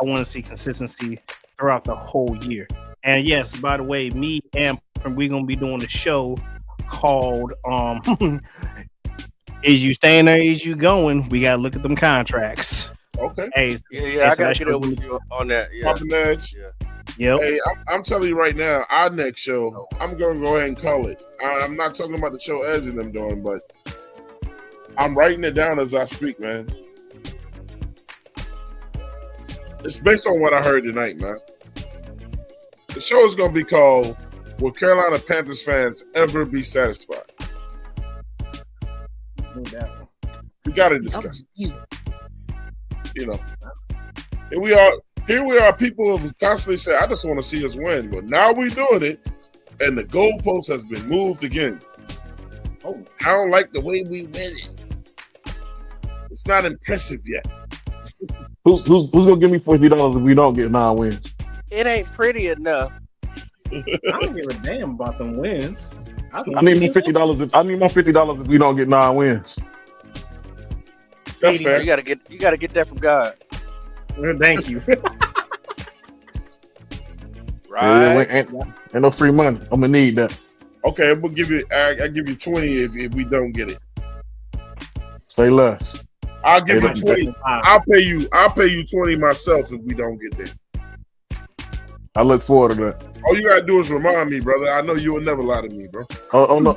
I want to see consistency throughout the whole year. And yes, by the way, me and we're gonna be doing a show called Is You Staying There? Is You Going? We gotta look at them contracts.
Okay.
Hey,
Yeah, I gotta get up with you on that. Yeah.
Popping edge.
Yep.
Hey, I'm telling you right now, our next show, I'm gonna go ahead and call it. I'm not talking about the show Edge and them doing, but I'm writing it down as I speak, man. It's based on what I heard tonight, man. The show is gonna be called "Will Carolina Panthers Fans Ever Be Satisfied?" We gotta discuss this. You know, here we are, people who constantly say, I just want to see us win. But now we're doing it, and the goalpost has been moved again. Oh, I don't like the way we win it. It's not impressive yet.
Who's gonna give me $50 if we don't get 9 wins?
It ain't pretty enough.
I don't give a damn about them wins.
I need my $50. I need my $50 if we don't get 9 wins.
That's fair.
You gotta get that from God.
Thank you.
Right.
Ain't no free money. I'm gonna need that.
Okay, we'll give you. I give you 20 if we don't get it.
Say less.
I'll give you 20. I'll pay you 20 myself if we don't get there.
I look forward to that.
All you gotta do is remind me, brother. I know you will never lie to me, bro.
Oh no.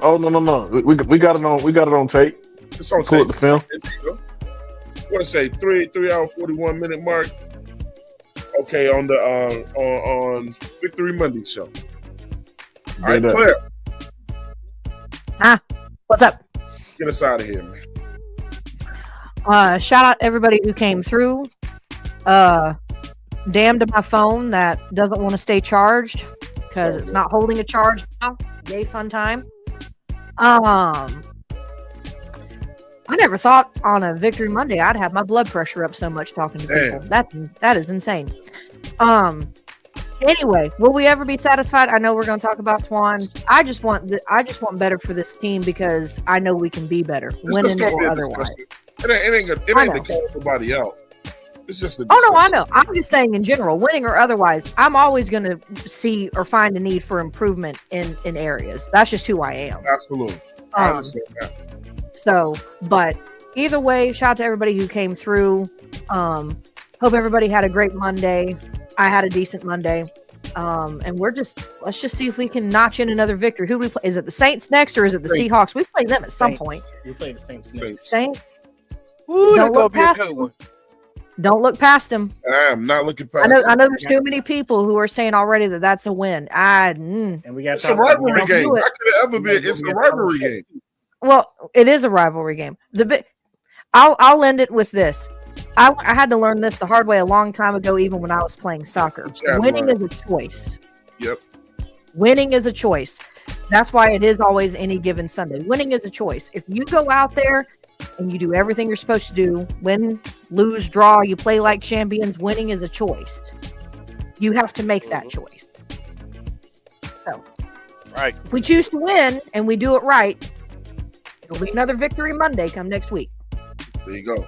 We got it on tape.
It's on
tape.
The film. What say 3 hour 41 minute mark? Okay, on the on Victory Monday show. All right, Claire.
What's up?
Get us out of here,
man. Shout out everybody who came through. Damn to my phone that doesn't want to stay charged because it's not holding a charge now. Yay, fun time. I never thought on a Victory Monday I'd have my blood pressure up so much talking to people. That is insane. Anyway, will we ever be satisfied? I know we're going to talk about Twan. I just want better for this team because I know we can be better, winning or otherwise.
It ain't to call nobody out. It's just a
discussion. Oh no, I know. I'm just saying in general, winning or otherwise, I'm always going to see or find a need for improvement in areas. That's just who I am.
Absolutely, I understand that.
So, but either way, shout out to everybody who came through. Hope everybody had a great Monday. I had a decent Monday. And let's just see if we can notch in another victory. Who do we play? Is it the Saints next or is it the Seahawks? We play them at some point.
We play the Saints next.
Saints.
Ooh, that's gonna be a good one.
Don't look past them.
I'm not looking past
I know there's too many people who are saying already that that's a win.
And we got
it's a rivalry game. How could it ever be? It's a rivalry game.
Well, it is a rivalry game. I'll end it with this. I had to learn this the hard way a long time ago, even when I was playing soccer. Winning is a choice.
Yep.
Winning is a choice. That's why it is always any given Sunday. Winning is a choice. If you go out there and you do everything you're supposed to do, win, lose, draw, you play like champions, winning is a choice. You have to make that choice. So,
right.
If we choose to win and we do it right, it'll be another Victory Monday come next week.
There you go.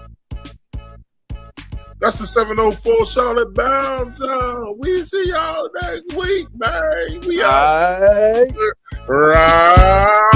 That's the 704 Charlotte Bounce. We see y'all next week, man. We out.
Right.